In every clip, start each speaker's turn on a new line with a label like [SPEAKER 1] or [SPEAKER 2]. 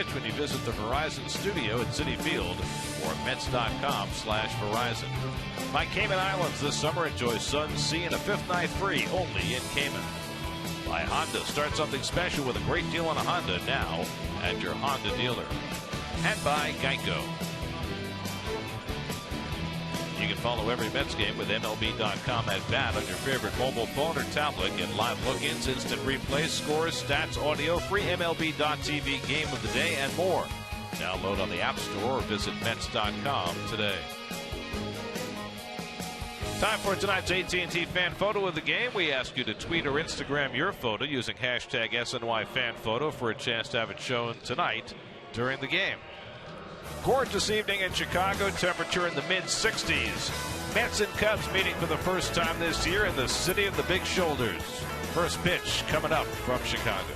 [SPEAKER 1] pitch when you visit the Verizon studio at Citi Field or Mets.com/Verizon. My Cayman Islands this summer. Enjoy sun, sea, and a fifth night free only in Cayman. By Honda. Start something special with a great deal on a Honda now at your Honda dealer. And by Geico. You can follow every Mets game with MLB.com at bat on your favorite mobile phone or tablet. Get live look-ins, instant replays, scores, stats, audio, free MLB.tv game of the day, and more. Download on the App Store or visit Mets.com today. Time for tonight's AT&T fan photo of the game. We ask you to tweet or Instagram your photo using hashtag SNYFanPhoto for a chance to have it shown tonight during the game. Gorgeous evening in Chicago, temperature in the mid-60s. Mets and Cubs meeting for the first time this year in the city of the big shoulders. First pitch coming up from Chicago.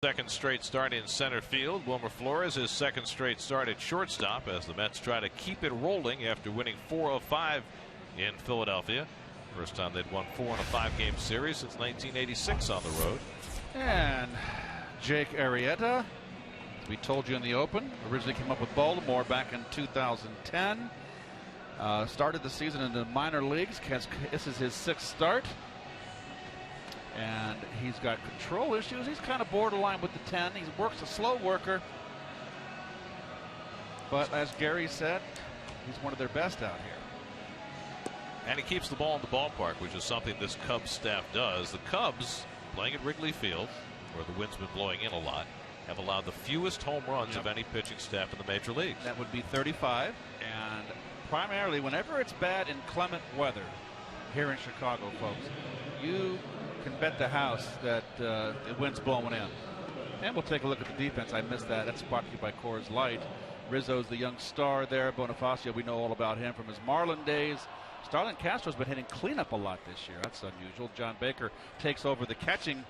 [SPEAKER 1] Second straight start in center field. Wilmer Flores, his second straight start at shortstop as the Mets try to keep it rolling after winning 4 of 5 in Philadelphia. First time they'd won 4 in a 5-game series since 1986 on the road.
[SPEAKER 2] And Jake Arrieta, as we told you in the open, originally came up with Baltimore back in 2010. Started the season in the minor leagues. This is his 6th start. And he's got control issues. He's kind of borderline with the 10. He works a slow worker. But as Gary said, he's one of their best out here.
[SPEAKER 1] And he keeps the ball in the ballpark, which is something this Cubs staff does. The Cubs, playing at Wrigley Field, where the wind's been blowing in a lot, have allowed the fewest home runs of any pitching staff in the major leagues.
[SPEAKER 2] That would be 35. And primarily, whenever it's bad inclement weather here in Chicago, folks, you can bet the house that the wind's blowing in. And we'll take a look at the defense. I missed that. That's brought to you by Coors Light. Rizzo's the young star there. Bonifacio, we know all about him from his Marlin days. Starlin Castro's been hitting cleanup a lot this year. That's unusual. John Baker takes over the catching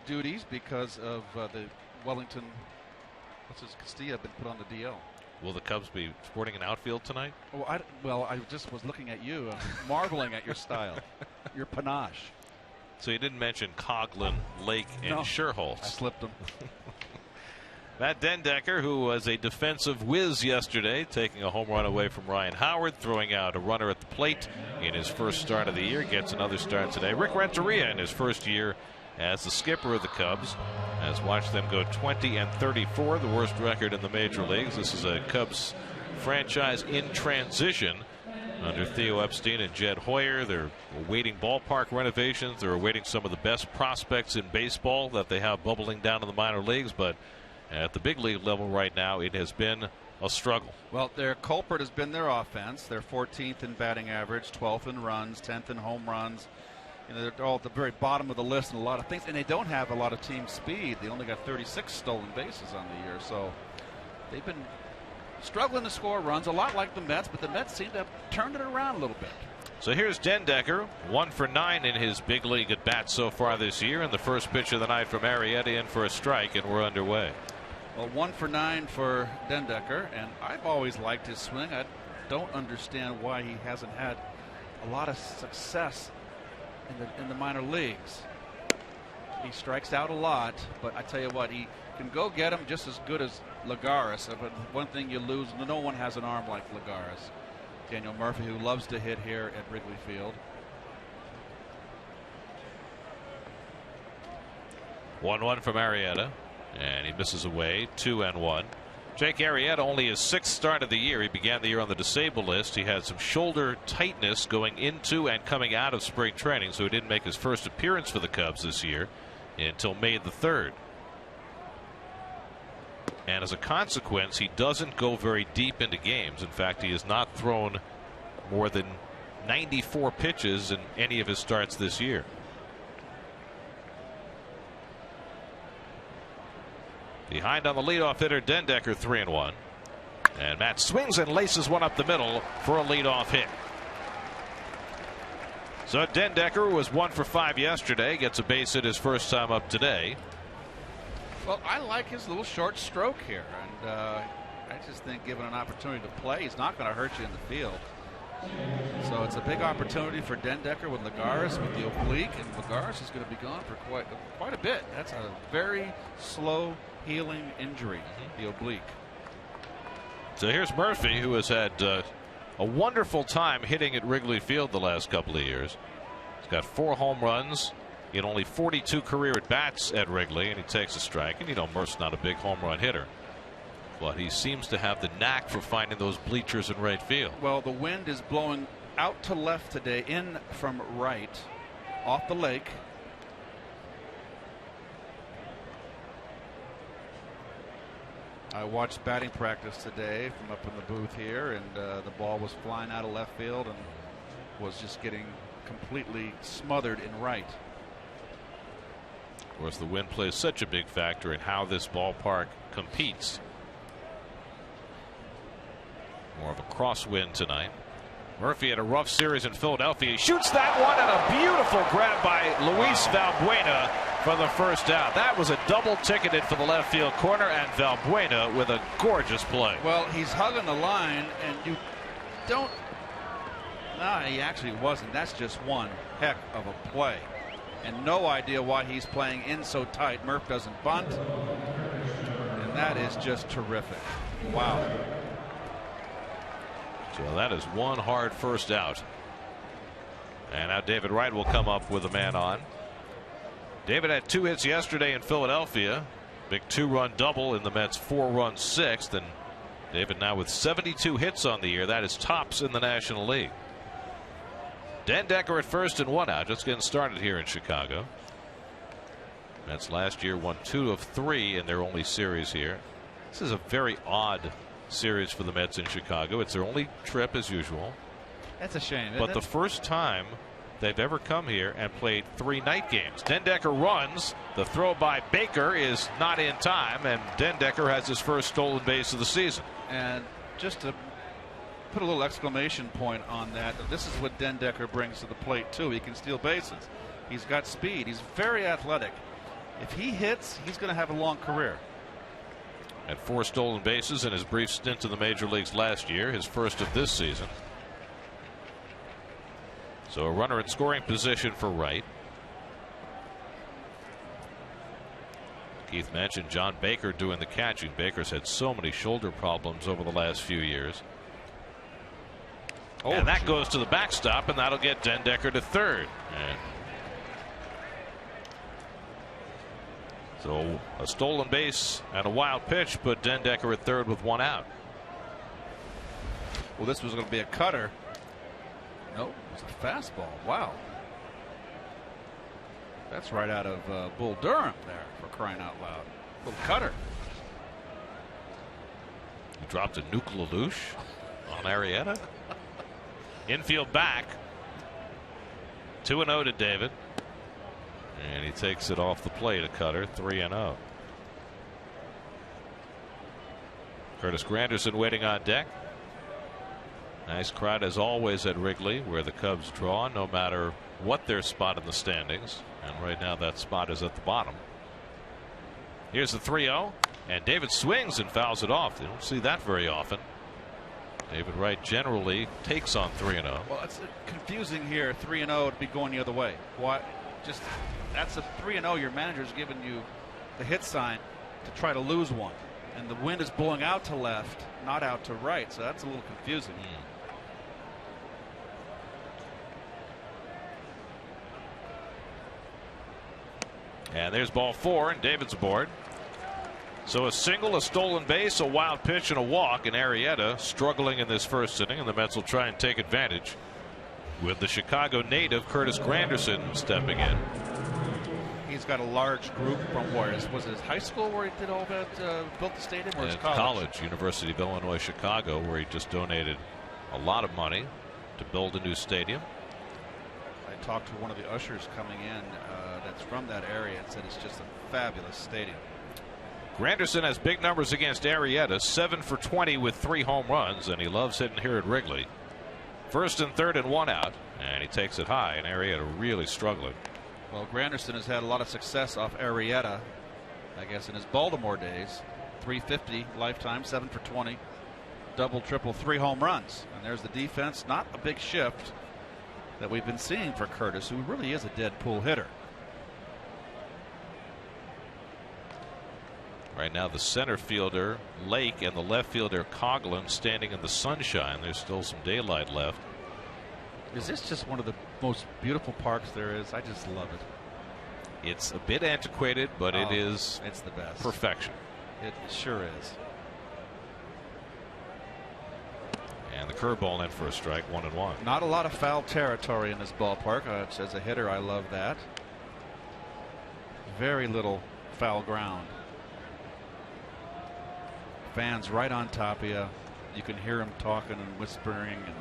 [SPEAKER 2] duties because of the Wellington, Castilla, been put on the DL.
[SPEAKER 1] Will the Cubs be sporting an outfield tonight?
[SPEAKER 2] Well, I just was looking at you, marveling at your style, your panache.
[SPEAKER 1] So you didn't mention Coughlin, Lake, and Sherholtz.
[SPEAKER 2] I slipped them.
[SPEAKER 1] Matt Dendecker, who was a defensive whiz yesterday, taking a home run away from Ryan Howard, throwing out a runner at the plate in his first start of the year, gets another start today. Rick Renteria, in his first year as the skipper of the Cubs, has watched them go 20-34, the worst record in the major leagues. This is a Cubs franchise in transition under Theo Epstein and Jed Hoyer. They're awaiting ballpark renovations. They're awaiting some of the best prospects in baseball that they have bubbling down in the minor leagues, but at the big league level right now, it has been a struggle.
[SPEAKER 2] Well, their culprit has been their offense. They're 14th in batting average, 12th in runs, 10th in home runs. You know, they're all at the very bottom of the list in a lot of things, and they don't have a lot of team speed. They only got 36 stolen bases on the year, so they've been struggling to score runs, a lot like the Mets, but the Mets seem to have turned it around a little bit.
[SPEAKER 1] So here's Dendecker, 1 for 9 in his big league at bat so far this year, and the first pitch of the night from Arrieta in for a strike, and we're underway.
[SPEAKER 2] Well, 1 for 9 for Dendecker, and I've always liked his swing. I don't understand why he hasn't had a lot of success in the minor leagues. He strikes out a lot, but I tell you what, he can go get him just as good as Lagares. But one thing you lose, no one has an arm like Lagares. Daniel Murphy, who loves to hit here at Wrigley Field.
[SPEAKER 1] 1-1 from Arrieta, and he misses away. 2-1. Jake Arrieta, only his 6th start of the year. He began the year on the disabled list. He had some shoulder tightness going into and coming out of spring training, so he didn't make his first appearance for the Cubs this year until May the 3rd. And as a consequence, he doesn't go very deep into games. In fact, he has not thrown more than 94 pitches in any of his starts this year. Behind on the leadoff hitter, Dendecker, 3-1. And Matt swings and laces one up the middle for a leadoff hit. So Dendecker was 1 for 5 yesterday, gets a base hit his first time up today.
[SPEAKER 2] Well, I like his little short stroke here, and I just think given an opportunity to play, he's not going to hurt you in the field. So it's a big opportunity for Dendecker with Lagares with the oblique, and Lagares is going to be gone for quite a bit. That's a very slow healing injury, the oblique.
[SPEAKER 1] So here's Murphy, who has had a wonderful time hitting at Wrigley Field the last couple of years. He's got 4 home runs in only 42 career at bats at Wrigley, and he takes a strike. And you know, Murph's not a big home run hitter, but he seems to have the knack for finding those bleachers in right field.
[SPEAKER 2] Well, the wind is blowing out to left today, in from right, off the lake. I watched batting practice today from up in the booth here, and the ball was flying out of left field and was just getting completely smothered in right.
[SPEAKER 1] Of course, the wind plays such a big factor in how this ballpark competes. More of a crosswind tonight. Murphy had a rough series in Philadelphia. He shoots that one, and a beautiful grab by Luis Valbuena for the first out. That was a double ticketed for the left field corner, and Valbuena with a gorgeous play.
[SPEAKER 2] Well, he's hugging the line, and you don't. No, he actually wasn't. That's just one heck of a play. And no idea why he's playing in so tight. Murph doesn't bunt. And that is just terrific. Wow.
[SPEAKER 1] So that is one hard first out. And now David Wright will come up with a man on. David had 2 hits yesterday in Philadelphia. Big 2-run double in the Mets' 4-run 6th. And David now with 72 hits on the year. That is tops in the National League. Dendecker at first and 1 out. Just getting started here in Chicago. Mets last year won 2 of 3 in their only series here. This is a very odd series for the Mets in Chicago. It's their only trip as usual.
[SPEAKER 2] That's a shame.
[SPEAKER 1] But the first time they've ever come here and played 3 night games. Dendecker runs. The throw by Baker is not in time, and Dendecker has his first stolen base of the season.
[SPEAKER 2] And just to put a little exclamation point on that, this is what Dendecker brings to the plate too. He can steal bases. He's got speed. He's very athletic. If he hits, he's going to have a long career.
[SPEAKER 1] Had 4 stolen bases in his brief stint in the major leagues last year, his first of this season. So a runner in scoring position for Wright. Keith mentioned John Baker doing the catching. Baker's had so many shoulder problems over the last few years. Oh, and that goes to the backstop, and that'll get Den Decker to third. And so a stolen base and a wild pitch put Den Decker at third with 1 out.
[SPEAKER 2] Well, this was going to be a cutter. Nope, it's a fastball. Wow. That's right out of Bull Durham there, for crying out loud. Little cutter.
[SPEAKER 1] He dropped a Nuke LaLoosh on Arrieta. Infield back. 2-0 to David. And he takes it off the plate, a cutter, 3-0. Curtis Granderson waiting on deck. Nice crowd as always at Wrigley, where the Cubs draw no matter what their spot in the standings. And right now that spot is at the bottom. Here's the 3-0. And David swings and fouls it off. You don't see that very often. David Wright generally takes on 3-0.
[SPEAKER 2] Well, it's confusing here. 3-0 would be going the other way. Why? Just that's a 3-0. Your manager's giving you the hit sign to try to lose one, and the wind is blowing out to left, not out to right. So that's a little confusing.
[SPEAKER 1] And there's ball 4, and David's aboard. So a single, a stolen base, a wild pitch, and a walk. And Arrieta struggling in this first inning, and the Mets will try and take advantage with the Chicago native Curtis Granderson stepping in.
[SPEAKER 2] He's got a large group from where was it high school where he did all that, built the stadium, or his college?
[SPEAKER 1] University of Illinois Chicago, where he just donated a lot of money to build a new stadium.
[SPEAKER 2] I talked to one of the ushers coming in that's from that area and said it's just a fabulous stadium.
[SPEAKER 1] Granderson has big numbers against Arrieta, 7 for 20 with 3 home runs, and he loves hitting here at Wrigley. First and third and 1 out, and he takes it high, and Arrieta really struggling.
[SPEAKER 2] Well, Granderson has had a lot of success off Arrieta, I guess, in his Baltimore days. 350 lifetime, 7 for 20, double, triple, 3 home runs. And there's the defense. Not a big shift that we've been seeing for Curtis, who really is a dead pool hitter.
[SPEAKER 1] Right now the center fielder Lake and the left fielder Coughlin standing in the sunshine. There's still some daylight left.
[SPEAKER 2] Is this just one of the most beautiful parks there is? I just love it.
[SPEAKER 1] It's a bit antiquated, but it's
[SPEAKER 2] the best.
[SPEAKER 1] Perfection.
[SPEAKER 2] It sure is.
[SPEAKER 1] And the curveball in for a strike, 1-1.
[SPEAKER 2] Not a lot of foul territory in this ballpark. As a hitter, I love that. Very little foul ground. Fans right on top of you. You can hear them talking and whispering and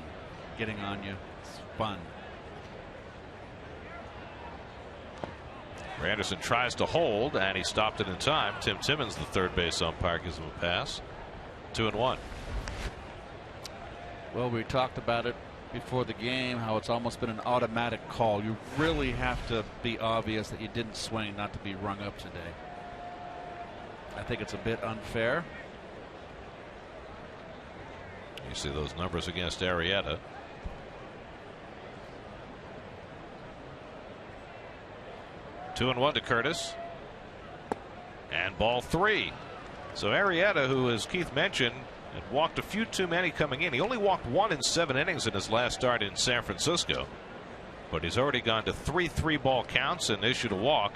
[SPEAKER 2] getting on you. It's fun.
[SPEAKER 1] Granderson tries to hold, and he stopped it in time. Tim Timmons, the third base umpire, gives him a pass. 2-1.
[SPEAKER 2] Well, we talked about it before the game, how it's almost been an automatic call. You really have to be obvious that you didn't swing not to be rung up today. I think it's a bit unfair.
[SPEAKER 1] You see those numbers against Arrieta. Two and 1 to Curtis. And ball 3. So Arrieta, who, as Keith mentioned, had walked a few too many coming in. He only walked 1 in 7 innings in his last start in San Francisco. But he's already gone to 3 3-ball counts and issued a walk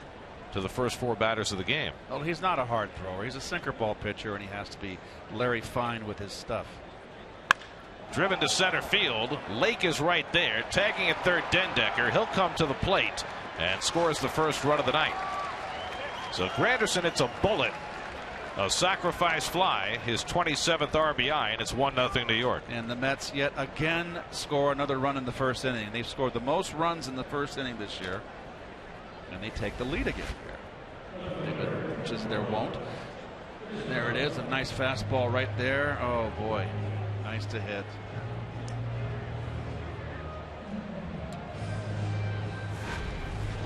[SPEAKER 1] to the first 4 batters of the game.
[SPEAKER 2] Well, he's not a hard thrower. He's a sinker ball pitcher, and he has to be Larry Fine with his stuff.
[SPEAKER 1] Driven to center field. Lake is right there. Tagging at third, Den Decker. He'll come to the plate and scores the first run of the night. So Granderson, it's a bullet. A sacrifice fly, his 27th RBI, and it's 1-0 New York.
[SPEAKER 2] And the Mets yet again score another run in the first inning. They've scored the most runs in the first inning this year, and they take the lead again here, which is their wont. And there it is, a nice fastball right there. Oh boy, nice to hit.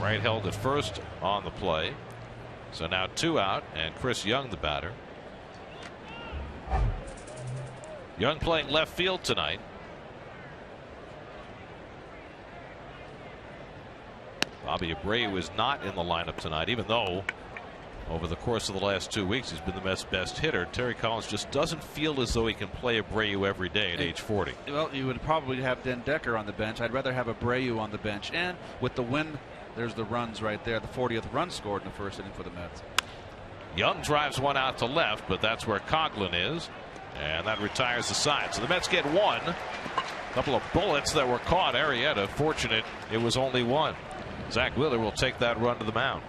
[SPEAKER 1] Wright held at first on the play. So now 2 out, and Chris Young the batter. Young playing left field tonight. Bobby Abreu is not in the lineup tonight, even though over the course of the last 2 weeks he's been the best hitter. Terry Collins just doesn't feel as though he can play Abreu every day at age 40.
[SPEAKER 2] Well, you would probably have Den Decker on the bench. I'd rather have Abreu on the bench. And with the win, there's the runs right there. The 40th run scored in the first inning for the Mets.
[SPEAKER 1] Young drives one out to left, but that's where Coughlin is, and that retires the side. So the Mets get one. A couple of bullets that were caught. Arrieta fortunate it was only one. Zach Wheeler will take that run to the mound.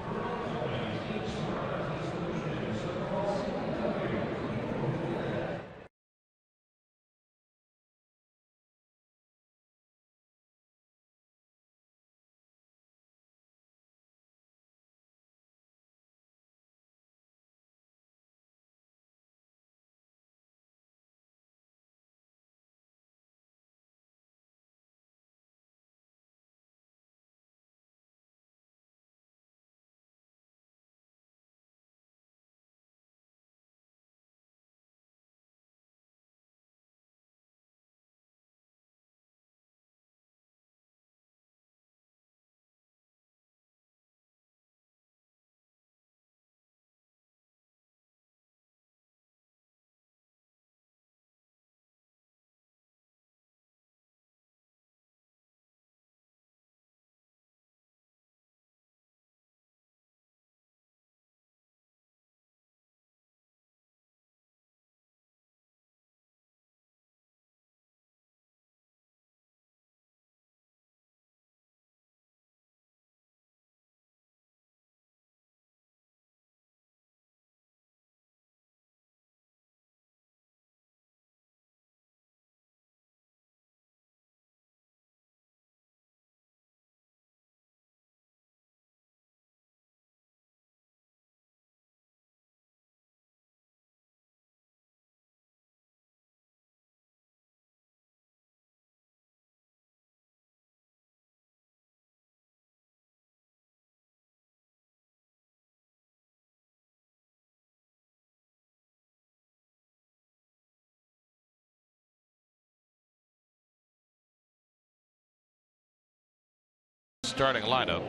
[SPEAKER 1] Starting lineup.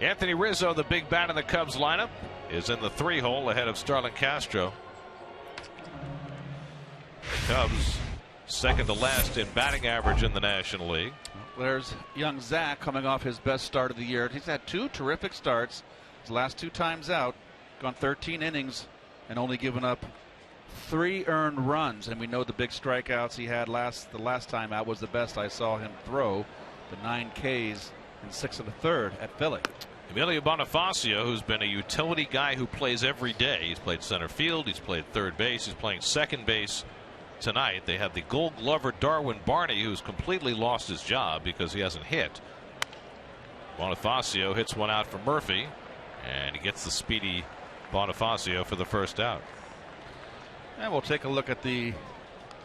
[SPEAKER 1] Anthony Rizzo, the big bat in the Cubs lineup, is in the 3-hole ahead of Starlin Castro. The Cubs second to last in batting average in the National League.
[SPEAKER 2] There's young Zach coming off his best start of the year. He's had 2 terrific starts. His last 2 times out, gone 13 innings and only given up 3 earned runs. And we know the big strikeouts he had the last time out was the best I saw him throw, the 9 Ks in 6 1/3 at Philly.
[SPEAKER 1] Emilio Bonifacio, who's been a utility guy who plays every day. He's played center field, he's played third base, he's playing second base tonight. They have the Gold Glover Darwin Barney, who's completely lost his job because he hasn't hit. Bonifacio hits one out for Murphy, and he gets the speedy Bonifacio for the first out.
[SPEAKER 2] And we'll take a look at the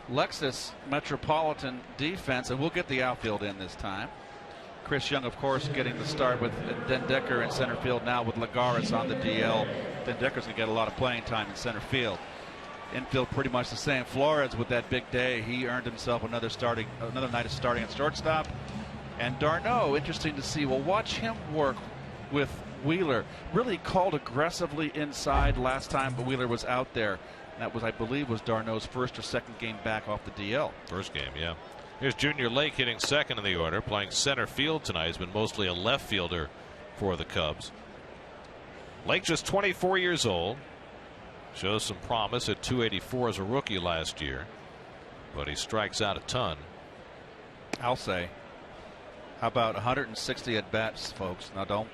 [SPEAKER 2] Lexus Metropolitan defense, and we'll get the outfield in this time. Chris Young, of course, getting the start with Den Decker in center field now with Lagares on the DL. Den Decker's going to get a lot of playing time in center field. Infield pretty much the same. Flores with that big day, he earned himself another night of starting at shortstop. And d'Arnaud, interesting to see. We'll watch him work with Wheeler. Really called aggressively inside last time, but Wheeler was out there. And that was, I believe, was d'Arnaud's first or second game back off the DL.
[SPEAKER 1] First game, yeah. Here's Junior Lake hitting second in the order, playing center field tonight. He's been mostly a left fielder for the Cubs. Lake just 24 years old. Shows some promise at 284 as a rookie last year, but he strikes out a ton.
[SPEAKER 2] I'll say, how about 160 at bats, folks? Now don't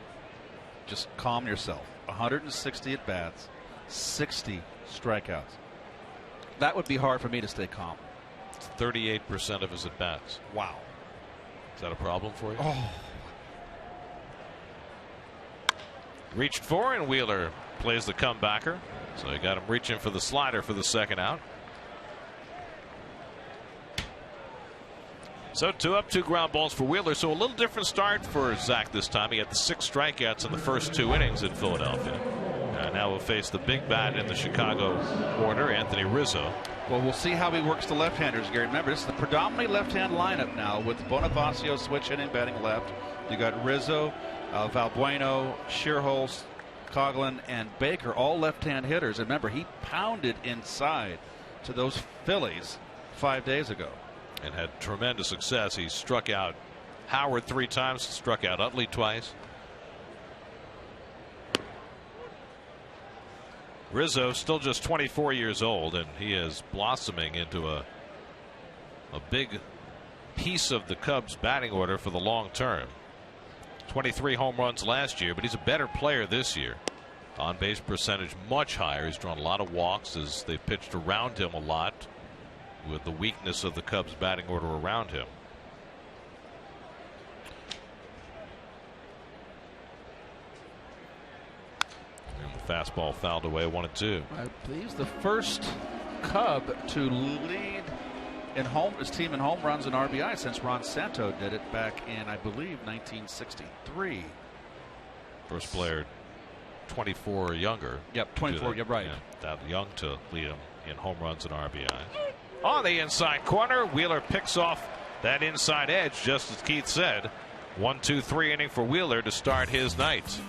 [SPEAKER 2] just calm yourself. 160 at bats, 60 strikeouts. That would be hard for me to stay calm.
[SPEAKER 1] 38% of his at bats.
[SPEAKER 2] Wow.
[SPEAKER 1] Is that a problem for you?
[SPEAKER 2] Oh.
[SPEAKER 1] Reached for, and Wheeler plays the comebacker. So he got him reaching for the slider for the second out. So 2 up, 2 ground balls for Wheeler. So a little different start for Zach this time. He had the 6 strikeouts in the first 2 innings in Philadelphia. Now we'll face the big bat in the Chicago order, Anthony Rizzo.
[SPEAKER 2] Well, we'll see how he works the left-handers, Gary. Remember, this is the predominantly left-hand lineup now with Bonifacio switch hitting, batting left. You got Rizzo, Valbueno, Shearholz, Coghlan, and Baker, all left-hand hitters. And remember, he pounded inside to those Phillies 5 days ago.
[SPEAKER 1] And had tremendous success. He struck out Howard 3 times, struck out Utley twice. Rizzo still just 24 years old, and he is blossoming into a big piece of the Cubs batting order for the long term. 23 home runs last year, but he's a better player this year. On base percentage much higher. He's drawn a lot of walks as they pitched around him a lot, with the weakness of the Cubs batting order around him. And the fastball fouled away, 1-2.
[SPEAKER 2] I believe he's the first Cub to lead in his team in home runs and RBI since Ron Santo did it back in, I believe, 1963.
[SPEAKER 1] First player 24 or younger.
[SPEAKER 2] Yep, 24. You're right.
[SPEAKER 1] Yeah, that young to lead him in home runs and RBI. On the inside corner, Wheeler picks off that inside edge, just as Keith said. 1-2-3 inning for Wheeler to start his night.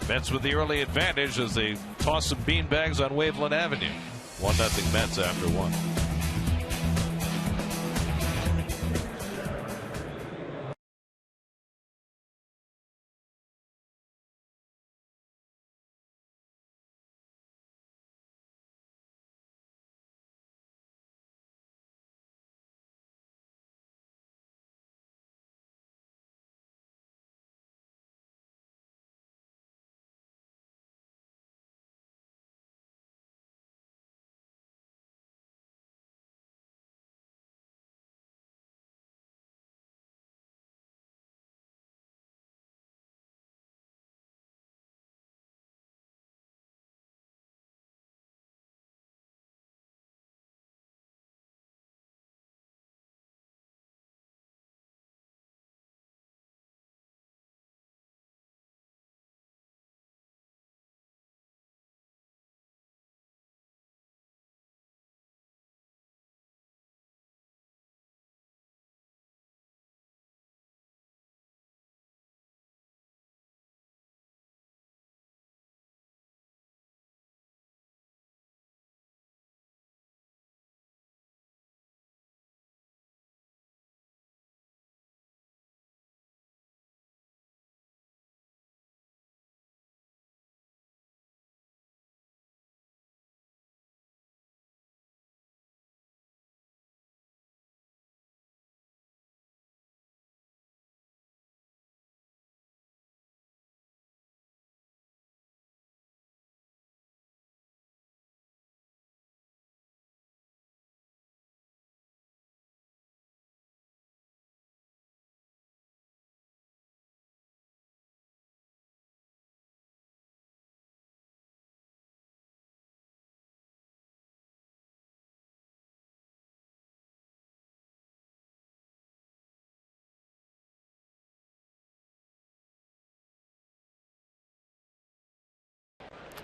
[SPEAKER 1] Mets with the early advantage as they toss some beanbags on Waveland Avenue. 1-0 Mets after 1.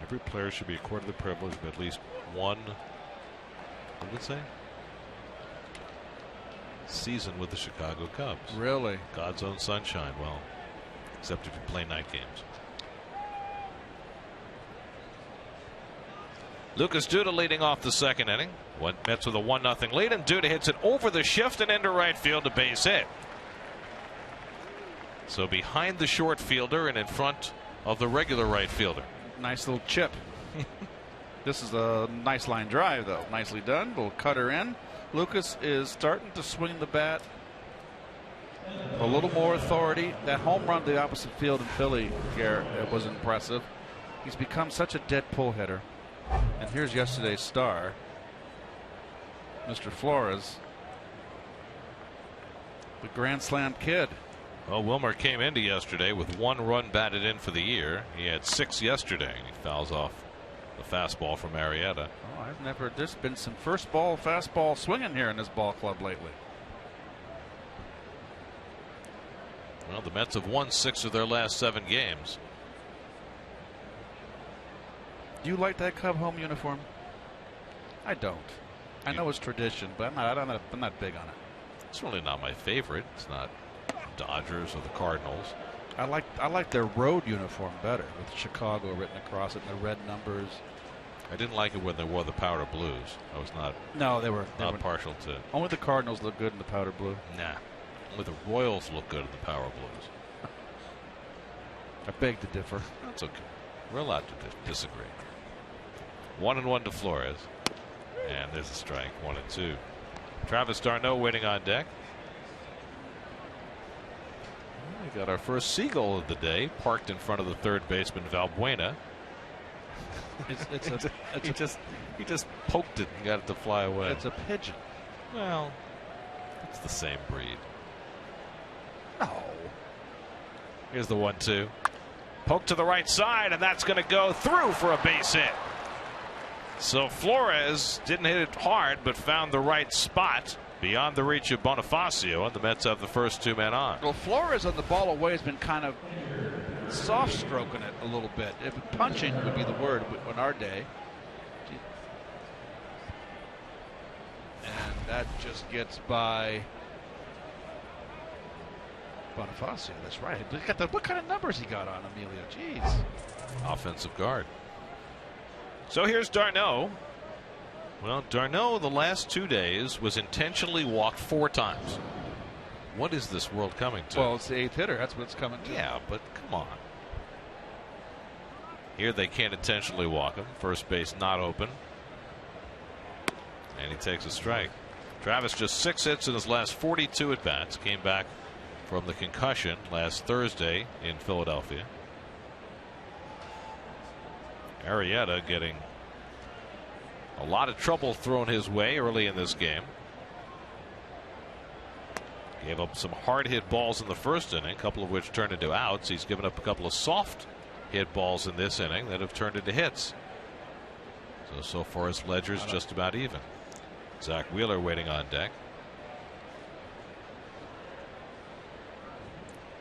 [SPEAKER 1] Every player should be accorded the privilege of at least one, what did it say? Season with the Chicago Cubs.
[SPEAKER 2] Really?
[SPEAKER 1] God's own sunshine. Well, except if you play night games. Lucas Duda leading off the second inning. Mets with a 1-0 lead, and Duda hits it over the shift and into right field, a base hit. So behind the short fielder and in front of the regular right fielder.
[SPEAKER 2] Nice little chip. This is a nice line drive, though. Nicely done. Little cutter in. Lucas is starting to swing the bat a little more authority. That home run to the opposite field in Philly, Garrett, it was impressive. He's become such a dead pull hitter. And here's yesterday's star, Mr. Flores, the Grand Slam kid.
[SPEAKER 1] Well, Wilmer came into yesterday with 1 run batted in for the year. He had 6 yesterday, and he fouls off the fastball from Arrieta.
[SPEAKER 2] Oh, there's been some first ball fastball swinging here in this ball club lately.
[SPEAKER 1] Well, the Mets have won 6 of their last 7 games.
[SPEAKER 2] Do you like that Cub home uniform? I don't. I know it's tradition, but I'm not big on it.
[SPEAKER 1] It's really not my favorite. It's not Dodgers or the Cardinals.
[SPEAKER 2] I like their road uniform better, with Chicago written across it and the red numbers.
[SPEAKER 1] I didn't like it when they wore the powder blues. I was not.
[SPEAKER 2] No, they were
[SPEAKER 1] partial to.
[SPEAKER 2] Only the Cardinals look good in the powder blue.
[SPEAKER 1] Nah, only the Royals look good in the power blues.
[SPEAKER 2] I beg to differ.
[SPEAKER 1] That's okay. We're allowed to disagree. 1-1 to Flores, and there's a strike. 1-2. Travis d'Arnaud waiting on deck. We got our first seagull of the day, parked in front of the third baseman Valbuena. He just poked it and got it to fly away.
[SPEAKER 2] It's a pigeon.
[SPEAKER 1] Well, it's the same breed.
[SPEAKER 2] No.
[SPEAKER 1] Here's the 1-2. Poke to the right side, and that's going to go through for a base hit. So Flores didn't hit it hard, but found the right spot beyond the reach of Bonifacio, and the Mets have the first 2 men on.
[SPEAKER 2] Well, Flores on the ball away has been kind of soft stroking it a little bit. If punching would be the word on our day. And that just gets by Bonifacio. That's right. What kind of numbers he got on Emilio? Jeez.
[SPEAKER 1] Offensive guard. So here's d'Arnaud. Well, d'Arnaud the last 2 days was intentionally walked 4 times. What is this world coming to?
[SPEAKER 2] Well, it's the 8th hitter. That's what it's coming to.
[SPEAKER 1] Yeah, but come on. Here they can't intentionally walk him. First base not open. And he takes a strike. Travis just 6 hits in his last 42 at bats. Came back from the concussion last Thursday in Philadelphia. Arrieta getting a lot of trouble thrown his way early in this game. Gave up some hard hit balls in the first inning, a couple of which turned into outs. He's given up a couple of soft hit balls in this inning that have turned into hits. So far his ledger's just about even. Zach Wheeler waiting on deck.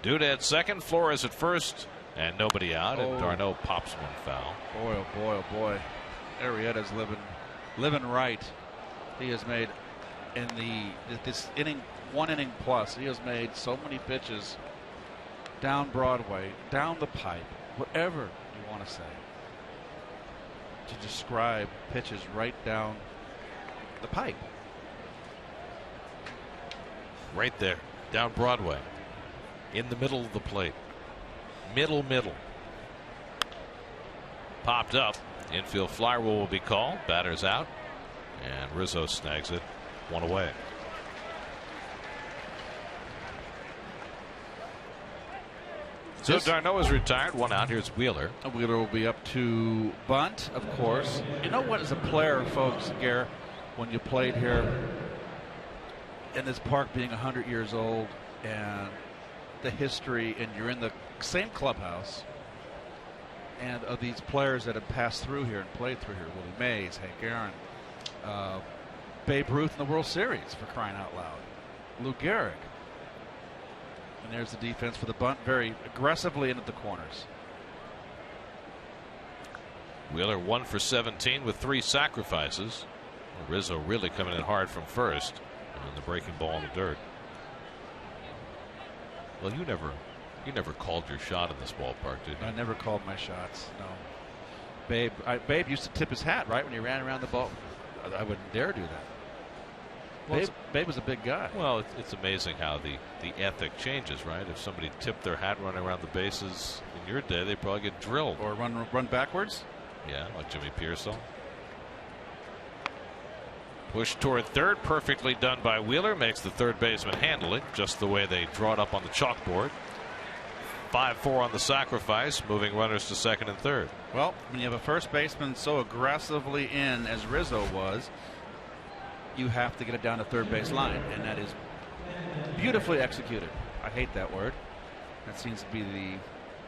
[SPEAKER 1] Duda at second, Flores at first, and nobody out. And d'Arnaud pops one foul.
[SPEAKER 2] Boy, oh boy, oh boy. Arrieta's living right. He has made in this inning, 1 inning plus, he has made so many pitches down Broadway, down the pipe, whatever you want to say, to describe pitches right down the pipe.
[SPEAKER 1] Right there, down Broadway, in the middle of the plate. Middle. Popped up. Infield fly rule will be called. Batter's out. And Rizzo snags it. 1 away. So d'Arnaud is retired. 1 out. Here's Wheeler.
[SPEAKER 2] Wheeler will be up to bunt, of course. You know what, as a player, folks, Gare, when you played here in this park being 100 years old and the history, and you're in the same clubhouse, and of these players that have passed through here and played through here, Willie Mays, Hank Aaron, Babe Ruth in the World Series, for crying out loud, Lou Gehrig. And there's the defense for the bunt, very aggressively into the corners.
[SPEAKER 1] Wheeler 1 for 17 with 3 sacrifices. Rizzo really coming in hard from first, and the breaking ball in the dirt. Well, you never called your shot in this ballpark, did you?
[SPEAKER 2] I never called my shots. No. Babe used to tip his hat right when he ran around the ball. I wouldn't dare do that. Well, Babe was a big guy.
[SPEAKER 1] Well, it's amazing how the ethic changes, right? If somebody tipped their hat running around the bases in your day, they'd probably get drilled.
[SPEAKER 2] Or run backwards?
[SPEAKER 1] Yeah, like Jimmy Pearsall. Push toward third, perfectly done by Wheeler. Makes the third baseman handle it, just the way they draw it up on the chalkboard. 5-4 on the sacrifice, moving runners to second and third.
[SPEAKER 2] Well, when you have a first baseman so aggressively in as Rizzo was, you have to get it down to third base line, and that is beautifully executed. I hate that word. That seems to be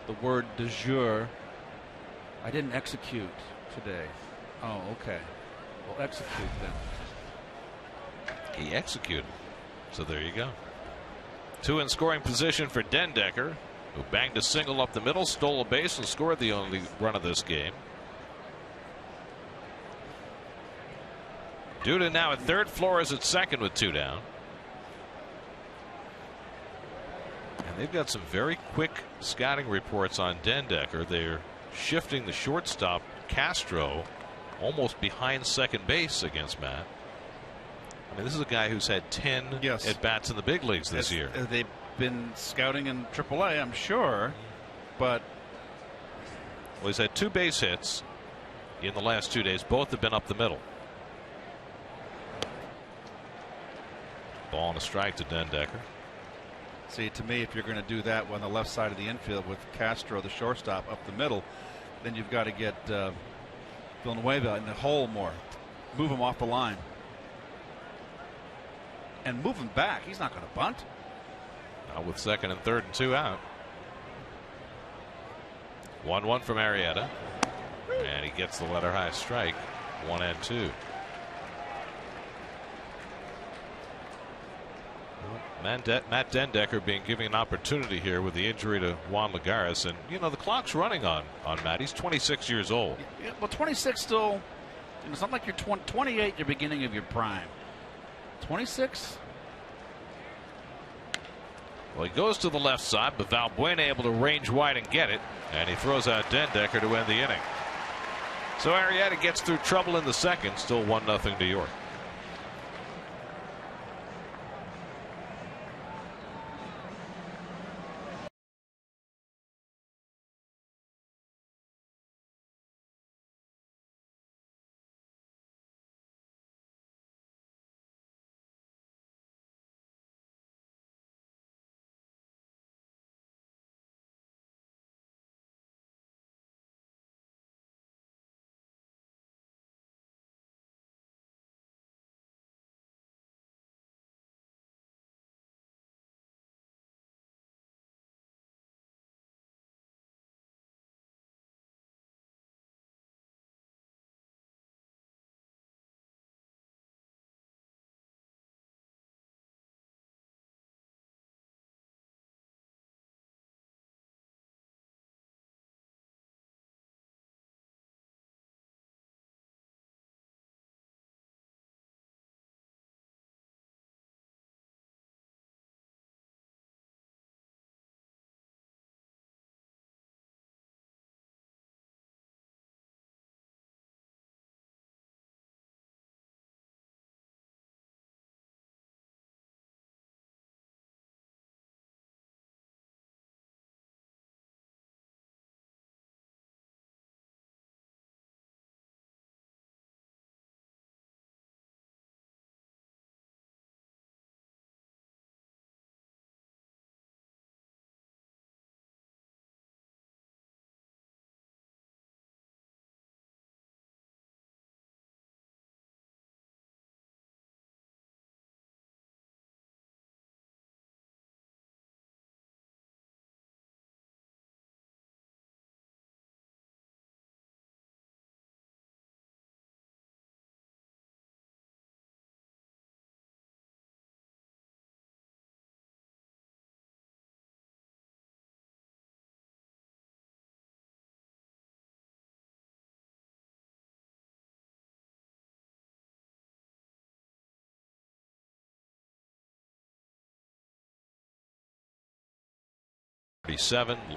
[SPEAKER 2] the word du jour. I didn't execute today. Oh, okay. Well, execute then.
[SPEAKER 1] He executed. So there you go. Two in scoring position for Dendecker, who banged a single up the middle, stole a base, and scored the only run of this game. Duda now at third, Flores at second with 2 down. And they've got some very quick scouting reports on Dendecker. They're shifting the shortstop, Castro, almost behind second base against Matt. I mean, this is a guy who's had 10 at-bats in the big leagues this year.
[SPEAKER 2] They've been scouting in AAA, I'm sure, but...
[SPEAKER 1] Well, he's had 2 base hits in the last 2 days. Both have been up the middle. Ball and a strike to Dendecker.
[SPEAKER 2] See, to me, if you're going to do that on the left side of the infield with Castro, the shortstop, up the middle, then you've got to get Villanueva in the hole more. Move him off the line. And move him back. He's not going to bunt.
[SPEAKER 1] Now with second and third and 2 out. 1-1 from Arrieta. And he gets the letter high strike. 1-2. Matt Dendecker being given an opportunity here with the injury to Juan Lagares, and you know the clock's running on Matt. He's 26 years old.
[SPEAKER 2] Yeah, well, 26 still. It's not like you're 28. You're beginning of your prime. 26.
[SPEAKER 1] Well, he goes to the left side, but Valbuena able to range wide and get it, and he throws out Dendecker to end the inning. So Arrieta gets through trouble in the second. Still 1-0 to York.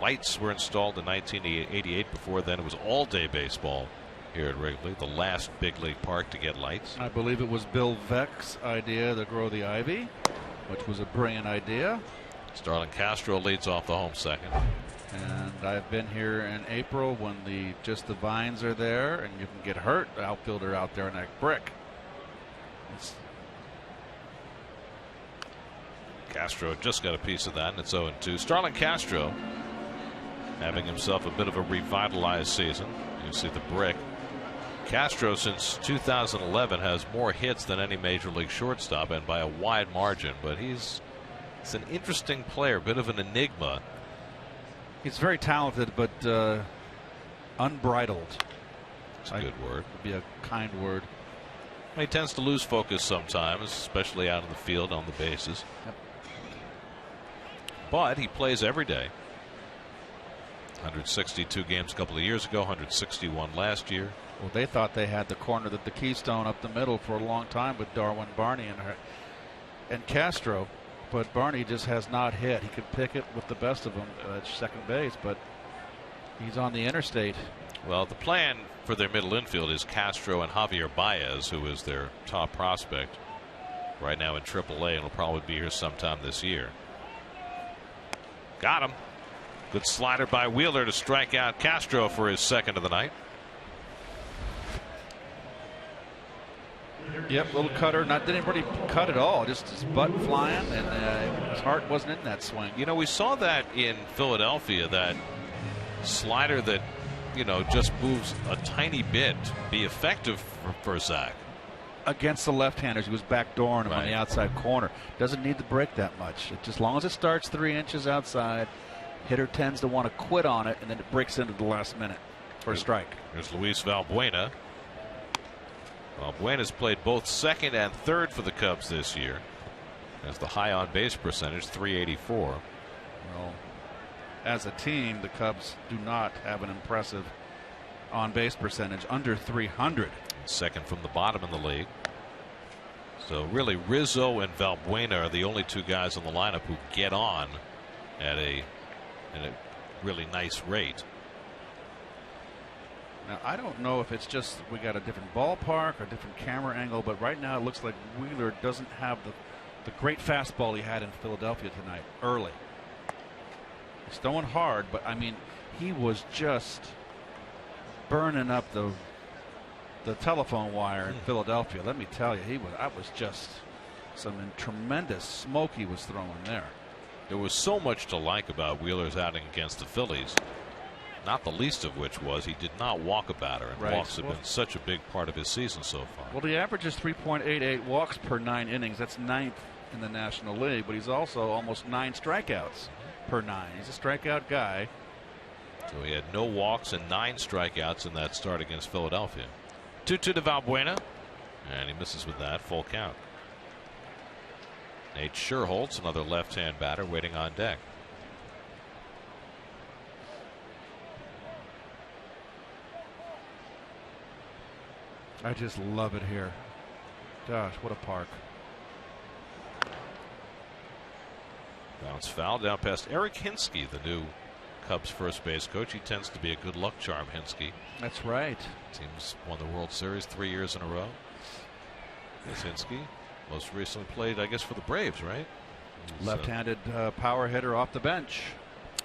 [SPEAKER 1] Lights were installed in 1988. Before then, it was all-day baseball here at Wrigley, the last big league park to get lights.
[SPEAKER 2] I believe it was Bill Veck's idea to grow the ivy, which was a brilliant idea.
[SPEAKER 1] Starlin Castro leads off the home second.
[SPEAKER 2] And I've been here in April when just the vines are there, and you can get hurt. The outfielder out there in that brick.
[SPEAKER 1] Castro just got a piece of that, and it's 0-2. Starlin Castro having himself a bit of a revitalized season. You see the brick. Castro, since 2011, has more hits than any major league shortstop, and by a wide margin. But he's an interesting player, a bit of an enigma.
[SPEAKER 2] He's very talented, but unbridled.
[SPEAKER 1] It's a good word.
[SPEAKER 2] Would be a kind word.
[SPEAKER 1] He tends to lose focus sometimes, especially out in the field on the bases.
[SPEAKER 2] Yep.
[SPEAKER 1] but he plays every day. 162 games a couple of years ago, 161 last year.
[SPEAKER 2] Well, they thought they had the corner, the keystone up the middle for a long time with Darwin Barney and Castro, but Barney just has not hit. He could pick it with the best of them at second base, but he's on the interstate.
[SPEAKER 1] Well, the plan for their middle infield is Castro and Javier Baez, who is their top prospect right now in AAA, and will probably be here sometime this year. Got him. Good slider by Wheeler to strike out Castro for his second of the night.
[SPEAKER 2] Yep, little cutter. Didn't really cut at all. Just his butt flying, and his heart wasn't in that swing.
[SPEAKER 1] You know, we saw that in Philadelphia, that slider that, you know, just moves a tiny bit, be effective for Zach.
[SPEAKER 2] Against the left-handers, he was backdooring him
[SPEAKER 1] Right.
[SPEAKER 2] on the outside corner. Doesn't need to break that much. As long as it starts 3 inches outside, hitter tends to want to quit on it, and then it breaks into the last minute for a strike.
[SPEAKER 1] Here's Luis Valbuena. Valbuena's played both second and third for the Cubs this year. Has the high on base percentage, 384.
[SPEAKER 2] Well, as a team, the Cubs do not have an impressive on base percentage, under 300.
[SPEAKER 1] Second from the bottom in the league. So really, Rizzo and Valbuena are the only two guys in the lineup who get on at a really nice rate.
[SPEAKER 2] Now, I don't know if it's just we got a different ballpark or a different camera angle, but right now it looks like Wheeler doesn't have the great fastball he had in Philadelphia tonight early. He's throwing hard, but I mean, he was just burning up the telephone wire in Philadelphia. Let me tell you, that was just some tremendous smoke he was throwing there.
[SPEAKER 1] There was so much to like about Wheeler's outing against the Phillies, not the least of which was he did not walk a batter, and
[SPEAKER 2] Right.
[SPEAKER 1] walks have been such a big part of his season so far.
[SPEAKER 2] Well, the average is 3.88 walks per 9 innings. That's 9th in the National League, but he's also almost 9 strikeouts per 9. He's a strikeout guy.
[SPEAKER 1] So he had no walks and 9 strikeouts in that start against Philadelphia. 2-2 to Valbuena, and he misses with that. Full count. Nate Scherholtz, another left-hand batter, waiting on deck.
[SPEAKER 2] I just love it here. Gosh, what a park.
[SPEAKER 1] Bounce foul down past Eric Hinsky, the new Cubs first base coach. He tends to be a good luck charm, Hinsky.
[SPEAKER 2] That's right.
[SPEAKER 1] Teams won the World Series 3 years in a row. This Hinsky most recently played, I guess, for the Braves, right?
[SPEAKER 2] Left-handed power hitter off the bench.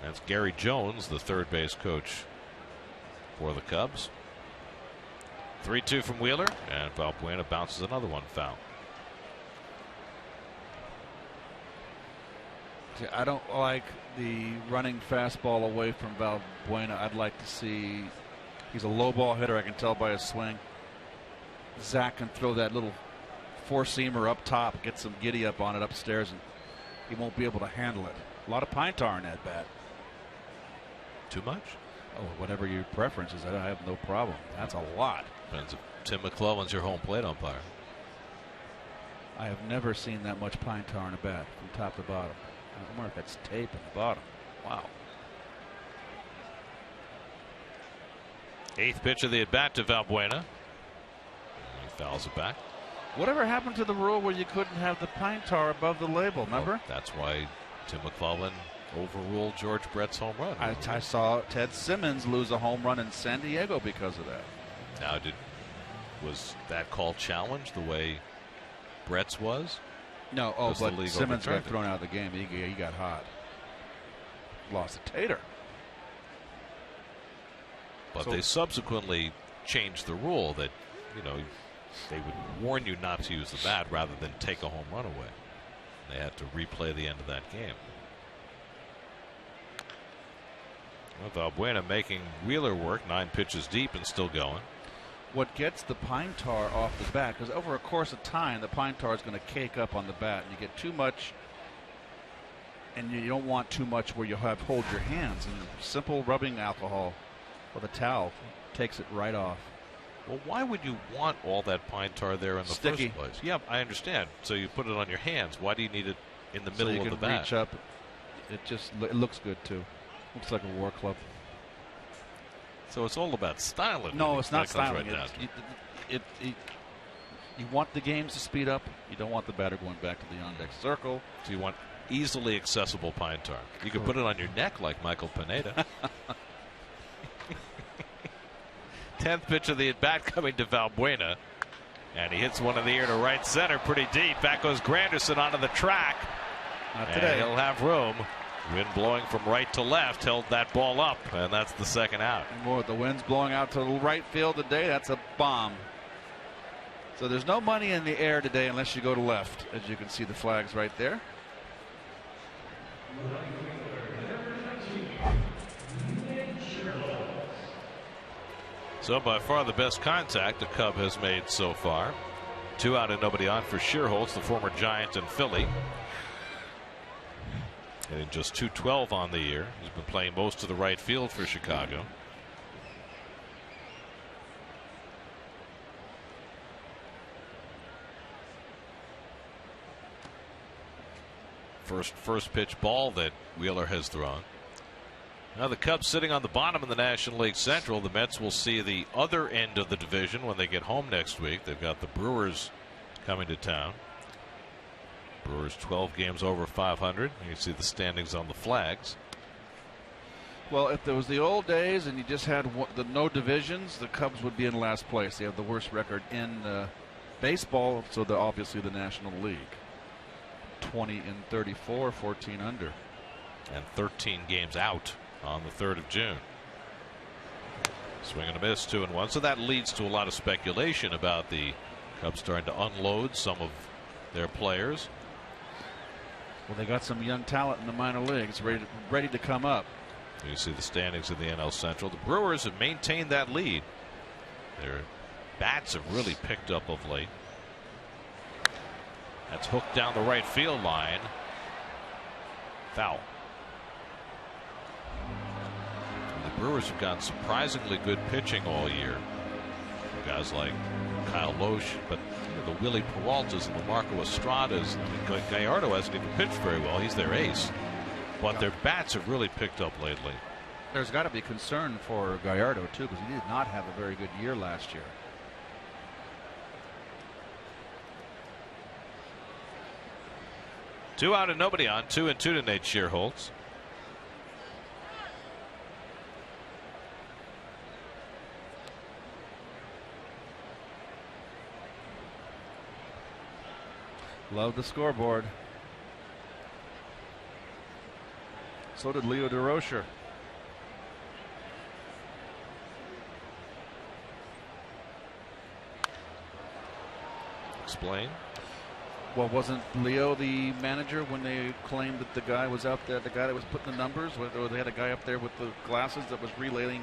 [SPEAKER 1] That's Gary Jones, the third base coach for the Cubs. 3-2 from Wheeler, and Valbuena bounces another one foul.
[SPEAKER 2] I don't like the running fastball away from Valbuena. I'd like to see, he's a low ball hitter, I can tell by his swing. Zach can throw that little four-seamer up top, get some giddy up on it upstairs, and he won't be able to handle it. A lot of pine tar in that bat.
[SPEAKER 1] Too much?
[SPEAKER 2] Oh, whatever your preference is, I have no problem. That's a lot.
[SPEAKER 1] Depends if Tim McClellan's your home plate umpire.
[SPEAKER 2] I have never seen that much pine tar in a bat from top to bottom. I wonder if that's tape in the bottom. Wow.
[SPEAKER 1] 8th pitch of the at-bat to Valbuena. He fouls it back.
[SPEAKER 2] Whatever happened to the rule where you couldn't have the pine tar above the label, remember?
[SPEAKER 1] Well, that's why Tim McClellan overruled George Brett's home run.
[SPEAKER 2] I saw Ted Simmons lose a home run in San Diego because of that.
[SPEAKER 1] Now, was that call challenged the way Brett's was?
[SPEAKER 2] No,
[SPEAKER 1] Does the
[SPEAKER 2] but
[SPEAKER 1] league
[SPEAKER 2] Simmons got
[SPEAKER 1] overturn it?
[SPEAKER 2] thrown out of the game. He got hot. Lost a tater.
[SPEAKER 1] But
[SPEAKER 2] So-
[SPEAKER 1] they subsequently changed the rule that, you know, they would warn you not to use the bat rather than take a home run away. They had to replay the end of that game. Well, Valbuena making Wheeler work, 9 pitches deep and still going.
[SPEAKER 2] What gets the pine tar off the bat, because over a course of time, the pine tar is going to cake up on the bat, and you get too much, and you don't want too much where you hold your hands. And simple rubbing alcohol with a towel takes it right off.
[SPEAKER 1] Well, why would you want all that pine tar there in the
[SPEAKER 2] Sticky.
[SPEAKER 1] first place? Yeah, I understand. So you put it on your hands. Why do you need it in the
[SPEAKER 2] So
[SPEAKER 1] middle
[SPEAKER 2] you
[SPEAKER 1] of
[SPEAKER 2] can
[SPEAKER 1] the bat?
[SPEAKER 2] reach up. it looks good too. Looks like a war club.
[SPEAKER 1] So it's all about styling.
[SPEAKER 2] No, it's not styling.
[SPEAKER 1] Right,
[SPEAKER 2] you want the games to speed up. You don't want the batter going back to the on-deck circle.
[SPEAKER 1] So you want easily accessible pine tar. You can put it on your neck like Michael Pineda. 10th pitch of the at-bat coming to Valbuena. And he hits one in the air to right center pretty deep. Back goes Granderson onto the track.
[SPEAKER 2] Not today.
[SPEAKER 1] He'll have room. Wind blowing from right to left held that ball up, and that's the second out.
[SPEAKER 2] And more, the wind's blowing out to the right field today. That's a bomb. So there's no money in the air today unless you go to left, as you can see the flags right there.
[SPEAKER 1] So by far the best contact a Cub has made so far. 2 out and nobody on for Shearholtz, the former Giant and Philly. And just .212 on the year. He's been playing most of the right field for Chicago. First pitch ball that Wheeler has thrown. Now the Cubs sitting on the bottom of the National League Central. The Mets will see the other end of the division when they get home next week. They've got the Brewers coming to town. Brewers 12 games over 500. You see the standings on the flags.
[SPEAKER 2] Well, if there was the old days and you just had the no divisions, the Cubs would be in last place. They have the worst record in baseball, so they're obviously the National League. 20-34, 14 under.
[SPEAKER 1] And 13 games out on the 3rd of June. Swing and a miss, 2-1. So that leads to a lot of speculation about the Cubs starting to unload some of their players.
[SPEAKER 2] Well, they got some young talent in the minor leagues ready to come up.
[SPEAKER 1] You see the standings in the NL Central. The Brewers have maintained that lead. Their bats have really picked up of late. That's hooked down the right field line. Foul. The Brewers have gotten surprisingly good pitching all year. Guys like Kyle Loesch, but the Willie Peraltas and the Marco Estradas. Gallardo hasn't even pitched very well. He's their ace. But their bats have really picked up lately.
[SPEAKER 2] There's got to be concern for Gallardo, too, because he did not have a very good year last year.
[SPEAKER 1] Two out and nobody on. 2-2 to Nate Shearholtz.
[SPEAKER 2] Love the scoreboard. So did Leo DeRocher.
[SPEAKER 1] Explain.
[SPEAKER 2] Well, wasn't Leo the manager when they claimed that the guy was out there, the guy that was putting the numbers, or they had a guy up there with the glasses that was relaying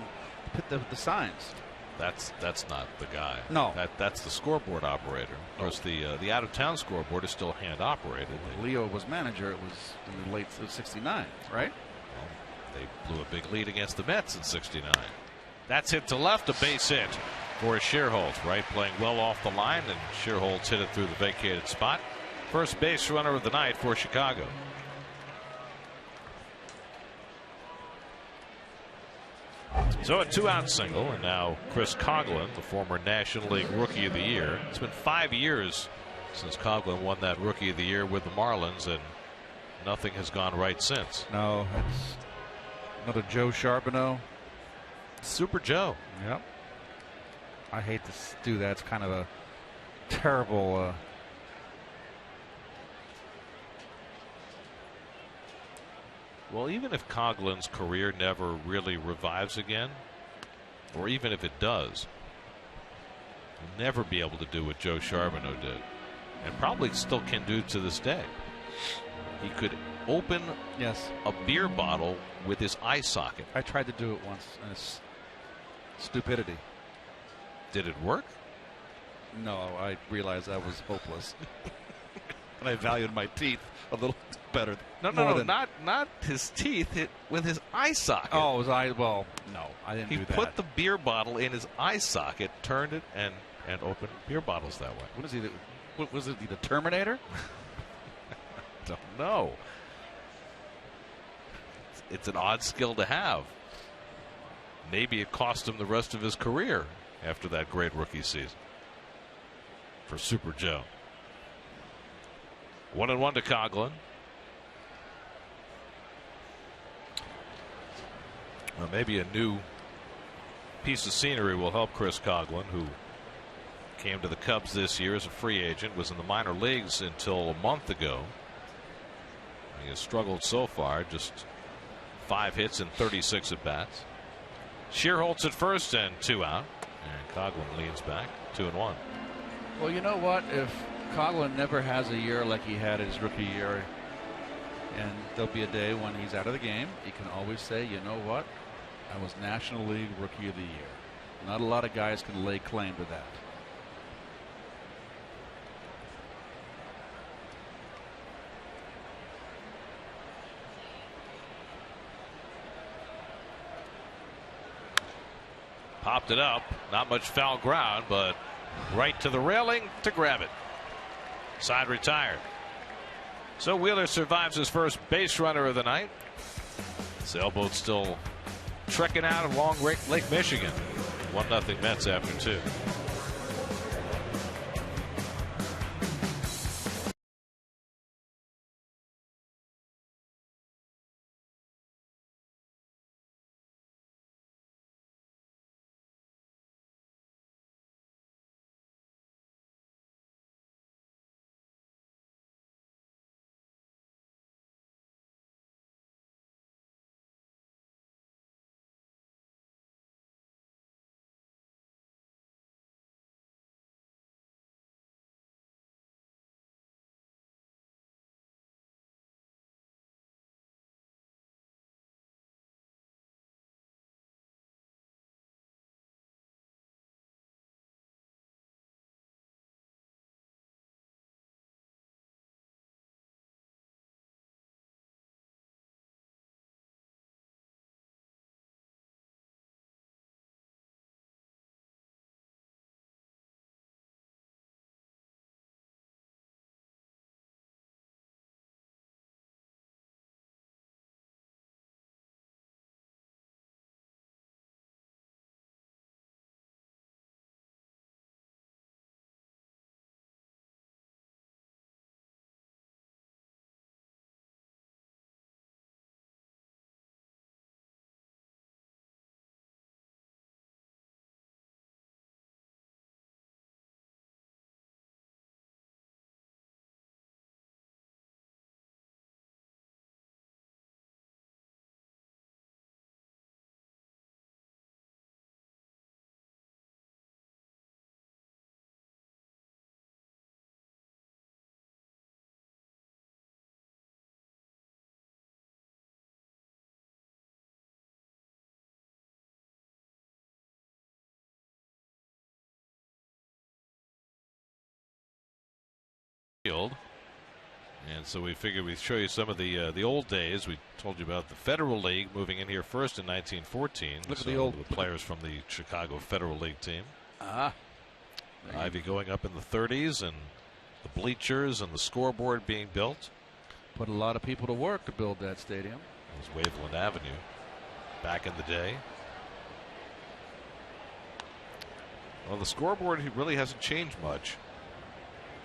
[SPEAKER 2] the signs?
[SPEAKER 1] That's not the guy.
[SPEAKER 2] No,
[SPEAKER 1] that's the scoreboard operator. Of course, the out of town scoreboard is still hand operated.
[SPEAKER 2] Leo was manager. It was in the late '69, right?
[SPEAKER 1] Well, they blew a big lead against the Mets in '69. That's hit to left, a base hit for Shearholtz. Right playing well off the line, and Shearholtz hit it through the vacated spot. First base runner of the night for Chicago. So a 2-out single, and now Chris Coghlan, the former National League Rookie of the Year. It's been 5 years since Coghlan won that Rookie of the Year with the Marlins, and nothing has gone right since.
[SPEAKER 2] No, it's another Joe Charbonneau.
[SPEAKER 1] Super Joe.
[SPEAKER 2] Yep. I hate to do that. It's kind of a terrible.
[SPEAKER 1] Well, even if Coghlan's career never really revives again, or even if it does, he'll never be able to do what Joe Charbonneau did, and probably still can do to this day. He could open a beer bottle with his eye socket.
[SPEAKER 2] I tried to do it once, and it's stupidity.
[SPEAKER 1] Did it work?
[SPEAKER 2] No, I realized I was hopeless. And I valued my teeth a little better.
[SPEAKER 1] No, not his teeth. With his eye socket.
[SPEAKER 2] Oh, his eye. Well, no, I didn't do that.
[SPEAKER 1] He put the beer bottle in his eye socket, turned it, and opened beer bottles that way.
[SPEAKER 2] What is he? What was it? The Terminator?
[SPEAKER 1] Don't know. it's an odd skill to have. Maybe it cost him the rest of his career after that great rookie season for Super Joe. 1-1 to Coghlan. Well, maybe a new piece of scenery will help Chris Coghlan, who came to the Cubs this year as a free agent, was in the minor leagues until a month ago. He has struggled so far, just 5 hits and 36 at bats. Shearholtz at first and 2 out, and Coghlan leans back 2-1.
[SPEAKER 2] Well, you know what? If Coghlan never has a year like he had his rookie year, and there'll be a day when he's out of the game, he can always say, you know what? I was National League Rookie of the Year. Not a lot of guys can lay claim to that.
[SPEAKER 1] Popped it up. Not much foul ground, but right to the railing to grab it. Side retired. So Wheeler survives his first base runner of the night. Sailboat still trekking out of Long Lake, Michigan. 1-0 Mets after 2. And so we figured we'd show you some of the old days. We told you about the Federal League moving in here first in 1914.
[SPEAKER 2] Look at the old
[SPEAKER 1] players from the Chicago Federal League team.
[SPEAKER 2] Ivy
[SPEAKER 1] going up in the 30s, and the bleachers and the scoreboard being built.
[SPEAKER 2] Put a lot of people to work to build that stadium.
[SPEAKER 1] It was Waveland Avenue back in the day. Well, the scoreboard really hasn't changed much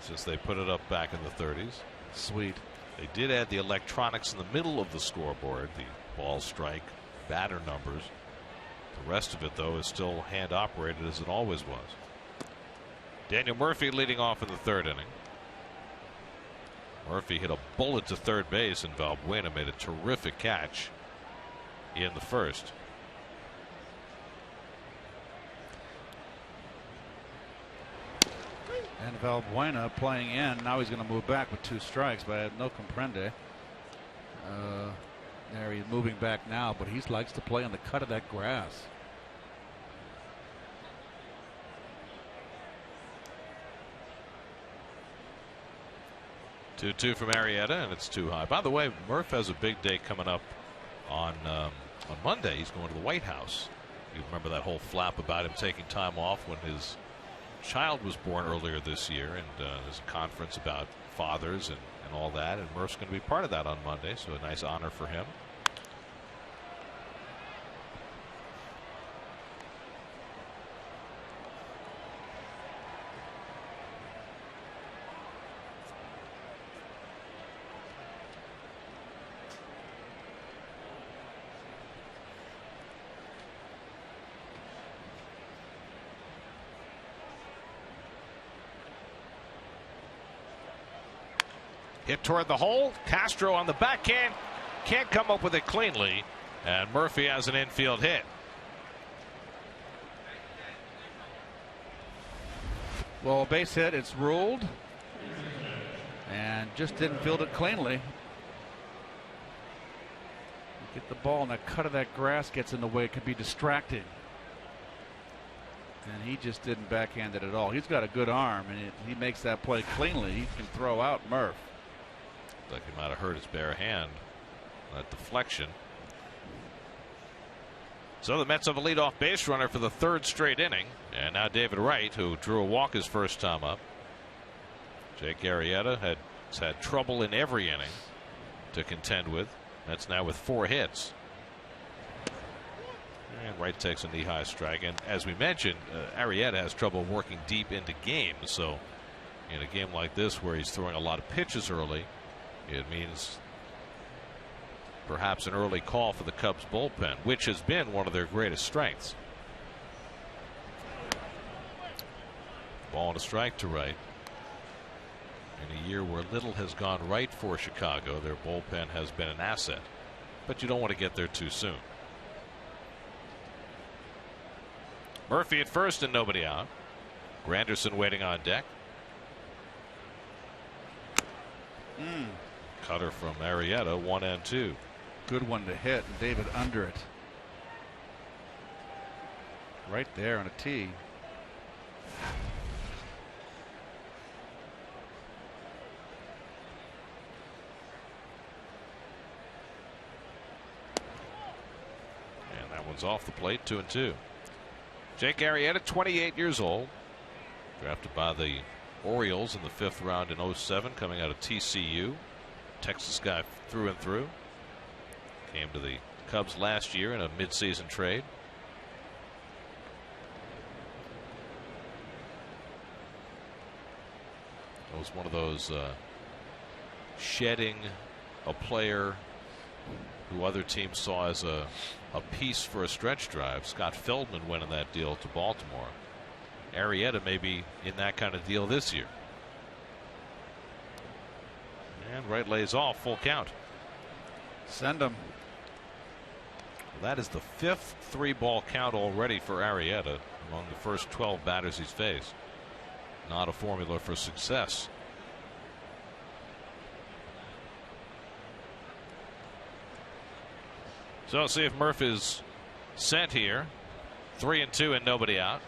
[SPEAKER 1] since they put it up back in the 30s.
[SPEAKER 2] Sweet.
[SPEAKER 1] They did add the electronics in the middle of the scoreboard, the ball strike, batter numbers. The rest of it, though, is still hand operated as it always was. Daniel Murphy leading off in the 3rd inning. Murphy hit a bullet to third base, and Valbuena made a terrific catch in the 1st.
[SPEAKER 2] And Valbuena playing in. Now he's going to move back with 2 strikes, but I had no comprende. There he's moving back now, but he likes to play on the cut of that grass.
[SPEAKER 1] Two from Arrieta, and it's too high. By the way, Murph has a big day coming up on Monday. He's going to the White House. You remember that whole flap about him taking time off when his child was born earlier this year, and there's a conference about fathers and all that, and Murph's going to be part of that on Monday, so a nice honor for him. Hit toward the hole. Castro on the backhand. Can't come up with it cleanly. And Murphy has an infield hit.
[SPEAKER 2] Well, base hit, it's ruled. And just didn't field it cleanly. Get the ball and the cut of that grass gets in the way. It could be distracting. And he just didn't backhand it at all. He's got a good arm, and he makes that play cleanly. He can throw out Murph.
[SPEAKER 1] Like he might have hurt his bare hand. That deflection. So the Mets have a leadoff base runner for the third straight inning. And now David Wright, who drew a walk his first time up. Jake Arrieta has had trouble in every inning to contend with. That's now with 4 hits. And Wright takes a knee-high strike. And as we mentioned, Arrieta has trouble working deep into games. So in a game like this where he's throwing a lot of pitches early, it means perhaps an early call for the Cubs bullpen, which has been one of their greatest strengths. Ball and a strike to Wright. In a year where little has gone right for Chicago, their bullpen has been an asset. But you don't want to get there too soon. Murphy at first and nobody out. Granderson waiting on deck. Cutter from Arrieta, 1-2.
[SPEAKER 2] Good one to hit, and David under it. Right there on a tee.
[SPEAKER 1] And that one's off the plate, 2-2. Jake Arrieta, 28 years old, drafted by the Orioles in the 5th round in 07, coming out of TCU. Texas guy through and through. Came to the Cubs last year in a midseason trade. It was one of those shedding a player who other teams saw as a piece for a stretch drive. Scott Feldman winning that deal to Baltimore. Arrieta may be in that kind of deal this year. And Wright lays off, full count.
[SPEAKER 2] Send him.
[SPEAKER 1] That is the 5th 3-ball count already for Arrieta among the first 12 batters he's faced. Not a formula for success. So let's see if Murph is sent here. 3-2 and nobody out.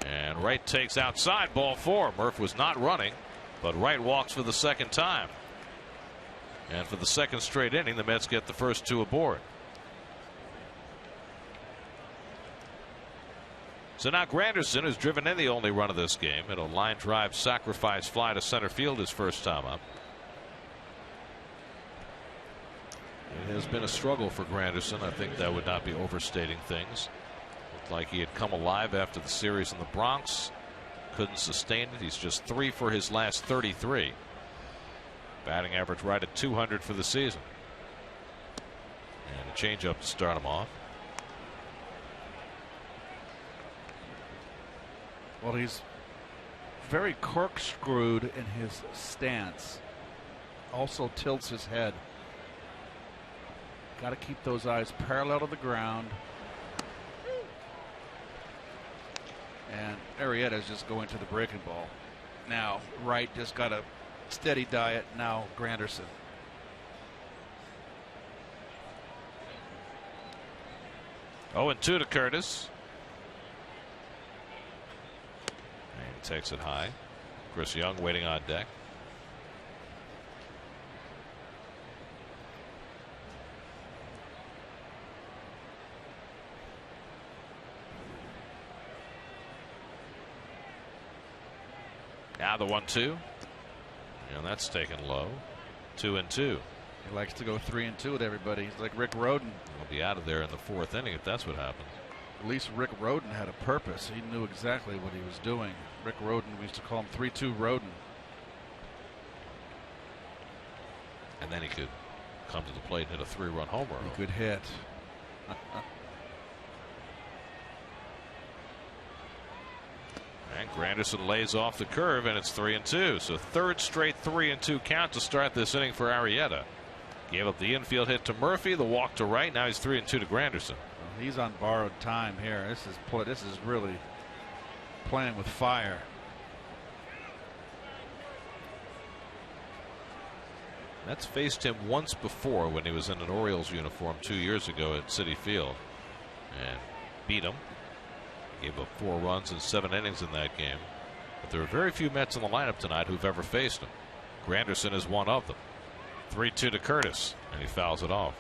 [SPEAKER 1] And Wright takes outside, ball 4. Murph was not running, but Wright walks for the second time. And for the second straight inning, the Mets get the first 2 aboard. So now Granderson has driven in the only run of this game in a line drive sacrifice fly to center field his first time up. It has been a struggle for Granderson. I think that would not be overstating things. Looked like he had come alive after the series in the Bronx. Couldn't sustain it. He's just 3 for his last 33. Batting average right at 200 for the season. And a changeup to start him off.
[SPEAKER 2] Well, he's very corkscrewed in his stance. Also tilts his head. Got to keep those eyes parallel to the ground. And Arrieta is just going to the breaking ball. Now Wright just got a steady diet. Now Granderson.
[SPEAKER 1] Oh, and 2 to Curtis. And he takes it high. Chris Young waiting on deck. Now the 1-2. And that's taken low. 2-2.
[SPEAKER 2] He likes to go 3-2 with everybody. He's like Rick Rhoden.
[SPEAKER 1] He'll be out of there in the 4th inning if that's what happens.
[SPEAKER 2] At least Rick Rhoden had a purpose. He knew exactly what he was doing. Rick Rhoden, we used to call him 3-2 Rhoden.
[SPEAKER 1] And then he could come to the plate and hit a 3-run homer.
[SPEAKER 2] He could hit.
[SPEAKER 1] And Granderson lays off the curve, and it's 3-2. So third straight 3-2 count to start this inning for Arrieta. Gave up the infield hit to Murphy, the walk to right. Now he's 3-2 to Granderson.
[SPEAKER 2] He's on borrowed time here. This is really playing with fire.
[SPEAKER 1] Mets faced him once before when he was in an Orioles uniform 2 years ago at Citi Field and beat him. Gave up 4 runs in 7 innings in that game. But there are very few Mets in the lineup tonight who've ever faced him. Granderson is one of them. 3-2 to Curtis, and he fouls it off.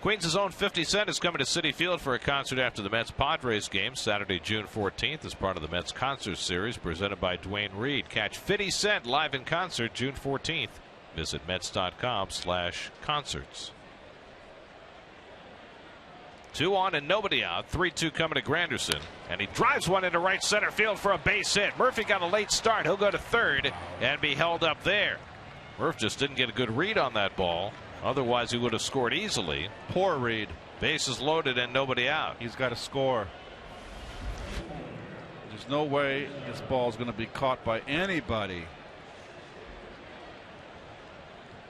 [SPEAKER 1] Queens' own 50 Cent is coming to Citi Field for a concert after the Mets-Padres game Saturday, June 14th as part of the Mets concert series presented by Dwayne Reed. Catch 50 Cent live in concert June 14th. Visit Mets.com/concerts. 2 on and nobody out. 3-2 coming to Granderson, and he drives one into right center field for a base hit. Murphy got a late start. He'll go to third and be held up there. Murph just didn't get a good read on that ball. Otherwise, he would have scored easily.
[SPEAKER 2] Poor read.
[SPEAKER 1] Bases loaded and nobody out.
[SPEAKER 2] He's got to score. There's no way this ball is going to be caught by anybody.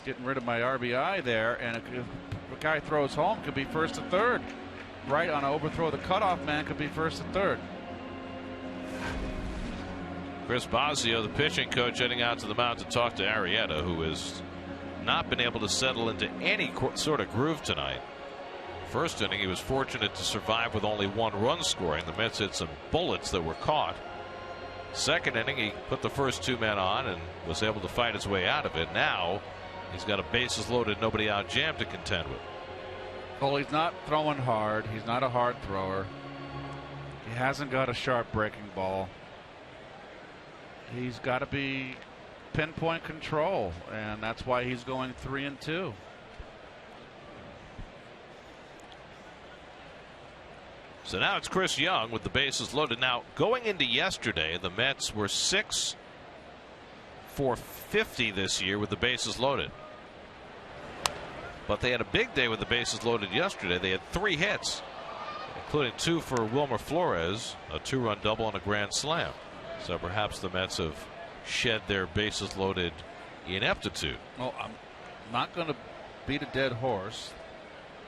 [SPEAKER 2] Getting rid of my RBI there, and if a guy throws home, could be first to third. Right on an overthrow, the cutoff man could be first to third.
[SPEAKER 1] Chris Bosio, the pitching coach, heading out to the mound to talk to Arrieta, who has not been able to settle into any sort of groove tonight. First inning, he was fortunate to survive with only 1 run scoring. The Mets hit some bullets that were caught. Second inning, he put the first 2 men on and was able to fight his way out of it. Now he's got a bases loaded, nobody out jam to contend with.
[SPEAKER 2] Well, he's not throwing hard. He's not a hard thrower. He hasn't got a sharp breaking ball. He's got to be pinpoint control, and that's why he's going 3-2.
[SPEAKER 1] So now it's Chris Young with the bases loaded. Now, going into yesterday, the Mets were 6 for 50 this year with the bases loaded. But they had a big day with the bases loaded yesterday. They had 3 hits, including 2 for Wilmer Flores, a 2-run double and a grand slam. So perhaps the Mets have shed their bases loaded ineptitude.
[SPEAKER 2] Well, I'm not going to beat a dead horse.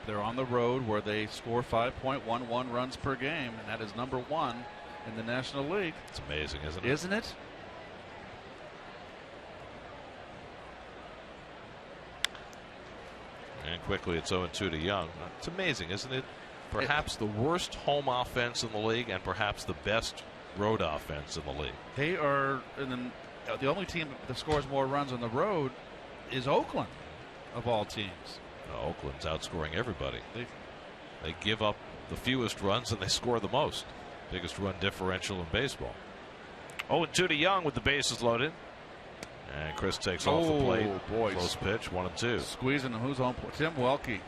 [SPEAKER 2] They're on the road where they score 5.11 runs per game, and that is number 1 in the National League.
[SPEAKER 1] It's amazing, isn't it?
[SPEAKER 2] Isn't it?
[SPEAKER 1] And quickly it's 0-2 to Young. It's amazing, isn't it? Perhaps the worst home offense in the league and perhaps the best road offense in the league.
[SPEAKER 2] They are the only team that scores more runs on the road is Oakland, of all teams.
[SPEAKER 1] Oakland's outscoring everybody. They give up the fewest runs and they score the most. Biggest run differential in baseball. 0-2 to Young with the bases loaded. And Chris takes off the plate.
[SPEAKER 2] Boy.
[SPEAKER 1] Close pitch, 1-2.
[SPEAKER 2] Squeezing him. Who's on? Tim Welke.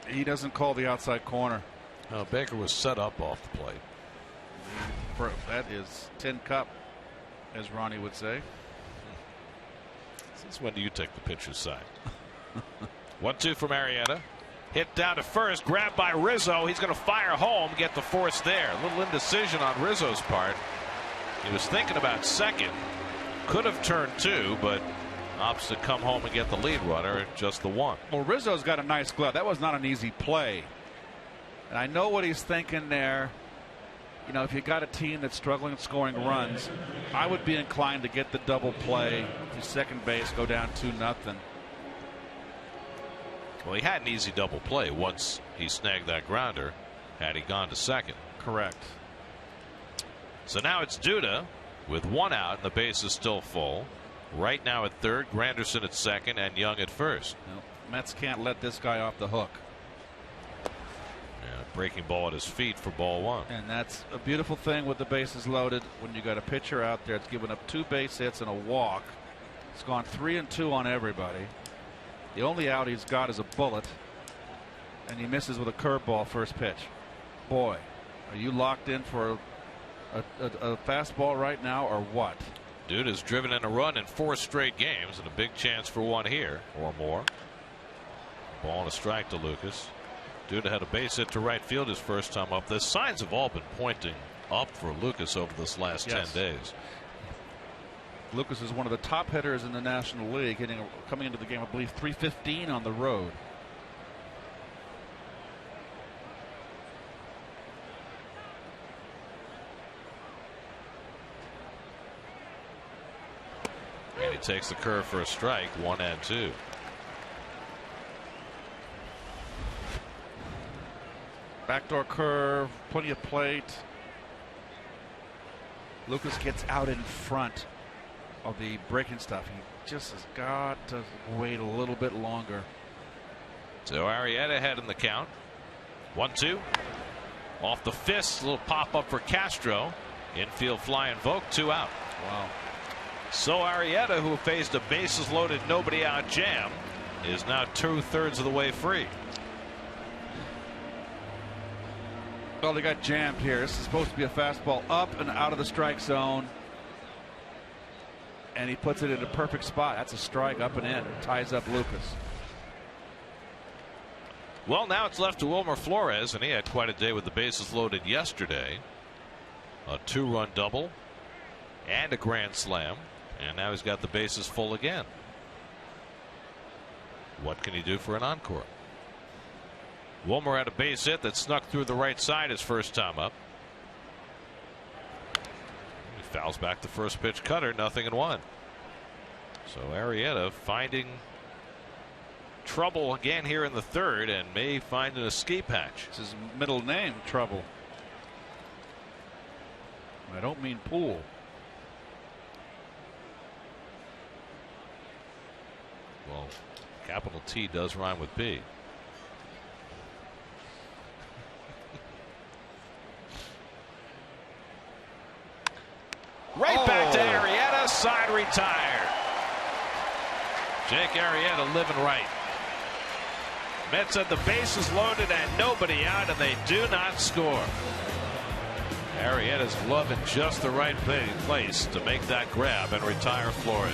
[SPEAKER 2] He doesn't call the outside corner.
[SPEAKER 1] Baker was set up off the plate.
[SPEAKER 2] That is tin cup, as Ronnie would say.
[SPEAKER 1] Since when do you take the pitcher's side? 1-2 from Arrieta. Hit down to first, grabbed by Rizzo. He's going to fire home, get the force there. A little indecision on Rizzo's part. He was thinking about second. Could have turned 2, but opts to come home and get the lead runner, just the 1.
[SPEAKER 2] Well, Rizzo's got a nice glove. That was not an easy play. And I know what he's thinking there. You know, if you got a team that's struggling at scoring runs, I would be inclined to get the double play to second base, go down 2-0.
[SPEAKER 1] Well, he had an easy double play once he snagged that grounder had he gone to second.
[SPEAKER 2] Correct.
[SPEAKER 1] So now it's Duda with 1 out and the base is still full. Right now at third, Granderson at second, and Young at first.
[SPEAKER 2] No, Mets can't let this guy off the hook.
[SPEAKER 1] Breaking ball at his feet for ball 1.
[SPEAKER 2] And that's a beautiful thing with the bases loaded. When you got a pitcher out there, it's given up 2 base hits and a walk. It's gone 3-2 on everybody. The only out he's got is a bullet, and he misses with a curveball first pitch. Boy, are you locked in for a fastball right now or what?
[SPEAKER 1] Dude has driven in a run in 4 straight games and a big chance for 1 here or more. Ball and a strike to Lucas. Duda had a base hit to right field his first time up. The signs have all been pointing up for Lucas over this last 10 days.
[SPEAKER 2] Lucas is one of the top hitters in the National League, coming into the game, I believe, 315 on the road.
[SPEAKER 1] And he takes the curve for a strike, 1-2.
[SPEAKER 2] Backdoor curve, plenty of plate. Lucas gets out in front of the breaking stuff. He just has got to wait a little bit longer.
[SPEAKER 1] So Arrieta ahead in the count. 1-2. Off the fist, a little pop up for Castro. Infield fly invoked, 2 out.
[SPEAKER 2] Wow.
[SPEAKER 1] So Arrieta, who faced a bases loaded, nobody out jam, is now 2/3 of the way free.
[SPEAKER 2] Well, they got jammed here. This is supposed to be a fastball up and out of the strike zone. And he puts it in a perfect spot. That's a strike up and in. It ties up Lucas.
[SPEAKER 1] Well, now it's left to Wilmer Flores, and he had quite a day with the bases loaded yesterday. A 2-run double and a grand slam. And now he's got the bases full again. What can he do for an encore? Wilmer had a base hit that snuck through the right side his first time up. He fouls back the first pitch cutter, 0-1. So Arrieta finding trouble again here in the third and may find an escape hatch.
[SPEAKER 2] It's his middle name, Trouble. I don't mean pool.
[SPEAKER 1] Well, capital T does rhyme with P. Right back to Arrieta, side retired. Jake Arrieta living right. Mets had the bases loaded and nobody out, and they do not score. Arrieta's glove in just the right place to make that grab and retire Flores.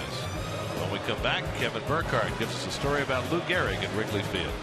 [SPEAKER 1] When we come back, Kevin Burkhardt gives us a story about Lou Gehrig at Wrigley Field.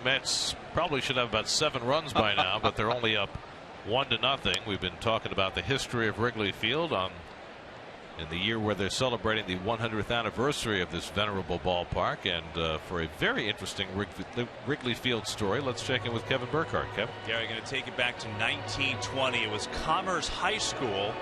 [SPEAKER 1] Mets probably should have about 7 runs by now, but they're only up 1-0. We've been talking about the history of Wrigley Field in the year where they're celebrating the 100th anniversary of this venerable ballpark, and for a very interesting Wrigley Field story, let's check in with Kevin Burkhardt. Kevin?
[SPEAKER 3] Gary, going to take it back to 1920. It was Commerce High School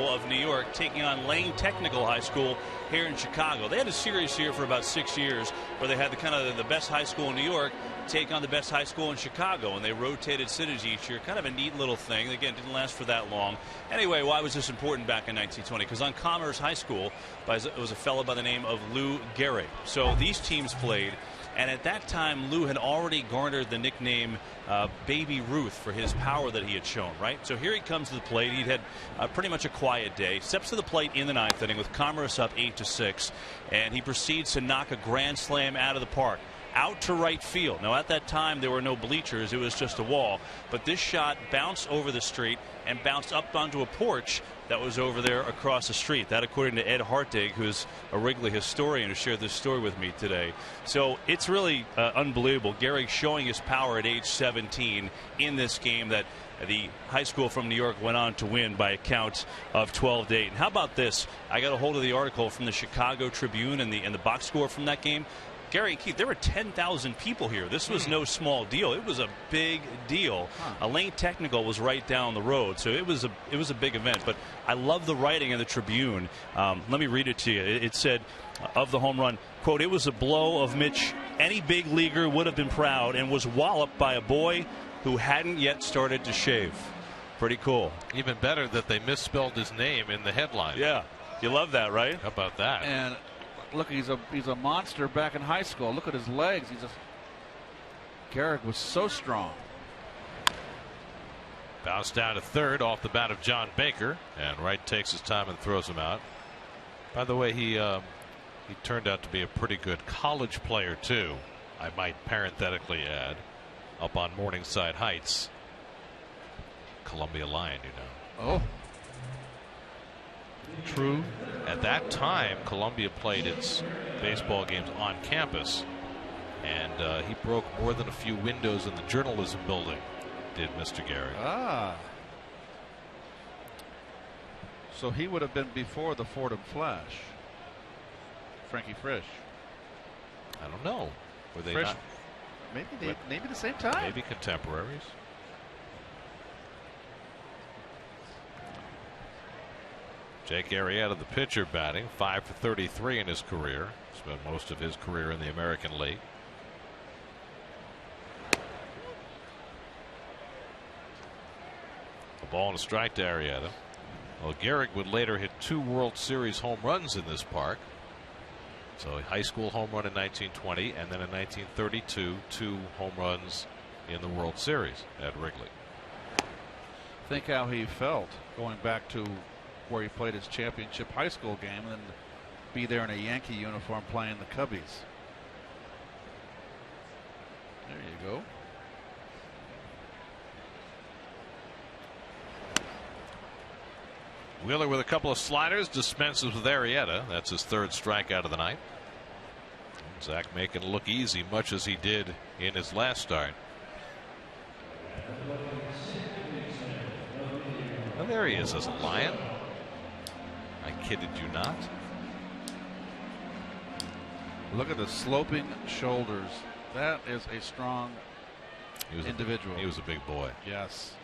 [SPEAKER 3] of New York, taking on Lane Technical High School here in Chicago. They had a series here for about 6 years where they had the best high school in New York take on the best high school in Chicago, and they rotated cities each year. Kind of a neat little thing. Again, didn't last for that long. Anyway, why was this important back in 1920? Because on Commerce High School, it was a fellow by the name of Lou Gehrig. So these teams played. And at that time, Lou had already garnered the nickname Baby Ruth for his power that he had shown, right? So here he comes to the plate. He'd had pretty much a quiet day. Steps to the plate in the 9th inning with Commerce up 8-6. And he proceeds to knock a grand slam out of the park, out to right field. Now, at that time, there were no bleachers. It was just a wall. But this shot bounced over the street and bounced up onto a porch that was over there across the street. That, according to Ed Hartig, who's a Wrigley historian who shared this story with me today. So it's really unbelievable. Gehrig showing his power at age 17 in this game that the high school from New York went on to win by a count of 12-8. And how about this? I got a hold of the article from the Chicago Tribune and the box score from that game. Gary and Keith, there were 10,000 people here. This was no small deal. It was a big deal. A lane technical was right down the road, so it was a big event. But I love the writing in the Tribune. Let me read it to you. It said of the home run, quote, "It was a blow of Mitch any big leaguer would have been proud, and was walloped by a boy who hadn't yet started to shave." Pretty cool.
[SPEAKER 1] Even better that they misspelled his name in the headline.
[SPEAKER 3] Yeah, you love that, right?
[SPEAKER 1] How about that?
[SPEAKER 2] And look, he's a monster back in high school. Look at his legs. Gehrig was so strong.
[SPEAKER 1] Bounced down to third off the bat of John Baker, and Wright takes his time and throws him out. By the way, he turned out to be a pretty good college player too, I might parenthetically add, up on Morningside Heights. Columbia Lion, you know.
[SPEAKER 2] Oh. True.
[SPEAKER 1] At that time, Columbia played its baseball games on campus, and he broke more than a few windows in the journalism building, did Mr. Gehrig.
[SPEAKER 2] Ah. So he would have been before the Fordham Flash. Frankie Frisch.
[SPEAKER 1] I don't know. Were they
[SPEAKER 2] Frisch,
[SPEAKER 1] not?
[SPEAKER 2] Maybe the same time.
[SPEAKER 1] Maybe contemporaries. Jake Arrieta, the pitcher, batting 5 for 33 in his career. Spent most of his career in the American League. A ball and a strike to Arrieta. Well, Gehrig would later hit 2 World Series home runs in this park. So a high school home run in 1920, and then in 1932, 2 home runs in the World Series at Wrigley.
[SPEAKER 2] Think how he felt going back to where he played his championship high school game and then be there in a Yankee uniform playing the Cubbies. There you go.
[SPEAKER 1] Wheeler with a couple of sliders dispenses with Arrieta. That's his 3rd strikeout of the night. Zach making it look easy, much as he did in his last start. Well, there he is as a Lion. I kidded you not.
[SPEAKER 2] Look at the sloping shoulders. That is a strong individual.
[SPEAKER 1] He was a big boy.
[SPEAKER 2] Yes.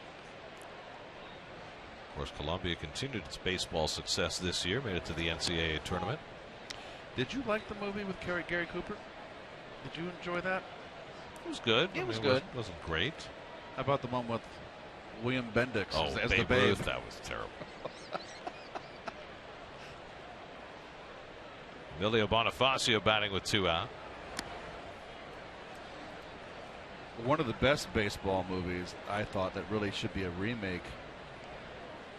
[SPEAKER 1] Of course, Columbia continued its baseball success this year, made it to the NCAA tournament.
[SPEAKER 2] Did you like the movie with Gary Cooper? Did you enjoy that?
[SPEAKER 1] It was good.
[SPEAKER 2] It was good.
[SPEAKER 1] It wasn't great.
[SPEAKER 2] How about the one with William Bendix as the
[SPEAKER 1] Babe
[SPEAKER 2] Babe?
[SPEAKER 1] Ruth, that was terrible. Emilio Bonifacio batting with 2 out.
[SPEAKER 2] One of the best baseball movies, I thought, that really should be a remake,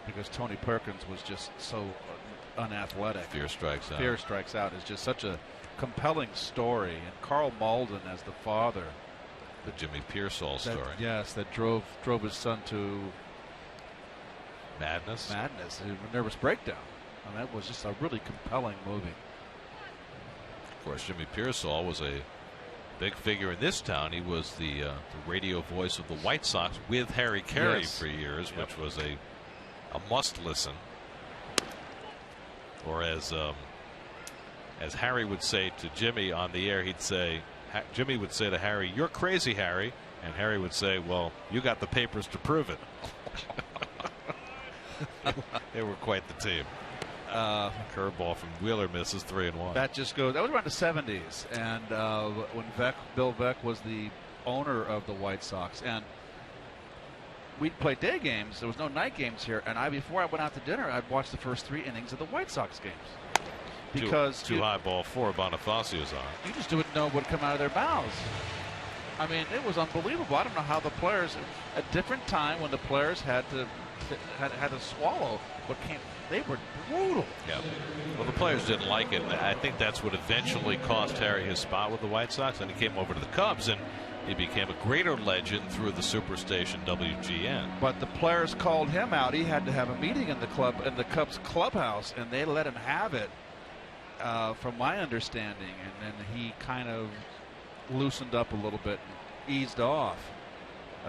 [SPEAKER 2] because Tony Perkins was just so unathletic.
[SPEAKER 1] Fear Strikes Out.
[SPEAKER 2] Fear Strikes Out is just such a compelling story, and Carl Malden as the father.
[SPEAKER 1] The Jimmy Pearsall story.
[SPEAKER 2] Yes, that drove his son to
[SPEAKER 1] madness.
[SPEAKER 2] A nervous breakdown. And that was just a really compelling movie.
[SPEAKER 1] Of course, Jimmy Pearsall was a big figure in this town. He was the radio voice of the White Sox with Harry Carey for years, which was a must listen. Or as Harry would say to Jimmy on the air, Jimmy would say to Harry, "You're crazy, Harry," and Harry would say, "Well, you got the papers to prove it." They were quite the team. Curveball from Wheeler misses 3-1.
[SPEAKER 2] That was around the 70s, and when Bill Veeck was the owner of the White Sox, and we'd play day games. There was no night games here, and before I went out to dinner, I'd watch the first 3 innings of the White Sox games. Because
[SPEAKER 1] two high ball 4 Bonifacio's on.
[SPEAKER 2] You just didn't know what would come out of their mouths. I mean, it was unbelievable. I don't know how the players, at a different time when the players had to swallow what came. They were brutal.
[SPEAKER 1] Yeah. Well, the players didn't like it. I think that's what eventually cost Harry his spot with the White Sox. And he came over to the Cubs, and he became a greater legend through the superstation WGN.
[SPEAKER 2] But the players called him out. He had to have a meeting in the Cubs clubhouse, and they let him have it, from my understanding. And then he kind of loosened up a little bit and eased off.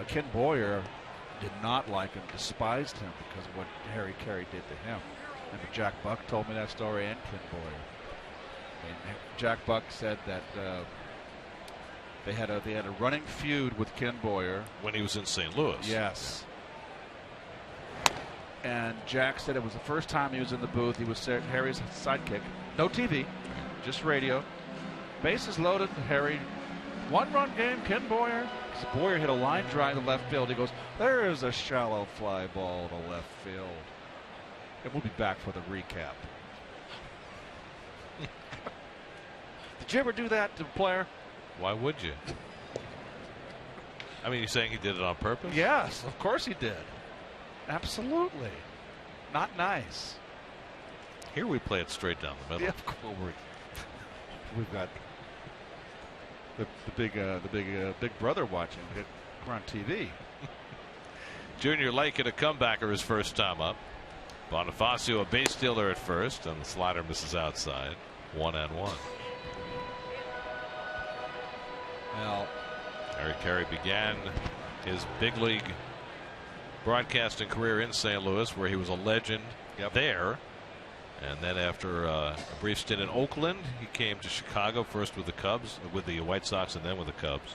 [SPEAKER 2] Ken Boyer did not like him, despised him because of what Harry Carey did to him. And Jack Buck told me that story, and Ken Boyer. And Jack Buck said that they had a running feud with Ken Boyer
[SPEAKER 1] when he was in St. Louis.
[SPEAKER 2] Yes. And Jack said it was the first time he was in the booth. He was Harry's sidekick. No TV, just radio. Bases loaded. Harry, 1-run game. Ken Boyer. Boyer hit a line drive to left field. He goes, "There is a shallow fly ball to left field." And we'll be back for the recap. Did you ever do that to a player?
[SPEAKER 1] Why would you? I mean, you're saying he did it on purpose?
[SPEAKER 2] Yes, of course he did. Absolutely. Not nice.
[SPEAKER 1] Here we play it straight down the middle.
[SPEAKER 2] Yeah, of course. We've got the big brother watching. We're on TV.
[SPEAKER 1] Junior Lake hit a comebacker his first time up. Bonifacio a base stealer at first, and the slider misses outside. 1-1.
[SPEAKER 2] Well,
[SPEAKER 1] Harry Carey began his big league broadcasting career in St. Louis, where he was a legend there. And then after a brief stint in Oakland, he came to Chicago first with the Cubs, with the White Sox, and then with the Cubs.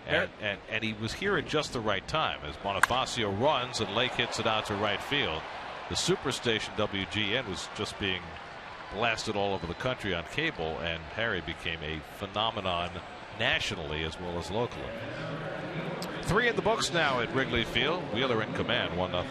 [SPEAKER 1] And he was here at just the right time as Bonifacio runs and Lake hits it out to right field. The superstation WGN was just being blasted all over the country on cable, and Harry became a phenomenon nationally as well as locally. 3 in the books now at Wrigley Field. Wheeler in command, 1-0.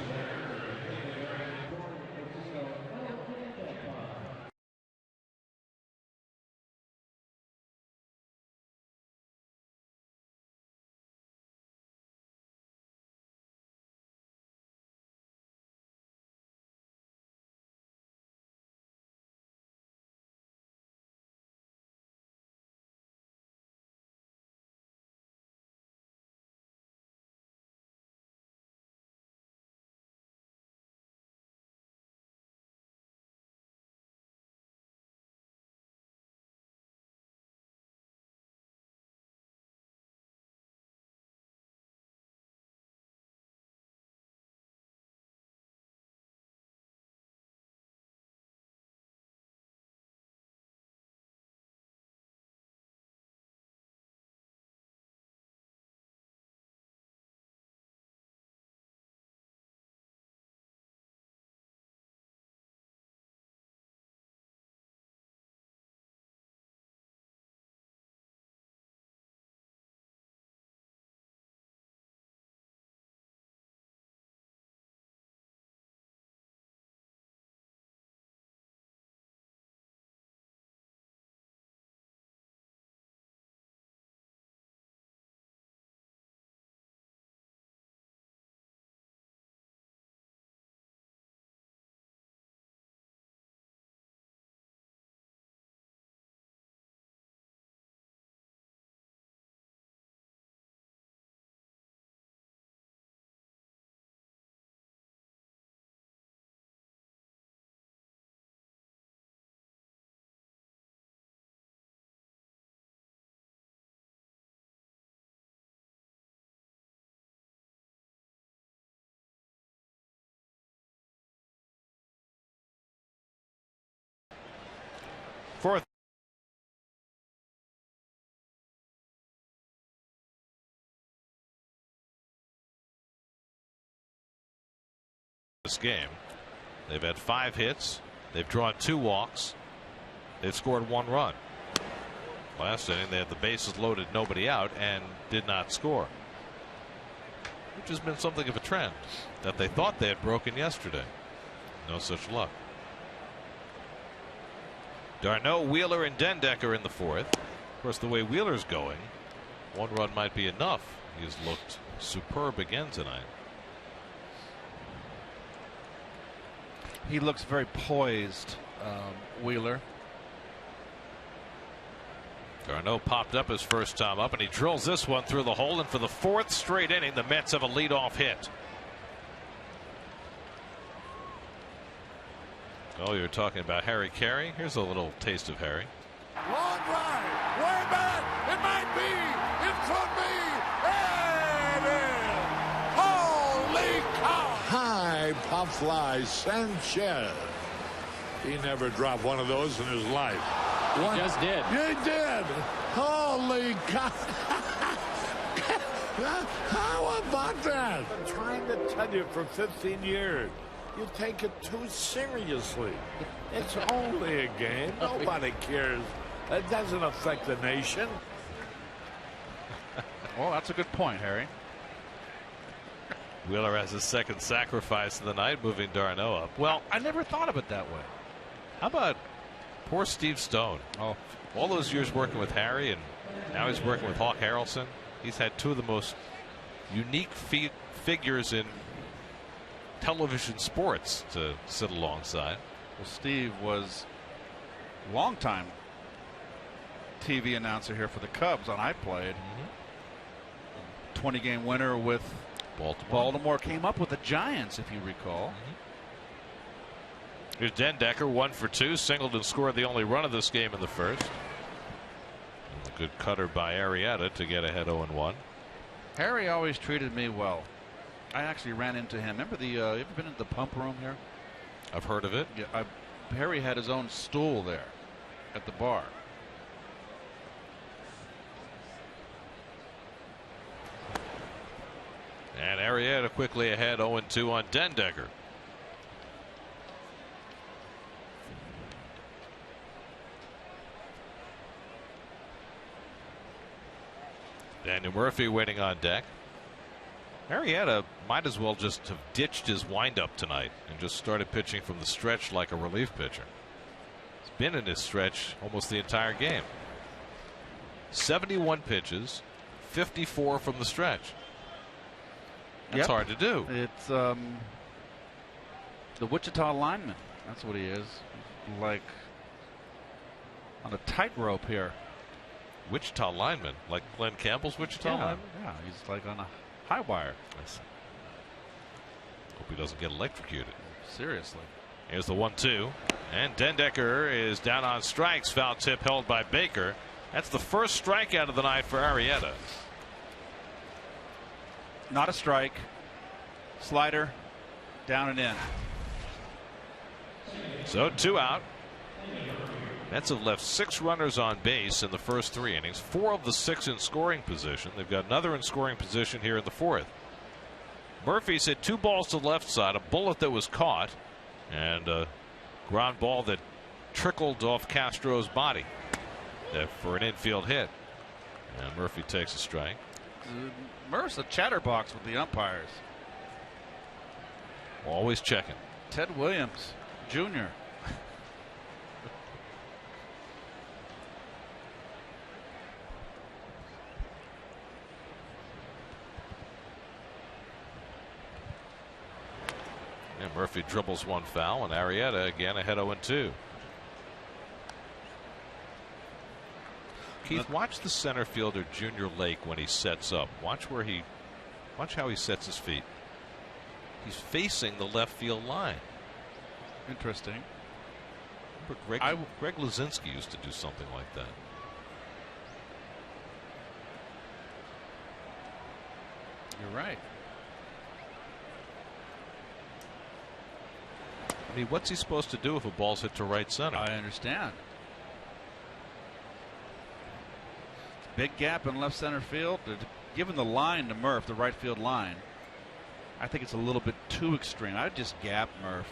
[SPEAKER 1] Fourth. This game, they've had 5 hits. They've drawn 2 walks. They've scored 1 run. Last inning, they had the bases loaded, nobody out, and did not score, which has been something of a trend that they thought they had broken yesterday. No such luck. Darno, Wheeler, and Dendecker in the fourth. Of course, the way Wheeler's going, 1 run might be enough. He's looked superb again tonight.
[SPEAKER 2] He looks very poised, Wheeler.
[SPEAKER 1] Darno popped up his first time up, and he drills this one through the hole. And for the 4th straight inning, the Mets have a leadoff hit. Oh, you're talking about Harry Carey? Here's a little taste of Harry.
[SPEAKER 4] Long drive, way back, it might be, it could be, it is. Holy cow! High pop fly, Sanchez. He never dropped one of those in his life.
[SPEAKER 5] He just did.
[SPEAKER 4] He did. Holy cow! How about that? I've been trying to tell you for 15 years. You take it too seriously. It's only a game. Nobody cares. It doesn't affect the nation.
[SPEAKER 2] Well, that's a good point, Harry.
[SPEAKER 1] Wheeler has his second sacrifice of the night, moving Darno up. Well,
[SPEAKER 2] I never thought of it that way.
[SPEAKER 1] how about poor Steve Stone?
[SPEAKER 2] Oh,
[SPEAKER 1] All those years working with Harry, and now he's working with Hawk Harrelson. He's had two of the most unique figures in television sports to sit alongside.
[SPEAKER 2] well, Steve was a long-time TV announcer here for the Cubs on I Played. 20-game winner with Baltimore. Came up with the Giants, if you recall.
[SPEAKER 1] Here's Dendecker, 1 for 2, singled and scored the only run of this game in the first. And a good cutter by Arrieta to get ahead 0-1.
[SPEAKER 2] Harry always treated me well. I actually ran into him. Remember the? You ever been in the pump room here?
[SPEAKER 1] I've heard of it.
[SPEAKER 2] Yeah, Harry had his own stool there at the bar.
[SPEAKER 1] And Arrieta quickly ahead 0-2 on Dendecker. Daniel Murphy waiting on deck. Arrieta might as well just have ditched his windup tonight and just started pitching from the stretch like a relief pitcher. He's been in his stretch almost the entire game. 71 pitches, 54 from the stretch. That's hard to do.
[SPEAKER 2] It's the Wichita lineman. That's what he is. Like on a tightrope here.
[SPEAKER 1] Wichita lineman, like Glenn Campbell's Wichita lineman?
[SPEAKER 2] Yeah, he's like on a high wire.
[SPEAKER 1] Hope he doesn't get electrocuted.
[SPEAKER 2] Seriously.
[SPEAKER 1] Here's the 1-2. And Dendecker is down on strikes. Foul tip held by Baker. That's the first strikeout of the night for Arrieta.
[SPEAKER 2] Not a strike. Slider. Down and in.
[SPEAKER 1] So 2 out. Mets have left 6 runners on base in the first 3 innings. 4 of the 6 in scoring position. They've got another in scoring position here in the 4th. Murphy's hit 2 balls to the left side, a bullet that was caught, and a ground ball that trickled off Castro's body for an infield hit. And Murphy takes a strike.
[SPEAKER 2] Murph's a chatterbox with the umpires.
[SPEAKER 1] Always checking.
[SPEAKER 2] Ted Williams Jr.
[SPEAKER 1] Murphy dribbles 1 foul, and Arrieta again ahead 0-2. Keith, watch the center fielder Junior Lake when he sets up. Watch how he sets his feet. He's facing the left field line.
[SPEAKER 2] Interesting.
[SPEAKER 1] Greg Luzinski used to do something like that.
[SPEAKER 2] You're right.
[SPEAKER 1] I mean, what's he supposed to do if a ball's hit to right center?
[SPEAKER 2] I understand. Big gap in left center field. Given the line to Murph, the right field line, I think it's a little bit too extreme. I'd just gap Murph.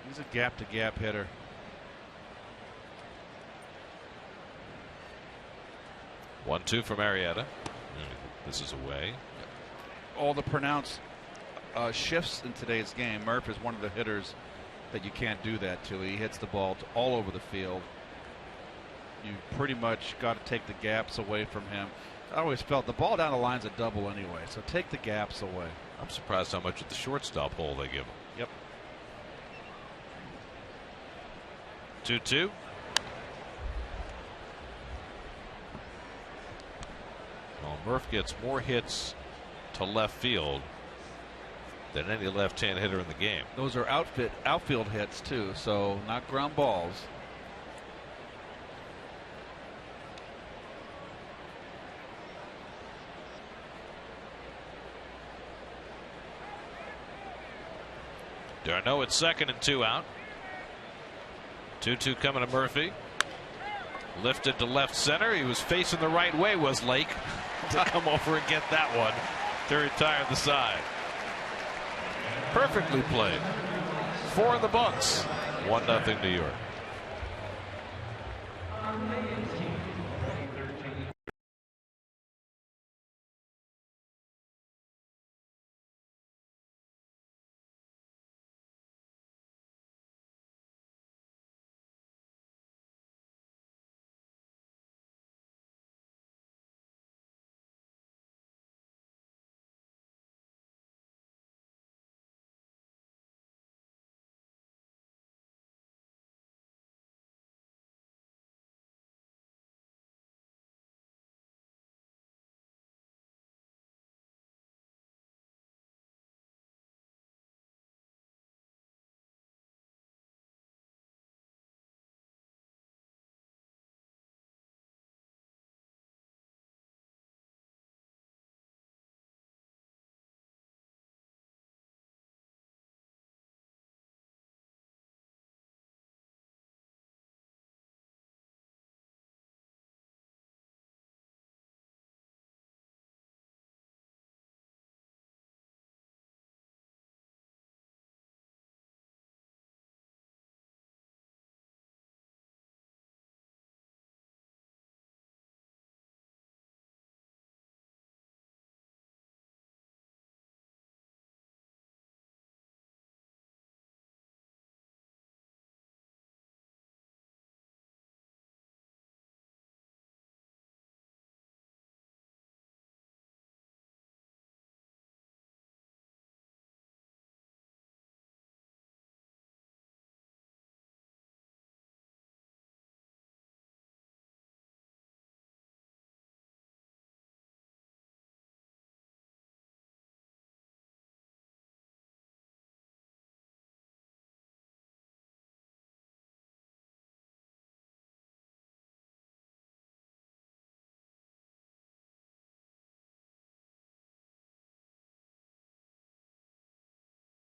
[SPEAKER 2] He's a gap-to-gap hitter.
[SPEAKER 1] 1-2 from Arrieta. This is away.
[SPEAKER 2] All the pronounced shifts in today's game. Murph is one of the hitters that you can't do that to. He hits the ball all over the field. You pretty much got to take the gaps away from him. I always felt the ball down the line's a double anyway, so take the gaps away.
[SPEAKER 1] I'm surprised how much at the shortstop hole they give him.
[SPEAKER 2] Yep.
[SPEAKER 1] 2-2. Well, Murph gets more hits to left field than any left-hand hitter in the game.
[SPEAKER 2] Those are outfield hits too, so not ground balls.
[SPEAKER 1] Darno at second and 2 out. 2-2 coming to Murphy. Lifted to left center. He was facing the right way, was Lake, to come over and get that one to retire the side. Perfectly played. 4 in the books. 1-0 New York.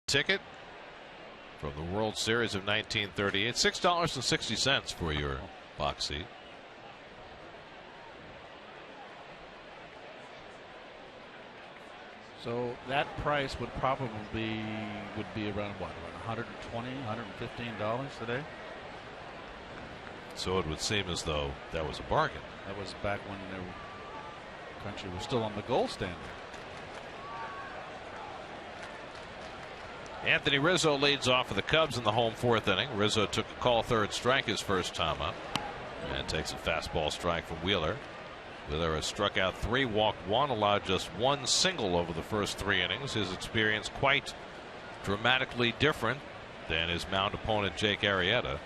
[SPEAKER 1] Ticket from the World Series of 1938. $6.60 for your box seat.
[SPEAKER 2] So that price would probably be around what, around $120, $115 today.
[SPEAKER 1] So it would seem as though that was a bargain.
[SPEAKER 2] That was back when the country was still on the gold standard.
[SPEAKER 1] Anthony Rizzo leads off for the Cubs in the home 4th inning. Rizzo took a call third strike his first time up and takes a fastball strike from Wheeler. Wheeler has struck out 3, walked 1, allowed just 1 single over the first 3 innings. His experience quite dramatically different than his mound opponent Jake Arrieta,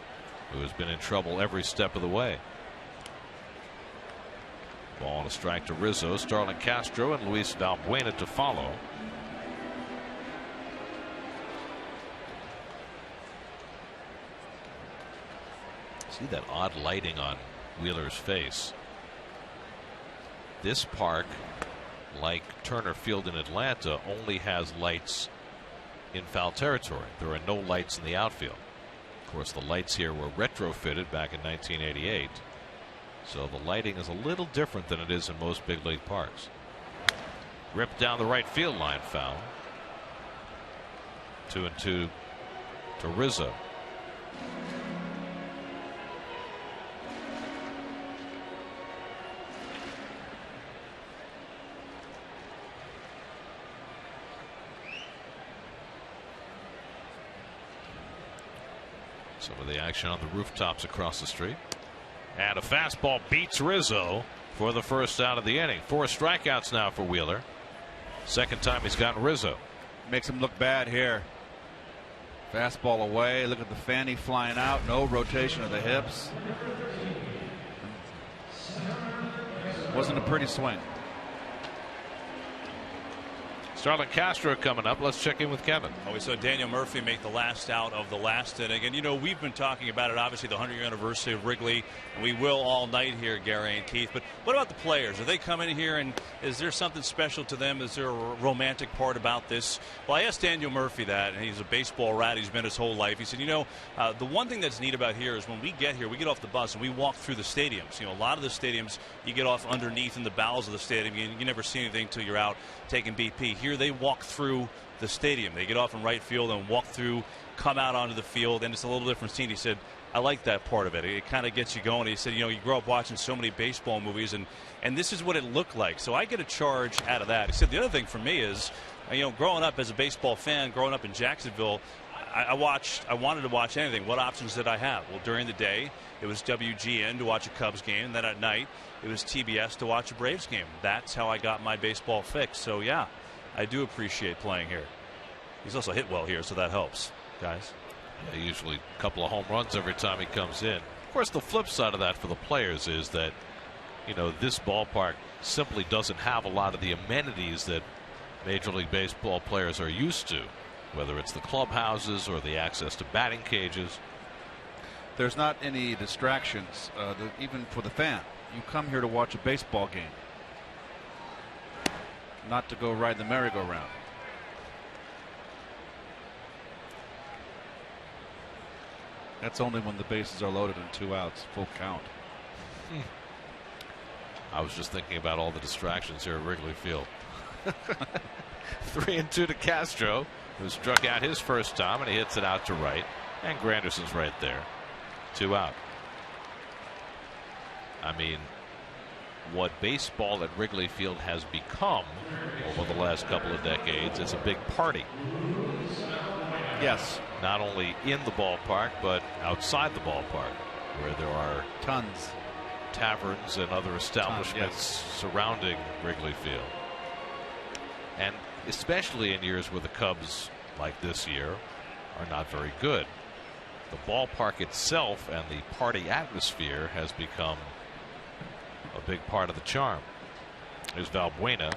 [SPEAKER 1] who has been in trouble every step of the way. Ball and a strike to Rizzo. Starlin Castro and Luis Valbuena to follow. See that odd lighting on Wheeler's face. This park, like Turner Field in Atlanta, only has lights in foul territory. There are no lights in the outfield. Of course, the lights here were retrofitted back in 1988. So the lighting is a little different than it is in most big league parks. Ripped down the right field line, foul. 2-2 to Rizzo. Some of the action on the rooftops across the street. And a fastball beats Rizzo for the first out of the inning. 4 strikeouts now for Wheeler. Second time he's gotten Rizzo.
[SPEAKER 2] Makes him look bad here. Fastball away. Look at the fanny flying out. No rotation of the hips. Wasn't a pretty swing.
[SPEAKER 1] Starlin Castro coming up. Let's check in with Kevin.
[SPEAKER 3] Oh, we saw Daniel Murphy make the last out of the last inning. And, you know, we've been talking about it, obviously, the 100-year anniversary of Wrigley. And we will all night here, Gary and Keith. But what about the players? Are they coming here, and is there something special to them? Is there a romantic part about this? Well, I asked Daniel Murphy that, and he's a baseball rat. He's been his whole life. He said, you know, the one thing that's neat about here is when we get here, we get off the bus and we walk through the stadiums. You know, a lot of the stadiums, you get off underneath in the bowels of the stadium. You never see anything until you're out taking BP. Here they walk through the stadium. They get off in right field and walk through, come out onto the field, and it's a little different scene. He said, I like that part of it. It kind of gets you going. He said, you know, you grow up watching so many baseball movies, and this is what it looked like. So I get a charge out of that. He said the other thing for me is, you know, growing up as a baseball fan, growing up in Jacksonville, I wanted to watch anything. What options did I have? Well, during the day, it was WGN to watch a Cubs game. And then at night, it was TBS to watch a Braves game. That's how I got my baseball fix. So, yeah, I do appreciate playing here. He's also hit well here, so that helps, guys.
[SPEAKER 1] Yeah, usually a couple of home runs every time he comes in. Of course, the flip side of that for the players is that, you know, this ballpark simply doesn't have a lot of the amenities that Major League Baseball players are used to, whether it's the clubhouses or the access to batting cages.
[SPEAKER 2] There's not any distractions, even for the fan. You come here to watch a baseball game, not to go ride the merry-go-round. That's only when the bases are loaded and 2 outs, full count.
[SPEAKER 1] I was just thinking about all the distractions here at Wrigley Field. 3-2 to Castro, who struck out his first time, and he hits it out to right. And Granderson's right there. 2 out. I mean, what baseball at Wrigley Field has become over the last couple of decades is a big party.
[SPEAKER 2] Yes.
[SPEAKER 1] Not only in the ballpark, but outside the ballpark, where there are
[SPEAKER 2] tons
[SPEAKER 1] taverns and other establishments surrounding Wrigley Field. And especially in years where the Cubs, like this year, are not very good. The ballpark itself and the party atmosphere has become a big part of the charm. There's Valbuena,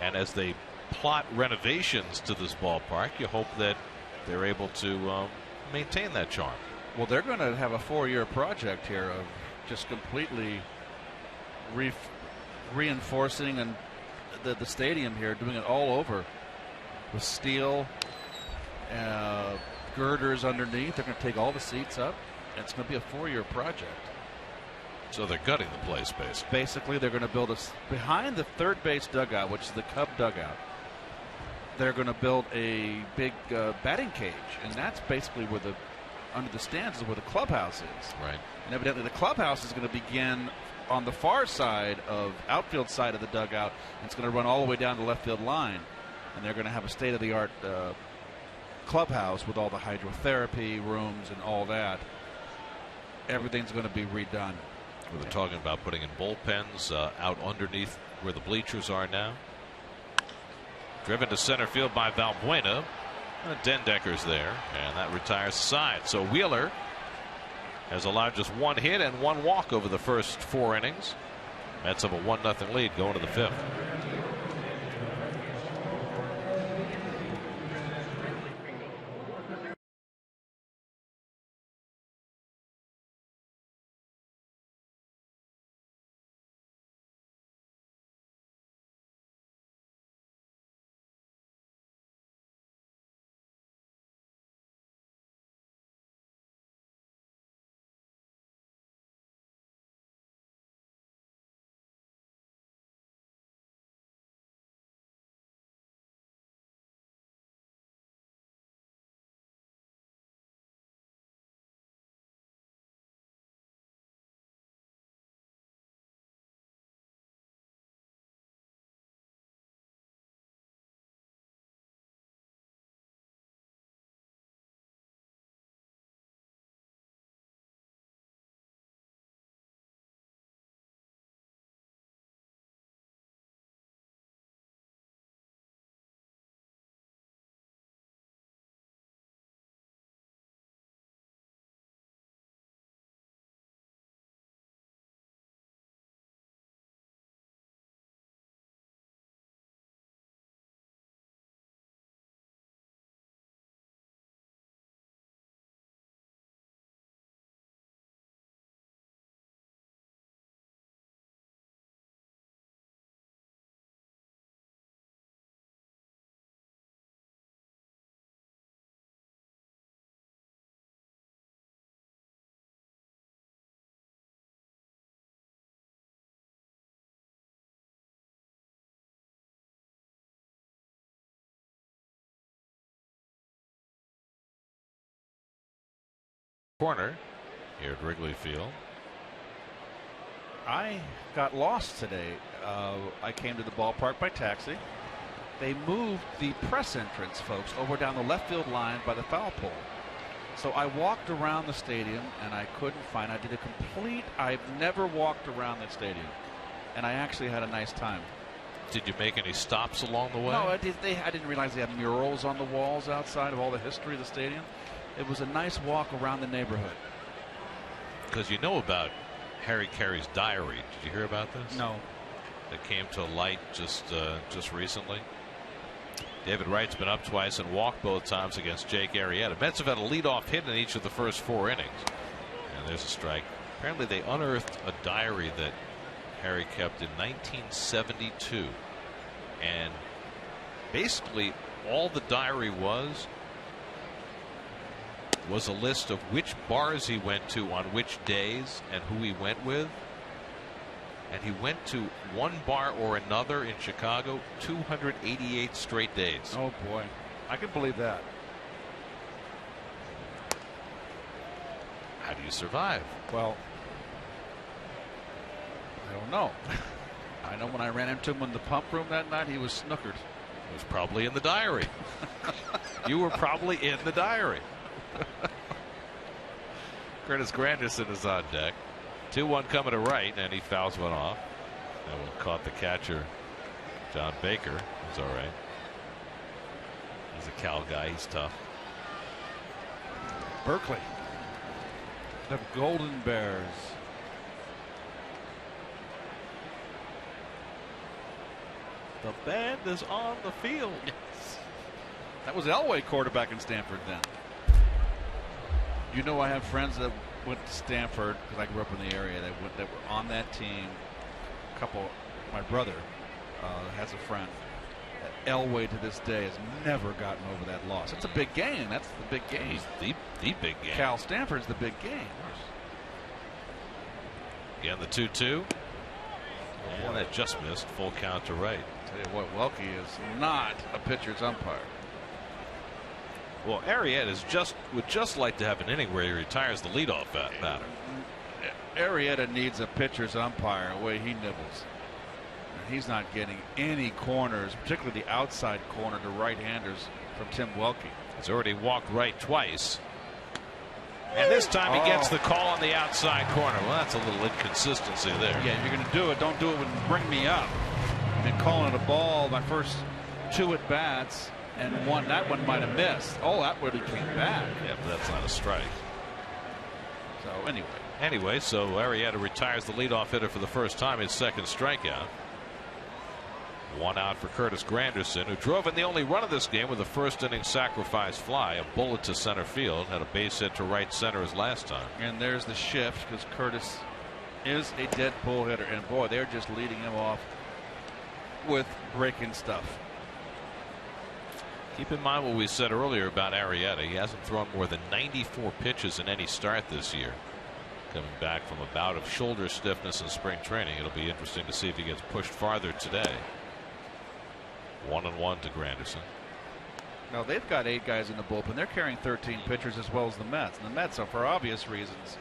[SPEAKER 1] and as they plot renovations to this ballpark, you hope that they're able to maintain that charm.
[SPEAKER 2] Well, they're going to have a 4-year project here of just completely reinforcing and the stadium here, doing it all over with steel, girders underneath. They're going to take all the seats up. It's going to be a 4-year project.
[SPEAKER 1] So they're gutting the place, basically.
[SPEAKER 2] Basically, they're going to build behind the third base dugout, which is the Cub dugout. They're going to build a big batting cage, and that's basically where under the stands is where the clubhouse is.
[SPEAKER 1] Right.
[SPEAKER 2] And evidently, the clubhouse is going to begin on the far side of outfield side of the dugout. And it's going to run all the way down the left field line, and they're going to have a state-of-the-art clubhouse with all the hydrotherapy rooms and all that. Everything's going to be redone.
[SPEAKER 1] Well, they're talking about putting in bullpens out underneath where the bleachers are now. Driven to center field by Valbuena. Dendecker's there, and that retires the side. So Wheeler has allowed just 1 hit and 1 walk over the first 4 innings. Mets have a 1-0 lead going to the 5th. corner here at Wrigley Field.
[SPEAKER 2] I got lost today. I came to the ballpark by taxi. They moved the press entrance, folks, over down the left field line by the foul pole. So I walked around the stadium and I couldn't find. I did a complete. I've never walked around the stadium, and I actually had a nice time.
[SPEAKER 1] Did you make any stops along the way?
[SPEAKER 2] No, I didn't realize they had murals on the walls outside of all the history of the stadium. It was a nice walk around the neighborhood.
[SPEAKER 1] Because you know about Harry Carey's diary. Did you hear about this?
[SPEAKER 2] No.
[SPEAKER 1] That came to light just recently. David Wright's been up twice and walked both times against Jake Arrieta. Mets have had a leadoff hit in each of the first 4 innings. And there's a strike. Apparently they unearthed a diary that Harry kept in 1972. And basically all the diary was a list of which bars he went to on which days and who he went with. And he went to one bar or another in Chicago 288 straight days.
[SPEAKER 2] Oh boy, I can believe that.
[SPEAKER 1] How do you survive?
[SPEAKER 2] Well, I don't know. I know when I ran into him in the pump room that night, he was snookered.
[SPEAKER 1] It was probably in the diary. You were probably in the diary. Curtis Granderson is on deck. 2-1 coming to right, and he fouls one off. That one caught the catcher, John Baker. He's all right. He's a Cal guy. He's tough.
[SPEAKER 2] Berkeley, the Golden Bears.
[SPEAKER 1] The band is on the field.
[SPEAKER 2] Yes. That was Elway quarterback in Stanford then. You know, I have friends that went to Stanford because I grew up in the area that were on that team. A couple, my brother has a friend. Elway to this day has never gotten over that loss. It's a big game. That's the big game.
[SPEAKER 1] The big game.
[SPEAKER 2] Cal Stanford's the big game.
[SPEAKER 1] Again, the 2-2. And that just missed. Full count to right.
[SPEAKER 2] Tell you what, Welke is not a pitcher's umpire.
[SPEAKER 1] Well, Arrieta would just like to have an inning where he retires the leadoff batter.
[SPEAKER 2] Arrieta needs a pitcher's umpire the way he nibbles. And he's not getting any corners, particularly the outside corner to right-handers from Tim Welke.
[SPEAKER 1] He's already walked right twice. And this time he gets the call on the outside corner. Well, that's a little inconsistency there.
[SPEAKER 2] Yeah, if you're going to do it, don't do it with bring me up. I've been calling it a ball my first 2 at-bats. And that one might have missed. Oh, that would have came back.
[SPEAKER 1] Yeah, but that's not a strike.
[SPEAKER 2] So
[SPEAKER 1] anyway, so Arrieta retires the leadoff hitter for the first time, his second strikeout. 1 out for Curtis Granderson, who drove in the only run of this game with a first inning sacrifice fly, a bullet to center field, had a base hit to right center his last time.
[SPEAKER 2] And there's the shift because Curtis is a dead pull hitter, and boy, they're just leading him off with breaking stuff.
[SPEAKER 1] Keep in mind what we said earlier about Arrieta. He hasn't thrown more than 94 pitches in any start this year. Coming back from a bout of shoulder stiffness in spring training. It'll be interesting to see if he gets pushed farther today. 1-1 to Granderson.
[SPEAKER 2] Now they've got 8 guys in the bullpen. They're carrying 13 pitchers as well as the Mets. And the Mets, for obvious reasons,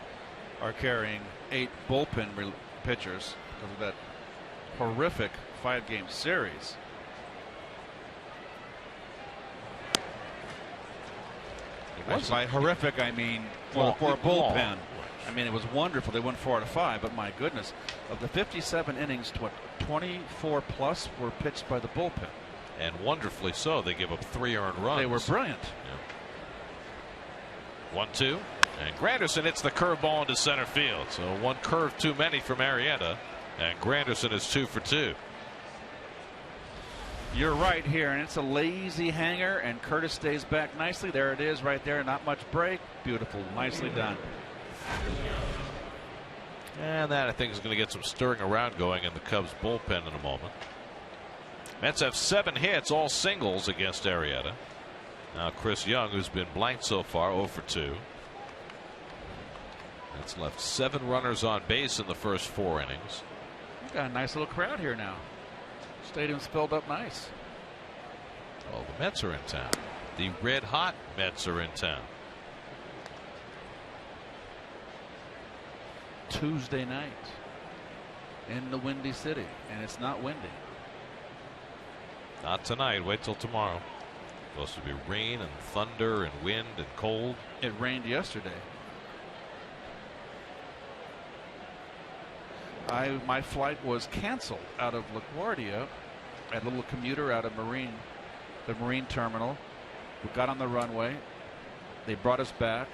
[SPEAKER 2] are carrying 8 bullpen pitchers because of that horrific 5-game series. By horrific, I mean for a bullpen. I mean, it was wonderful. They went 4 out of 5, but my goodness, of the 57 innings, 24 plus were pitched by the bullpen.
[SPEAKER 1] And wonderfully so. They give up 3 earned runs.
[SPEAKER 2] They were brilliant.
[SPEAKER 1] Yeah. 1-2, and Granderson hits the curveball into center field. So 1 curve too many from Arrieta, and Granderson is 2 for 2.
[SPEAKER 2] You're right here, and it's a lazy hanger, and Curtis stays back nicely. There it is right there. Not much break. Beautiful. Nicely done.
[SPEAKER 1] And that, I think, is going to get some stirring around going in the Cubs bullpen in a moment. Mets have 7 hits, all singles against Arrieta. Now Chris Young, who's been blanked so far, 0 for 2. That's left 7 runners on base in the first 4 innings.
[SPEAKER 2] We've got a nice little crowd here now. Stadium's filled up nice.
[SPEAKER 1] Well, the Mets are in town. The red hot Mets are in town.
[SPEAKER 2] Tuesday night in the Windy City, and it's not windy.
[SPEAKER 1] Not tonight. Wait till tomorrow. Supposed to be rain and thunder and wind and cold.
[SPEAKER 2] It rained yesterday. My flight was canceled out of LaGuardia. I had a little commuter out of the Marine terminal. We got on the runway. They brought us back.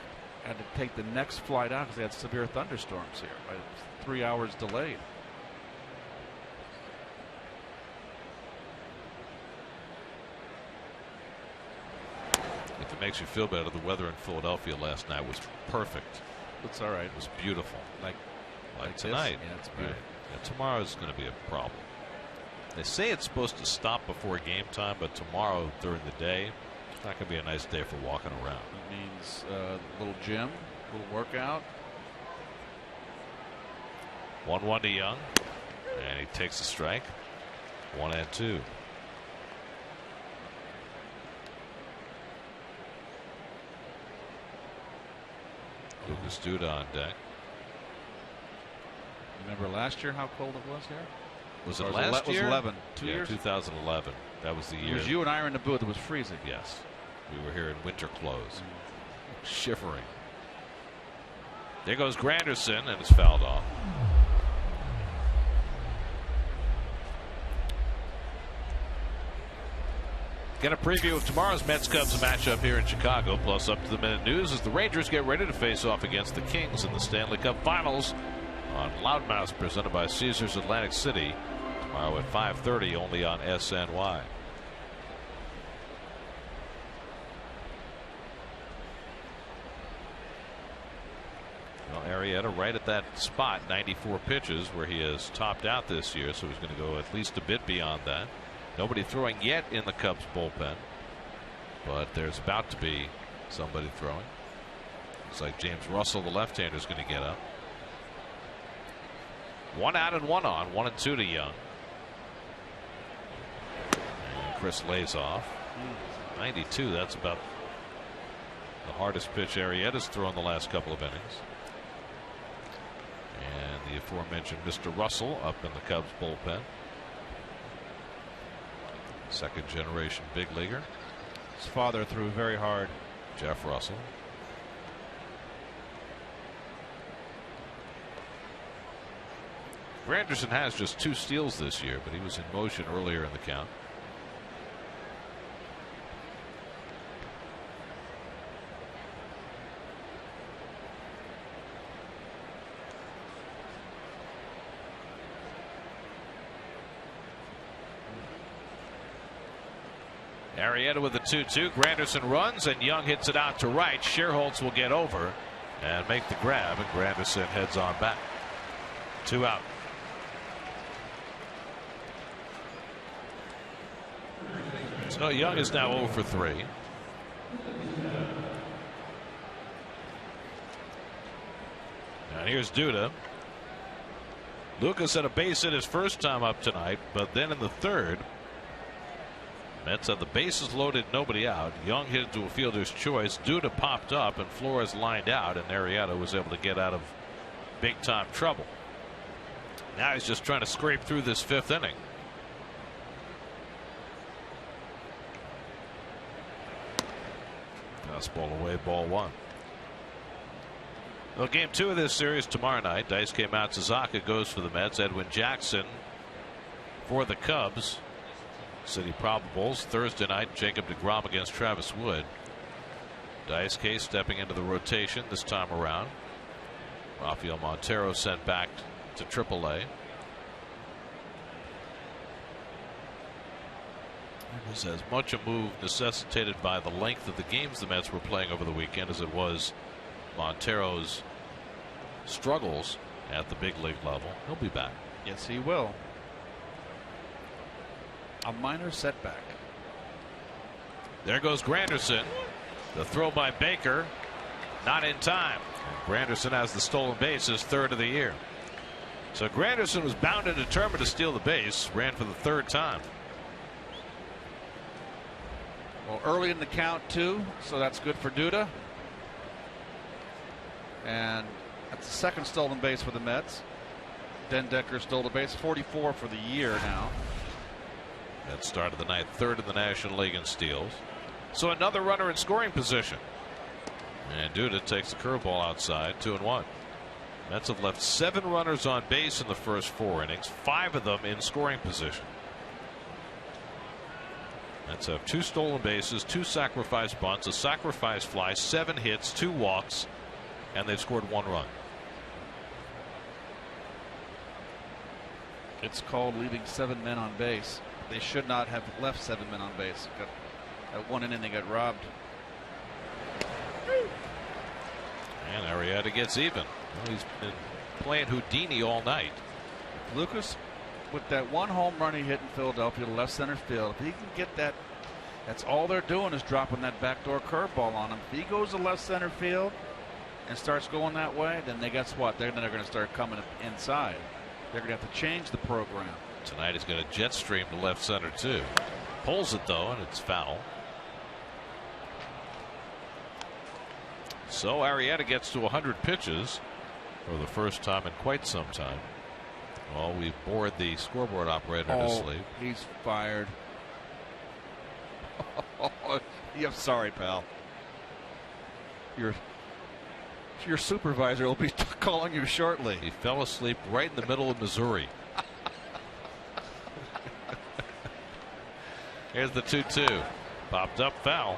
[SPEAKER 2] Had to take the next flight out because they had severe thunderstorms here. 3 hours delayed.
[SPEAKER 1] If it makes you feel better, the weather in Philadelphia last night was perfect.
[SPEAKER 2] It's all right.
[SPEAKER 1] It was beautiful. Like tonight.
[SPEAKER 2] Yeah, it's beautiful.
[SPEAKER 1] Right. Yeah, tomorrow's going to be a problem. They say it's supposed to stop before game time, but tomorrow during the day, it's not going to be a nice day for walking around.
[SPEAKER 2] It means a little gym, a little workout.
[SPEAKER 1] 1-1 to Young, and he takes a strike. 1-2. Lucas Duda on deck.
[SPEAKER 2] Remember last year how cold it was here?
[SPEAKER 1] Was it last year?
[SPEAKER 2] It was 11. 2 years?
[SPEAKER 1] 2011. That was the year.
[SPEAKER 2] It was you and I were in the booth. It was freezing.
[SPEAKER 1] Yes. We were here in winter clothes. Shivering. There goes Granderson, and it's fouled off. Get a preview of tomorrow's Mets-Cubs matchup here in Chicago, plus up-to-the-minute news as the Rangers get ready to face off against the Kings in the Stanley Cup Finals on Loudmouth, presented by Caesars Atlantic City, tomorrow at 5:30 only on SNY. Well, Arrieta right at that spot, 94 pitches, where he has topped out this year, so he's going to go at least a bit beyond that. Nobody throwing yet in the Cubs bullpen, but there's about to be somebody throwing. Looks like James Russell, the left-hander, is going to get up. 1 out and 1 on, 1-2 to Young. And Chris lays off. 92, that's about the hardest pitch Arrieta's thrown the last couple of innings. And the aforementioned Mr. Russell up in the Cubs bullpen. Second generation big leaguer.
[SPEAKER 2] His father threw very hard.
[SPEAKER 1] Jeff Russell. Granderson has just 2 steals this year, but he was in motion earlier in the count. Arrieta with the 2-2. Granderson runs, and Young hits it out to right. Scherholtz will get over and make the grab, and Granderson heads on back. 2 out. So Young is now 0 for 3. And here's Duda. Lucas had a base hit his first time up tonight, but then in the third, Mets had the bases loaded, nobody out. Young hit into a fielder's choice. Duda popped up, and Flores lined out, and Arrieta was able to get out of big-time trouble. Now he's just trying to scrape through this 5th inning. Fastball away, ball 1. Well, game 2 of this series tomorrow night. Daisuke Matsuzaka goes for the Mets. Edwin Jackson for the Cubs. City probables. Thursday night, Jacob deGrom against Travis Wood. Daisuke stepping into the rotation this time around. Rafael Montero sent back to AAA. It was as much a move necessitated by the length of the games the Mets were playing over the weekend as it was Montero's struggles at the big league level. He'll be back.
[SPEAKER 2] Yes, he will. A minor setback.
[SPEAKER 1] There goes Granderson. The throw by Baker, not in time. And Granderson has the stolen base, his 3rd of the year. So Granderson was bound and determined to steal the base. Ran for the 3rd time.
[SPEAKER 2] Well, early in the count too, so that's good for Duda. And That's the second stolen base for the Mets. Dendecker stole the base, 44 for the year now.
[SPEAKER 1] That started the ninth, third in the National League in steals. So another runner in scoring position. And Duda takes the curveball outside, 2-1. Mets have left 7 runners on base in the first 4 innings, 5 of them in scoring position. Mets have 2 stolen bases, 2 sacrifice bunts, a sacrifice fly, 7 hits, 2 walks, and they've scored 1 run.
[SPEAKER 2] It's called leaving 7 men on base. They should not have left 7 men on base. At one inning, they got robbed.
[SPEAKER 1] And Arrieta gets even. Well, he's been playing Houdini all night.
[SPEAKER 2] Lucas, with that 1 home run he hit in Philadelphia to left center field, if he can get that, that's all they're doing is dropping that backdoor curveball on him. If he goes to left center field and starts going that way, then guess what? They're going to start coming inside. They're going to have to change the program.
[SPEAKER 1] Tonight he's going to jet stream to left center too. Pulls it though, and it's foul. So Arrieta gets to 100 pitches for the first time in quite some time. Well, we bored the scoreboard operator to sleep.
[SPEAKER 2] He's fired. I'm sorry, pal. Your supervisor will be calling you shortly.
[SPEAKER 1] He fell asleep right in the middle of Missouri. Here's the 2-2. Popped up, foul.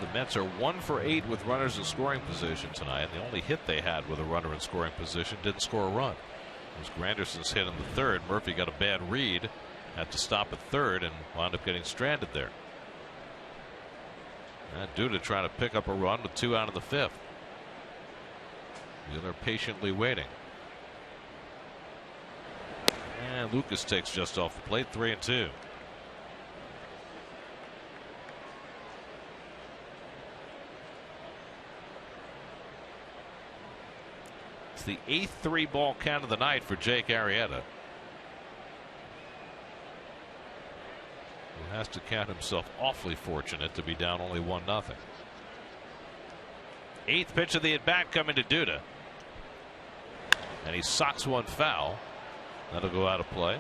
[SPEAKER 1] The Mets are 1 for 8 with runners in scoring position tonight. The only hit they had with a runner in scoring position didn't score a run. It was Granderson's hit in the 3rd. Murphy got a bad read, had to stop at 3rd, and wound up getting stranded there. And Duda trying to pick up a run with 2 out of the 5th. Wheeler patiently waiting. And Lucas takes just off the plate, 3-2. It's the 8th 3-ball count of the night for Jake Arrieta. Who has to count himself awfully fortunate to be down only 1-0. 8th pitch of the at-bat coming to Duda. And he socks one foul. That'll go out of play.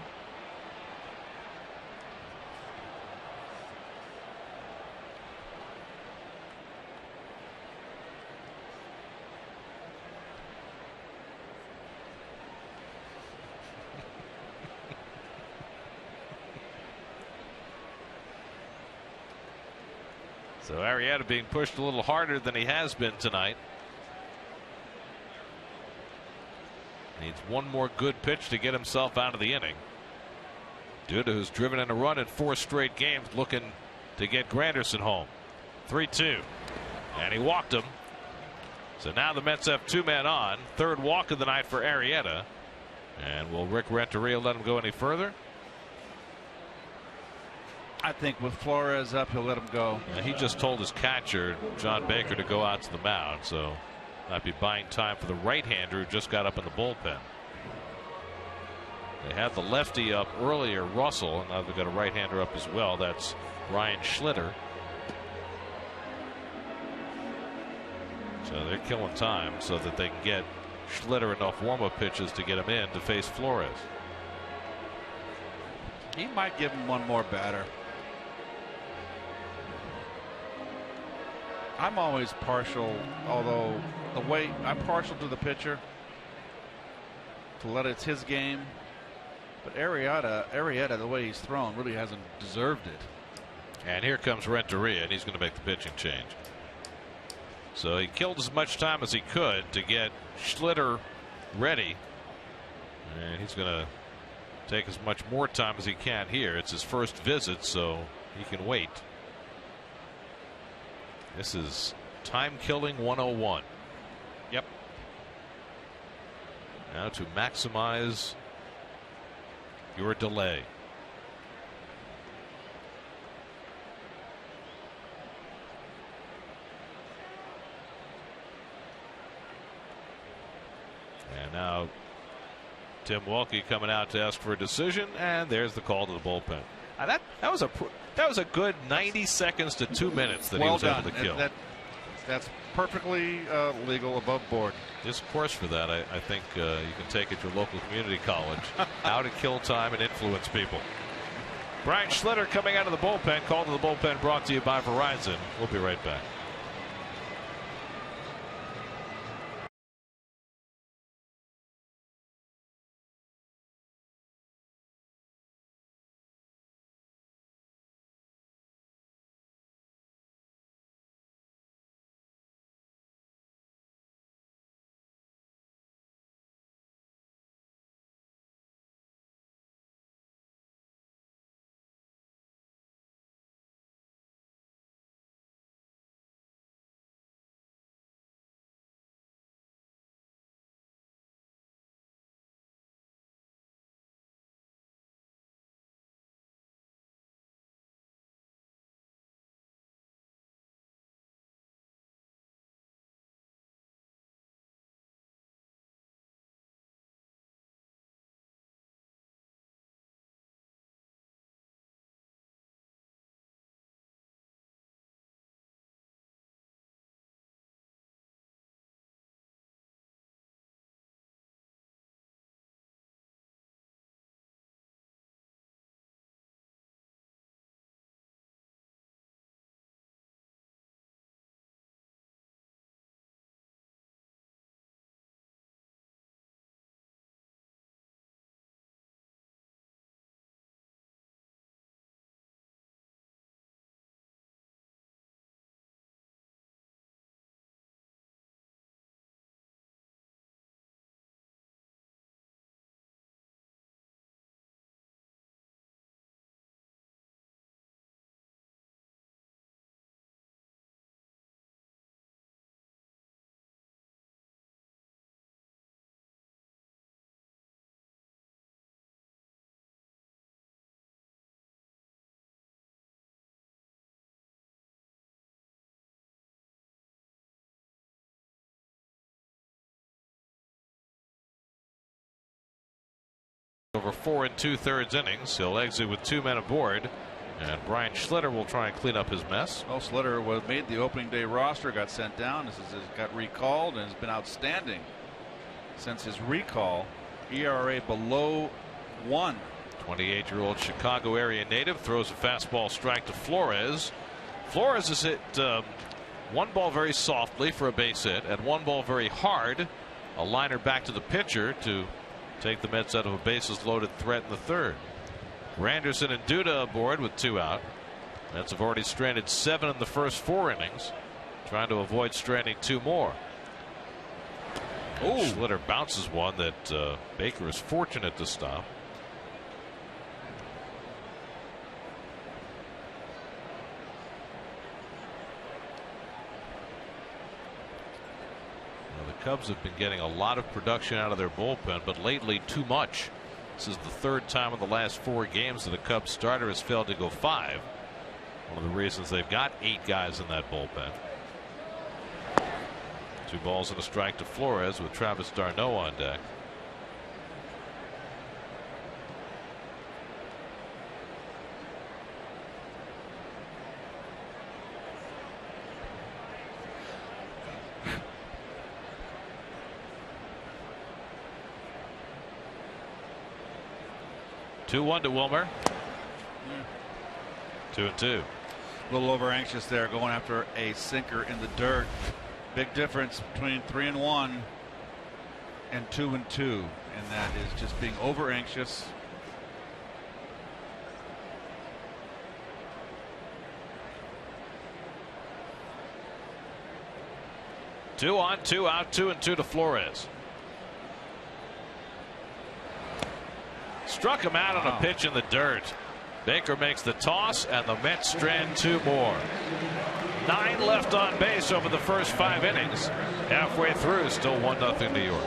[SPEAKER 1] So Arrieta being pushed a little harder than he has been tonight. Needs one more good pitch to get himself out of the inning. Duda, who's driven in a run in 4 straight games, looking to get Granderson home. 3-2. And he walked him. So now the Mets have 2 men on. 3rd walk of the night for Arrieta. And will Rick Renteria let him go any further?
[SPEAKER 2] I think with Flores up, he'll let him go.
[SPEAKER 1] Yeah, he just told his catcher, John Baker, to go out to the mound. So might be buying time for the right-hander who just got up in the bullpen. They had the lefty up earlier, Russell, and now they've got a right-hander up as well. That's Ryan Schlitter. So they're killing time so that they can get Schlitter enough warm-up pitches to get him in to face Flores.
[SPEAKER 2] He might give him one more batter. I'm always partial, although the way I'm partial to the pitcher to let it's his game. But Arrieta, the way he's thrown, really hasn't deserved it.
[SPEAKER 1] And here comes Renteria, and he's going to make the pitching change. So he killed as much time as he could to get Schlitter ready. And he's going to take as much more time as he can here. It's his first visit, so he can wait. This is time killing 101.
[SPEAKER 2] Yep.
[SPEAKER 1] Now to maximize your delay. And now Tim Wilkie coming out to ask for a decision, and there's the call to the bullpen. That was a good 90 seconds to 2 minutes that he was able to kill.
[SPEAKER 2] That's perfectly legal, above board.
[SPEAKER 1] This course for that, I think you can take at your local community college. How to kill time and influence people. Brian Schlitter coming out of the bullpen. Call to the bullpen brought to you by Verizon. We'll be right back. Over 4 2/3 innings. He'll exit with 2 men aboard. And Brian Schlitter will try and clean up his mess.
[SPEAKER 2] Well, Schlitter made the opening day roster, got sent down. Got recalled and has been outstanding since his recall. ERA below 1.
[SPEAKER 1] 28-year-old Chicago area native throws a fastball strike to Flores. Flores has hit one ball very softly for a base hit and one ball very hard. A liner back to the pitcher to take the Mets out of a bases loaded threat in the third. Granderson and Duda aboard with 2 out. Mets have already stranded 7 in the first 4 innings, trying to avoid stranding 2 more. Oh, Schlitter bounces one that Baker is fortunate to stop. The Cubs have been getting a lot of production out of their bullpen, but lately too much. This is the 3rd time in the last 4 games that a Cubs starter has failed to go 5. One of the reasons they've got 8 guys in that bullpen. 2 balls and a strike to Flores with Travis d'Arnaud on deck. Two-1 to Wilmer. 2-2.
[SPEAKER 2] A little over anxious there, going after a sinker in the dirt. Big difference between 3-1 and 2-2, and that is just being over anxious.
[SPEAKER 1] Two on, 2 out, 2-2 to Flores. Struck him out on a pitch in the dirt. Baker makes the toss, and the Mets strand 2 more. 9 left on base over the first 5 innings. Halfway through, still 1-0 New York.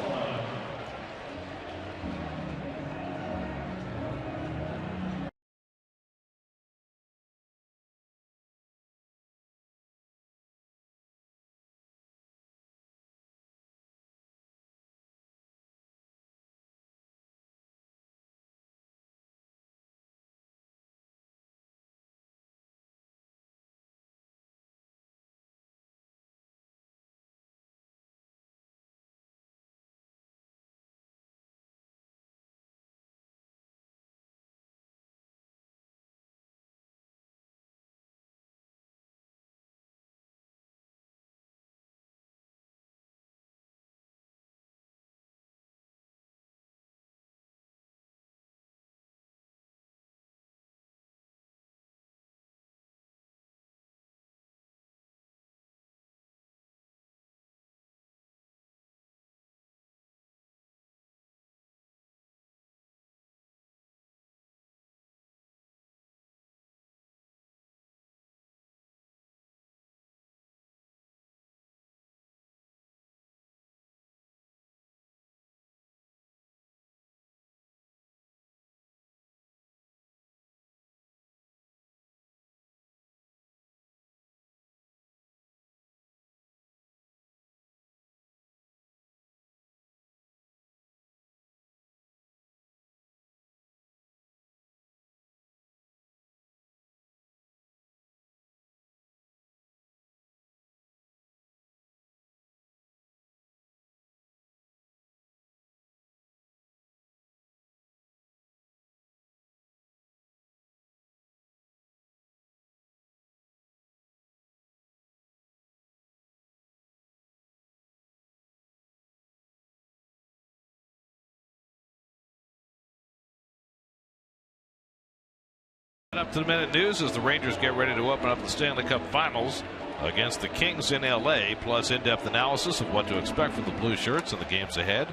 [SPEAKER 1] Up to the minute news as the Rangers get ready to open up the Stanley Cup Finals against the Kings in LA, plus in-depth analysis of what to expect from the Blue Shirts in the games ahead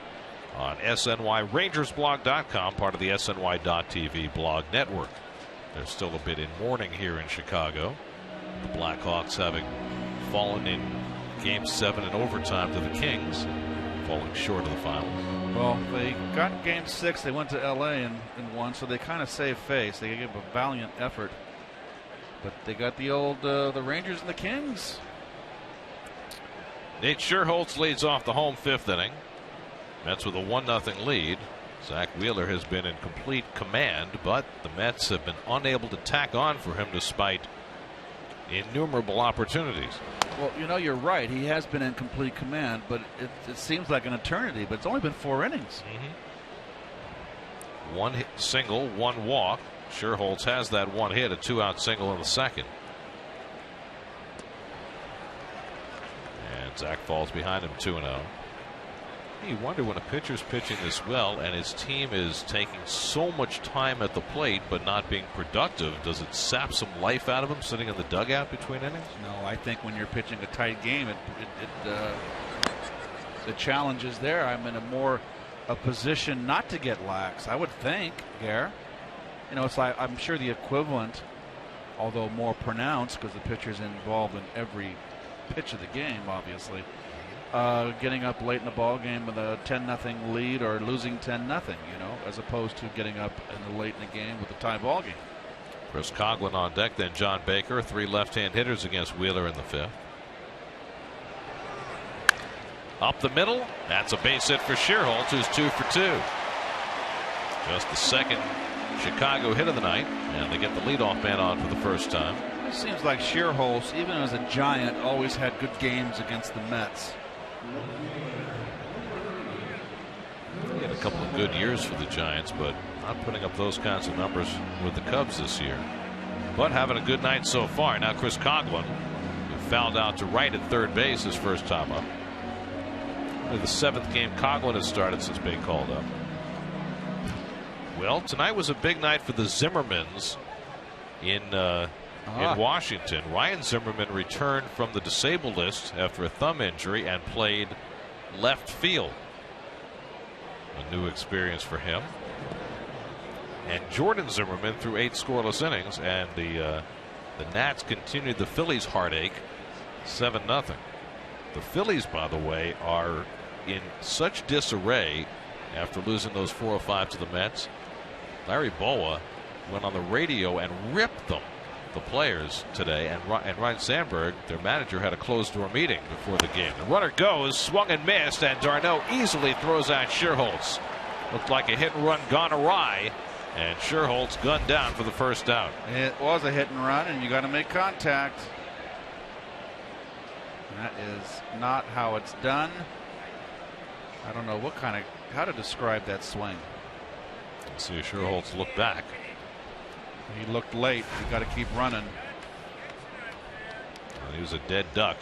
[SPEAKER 1] on SNYRangersblog.com, part of the SNY.TV blog network. There's still a bit in mourning here in Chicago. The Blackhawks having fallen in Game 7 in overtime to the Kings, falling short of the finals.
[SPEAKER 2] Well, they got Game 6. They went to L.A. and won, so they kind of saved face. They gave a valiant effort, but they got the old the Rangers and the Kings.
[SPEAKER 1] Nate Scherholtz leads off the home fifth inning. Mets with a 1-0 lead. Zach Wheeler has been in complete command, but the Mets have been unable to tack on for him despite innumerable opportunities.
[SPEAKER 2] Well, you know, you're right. He has been in complete command, but it seems like an eternity. But it's only been 4 innings.
[SPEAKER 1] One hit, single, one walk. Scherholtz has that one hit, a 2-out single in the second. And Zach falls behind him 2-0. You wonder when a pitcher's pitching this well and his team is taking so much time at the plate but not being productive, does it sap some life out of him sitting in the dugout between innings?
[SPEAKER 2] No, I think when you're pitching a tight game, the challenge is there. I'm in a position not to get lax, I would think, Gare. You know, it's like, I'm sure the equivalent, although more pronounced because the pitcher's involved in every pitch of the game, obviously. Getting up late in the ball game with a 10-0 lead or losing 10-0, you know, as opposed to getting up in the late in the game with a tie ball game.
[SPEAKER 1] Chris Coghlan on deck, then John Baker, 3 left-hand hitters against Wheeler in the fifth. Up the middle, that's a base hit for Scherholtz, who's 2 for 2. Just the second Chicago hit of the night, and they get the leadoff man on for the first time.
[SPEAKER 2] It seems like Scherholtz, even as a Giant, always had good games against the Mets.
[SPEAKER 1] He had a couple of good years for the Giants, but not putting up those kinds of numbers with the Cubs this year. But having a good night so far. Now Chris Coghlan, who fouled out to right at third base his first time up. Only the 7th game Coghlan has started since being called up. Well, tonight was a big night for the Zimmermans in Washington. Ryan Zimmerman returned from the disabled list after a thumb injury and played left field. A new experience for him. And Jordan Zimmerman threw 8 scoreless innings, and the Nats continued the Phillies' heartache, 7-0. The Phillies, by the way, are in such disarray after losing those 4-5 to the Mets. Larry Bowa went on the radio and ripped them, the players, today, and Ryan Sandberg, their manager, had a closed-door meeting before the game. The runner goes, swung and missed, and Darno easily throws out Scherholtz. Looked like a hit-and-run gone awry, and Scherholtz gunned down for the first out.
[SPEAKER 2] It was a hit-and-run, and you got to make contact. That is not how it's done. I don't know how to describe that swing.
[SPEAKER 1] Let's see Scherholtz look back.
[SPEAKER 2] He looked late. You got to keep running.
[SPEAKER 1] Well, he was a dead duck.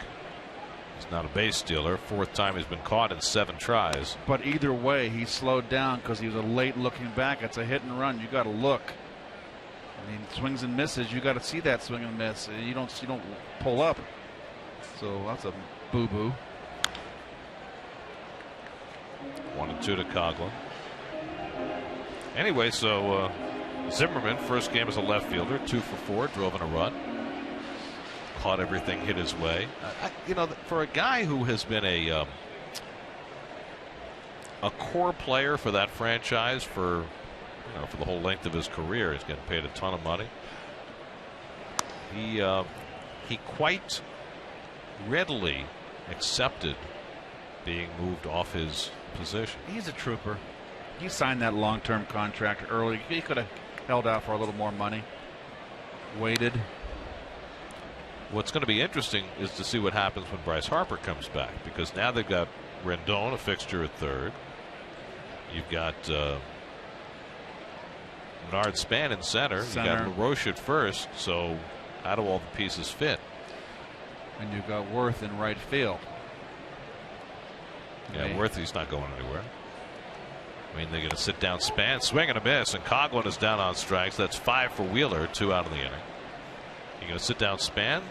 [SPEAKER 1] He's not a base stealer. 4th time he's been caught in 7 tries.
[SPEAKER 2] But either way, he slowed down because he was a late looking back. It's a hit and run. You got to look. I mean, swings and misses. You got to see that swing and miss. You don't pull up. So that's a boo-boo.
[SPEAKER 1] 1-2 to Coghlan. Anyway, so Zimmerman, first game as a left fielder, 2 for 4, drove in a run, caught everything hit his way. You know, for a guy who has been a core player for that franchise for the whole length of his career, he's getting paid a ton of money. He quite readily accepted being moved off his position.
[SPEAKER 2] He's a trooper. He signed that long-term contract early. He could have held out for a little more money. Waited.
[SPEAKER 1] What's going to be interesting is to see what happens when Bryce Harper comes back, because now they've got Rendon, a fixture at third. You've got Bernard Span in center. You got LaRoche at first. So how do all the pieces fit?
[SPEAKER 2] And you've got Worth in right field.
[SPEAKER 1] Yeah, Worth, he's not going anywhere. I mean, they're going to sit down Span, swing and a miss, and Coghlan is down on strikes. That's 5 for Wheeler, 2 out of the inning. You're going to sit down Span?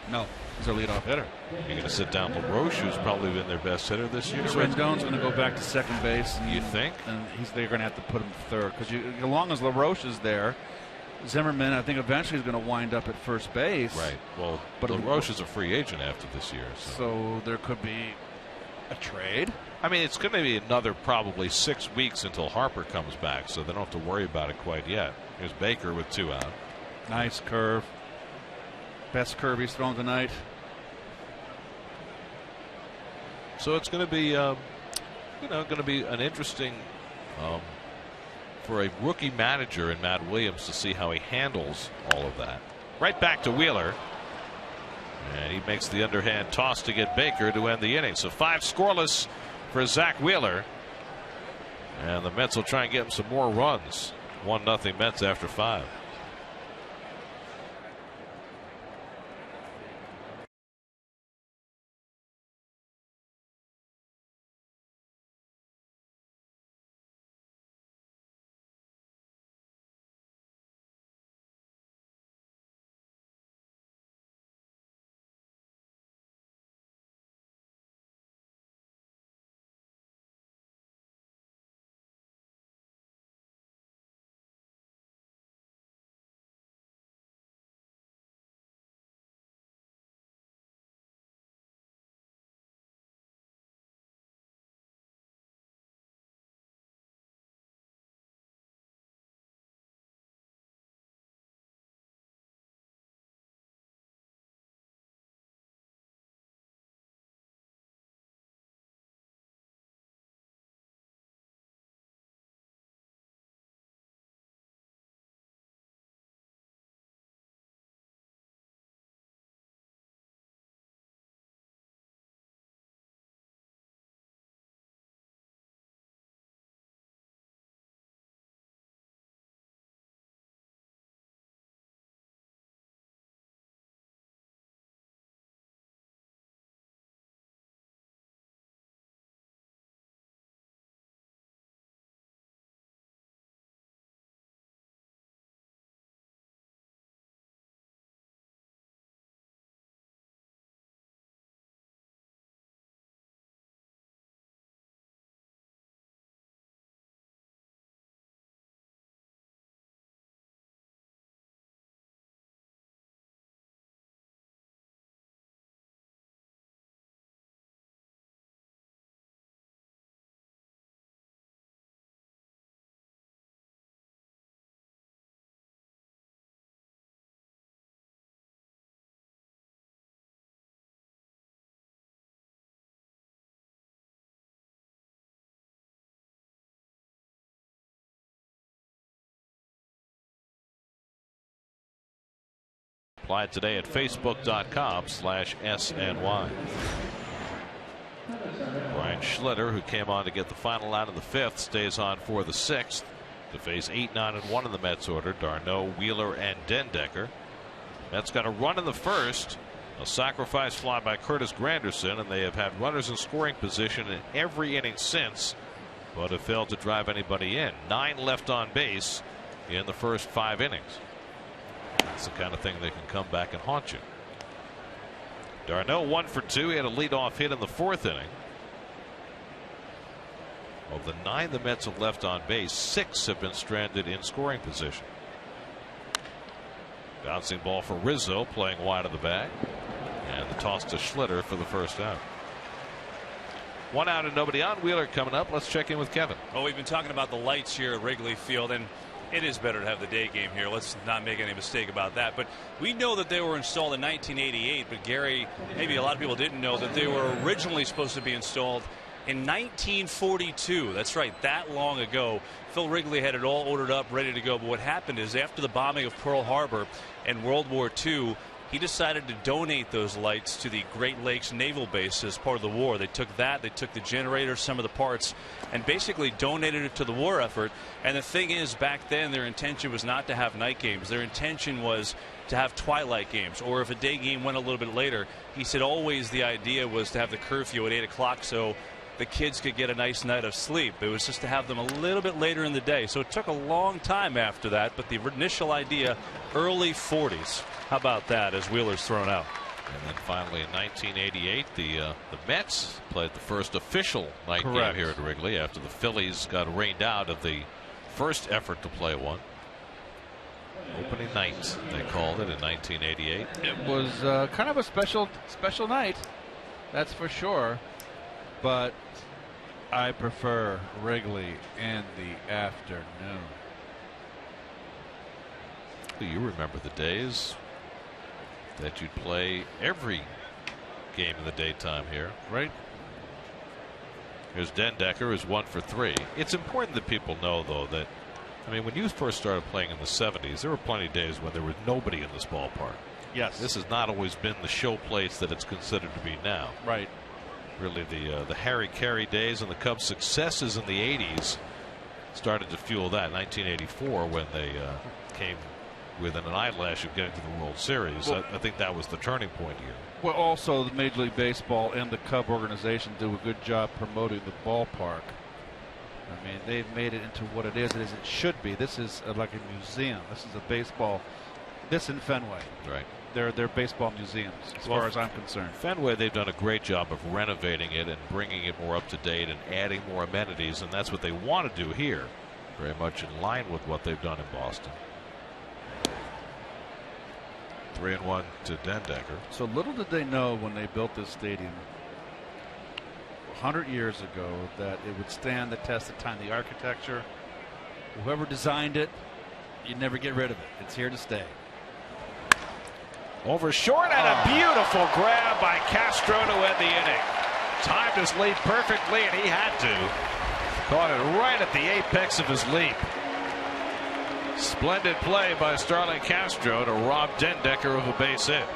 [SPEAKER 2] No, he's our leadoff hitter.
[SPEAKER 1] You're going to sit down LaRoche, who's probably been their best hitter this year.
[SPEAKER 2] Rendon's going to go back to second base. And
[SPEAKER 1] you think?
[SPEAKER 2] And they're going to have to put him third because as long as LaRoche is there, Zimmerman, I think eventually is going to wind up at first base.
[SPEAKER 1] Right. Well, but LaRoche is a free agent after this year.
[SPEAKER 2] So there could be a trade.
[SPEAKER 1] I mean, it's going to be another probably 6 weeks until Harper comes back, so they don't have to worry about it quite yet. Here's Baker with 2 out.
[SPEAKER 2] Nice curve. Best curve he's thrown tonight.
[SPEAKER 1] So it's going to be, going to be an interesting for a rookie manager in Matt Williams to see how he handles all of that. Right back to Wheeler. And he makes the underhand toss to get Baker to end the inning. So 5 scoreless for Zach Wheeler. And the Mets will try and get him some more runs. 1-0 Mets after 5. Applied today at facebook.com/SNY. Brian Schlitter, who came on to get the final out of the 5th, stays on for the 6th to face 8, 9, and 1 in the Mets order. D'Arnaud, Wheeler, and Dendecker. Mets got a run in the 1st. A sacrifice fly by Curtis Granderson, and they have had runners in scoring position in every inning since, but have failed to drive anybody in. 9 left on base in the first 5 innings. That's the kind of thing that can come back and haunt you. D'Arnaud 1 for 2. He had a leadoff hit in the 4th inning. Of the 9 the Mets have left on base, 6 have been stranded in scoring position. Bouncing ball for Rizzo, playing wide of the bag, and the toss to Schlitter for the first out. 1 out and nobody on. Wheeler coming up. Let's check in with Kevin.
[SPEAKER 3] Well, we've been talking about the lights here at Wrigley Field, and it is better to have the day game here. Let's not make any mistake about that. But we know that they were installed in 1988. But Gary, maybe a lot of people didn't know that they were originally supposed to be installed in 1942. That's right, that long ago. Phil Wrigley had it all ordered up, ready to go. But what happened is after the bombing of Pearl Harbor and World War II, he decided to donate those lights to the Great Lakes Naval Base as part of the war. They took that, they took the generator, some of the parts, and basically donated it to the war effort. And the thing is, back then their intention was not to have night games. Their intention was to have twilight games, or if a day game went a little bit later. He said always the idea was to have the curfew at 8 o'clock, so the kids could get a nice night of sleep. It was just to have them a little bit later in the day. So it took a long time after that, but the initial idea, early 40s. How about that as Wheeler's thrown out?
[SPEAKER 1] And then finally in 1988, the Mets played the first official night
[SPEAKER 2] Correct.
[SPEAKER 1] game here at Wrigley after the Phillies got rained out of the first effort to play one. Opening night, they called it in 1988.
[SPEAKER 2] It was kind of a special night, that's for sure. But I prefer Wrigley in the afternoon.
[SPEAKER 1] You remember the days that you'd play every game in the daytime here,
[SPEAKER 2] right?
[SPEAKER 1] Here's Dendecker, who's 1 for 3. It's important that people know, though, that I mean, when you first started playing in the 70s, there were plenty of days when there was nobody in this ballpark.
[SPEAKER 2] Yes,
[SPEAKER 1] this has not always been the show place that it's considered to be now.
[SPEAKER 2] Right.
[SPEAKER 1] Really, the Harry Carey days and the Cubs' successes in the 80s started to fuel that. 1984, when they came within an eyelash of getting to the World Series.
[SPEAKER 2] Well,
[SPEAKER 1] I think that was the turning point here.
[SPEAKER 2] Well, also the Major League Baseball and the Cub organization do a good job promoting the ballpark. I mean, they've made it into what it is as it should be. This is like a museum. This is a baseball. This in Fenway.
[SPEAKER 1] Right.
[SPEAKER 2] They're baseball museums, as far as I'm concerned.
[SPEAKER 1] Fenway, they've done a great job of renovating it and bringing it more up to date and adding more amenities, and that's what they want to do here. Very much in line with what they've done in Boston. 3-1 to Dendecker.
[SPEAKER 2] So little did they know when they built this stadium 100 years ago that it would stand the test of time. The architecture, whoever designed it, you'd never get rid of it. It's here to stay.
[SPEAKER 1] Over short and a beautiful grab by Castro to end the inning. Timed his leap perfectly, and he had to. Caught it right at the apex of his leap. Splendid play by Starlin Castro to rob Dendecker of a base hit.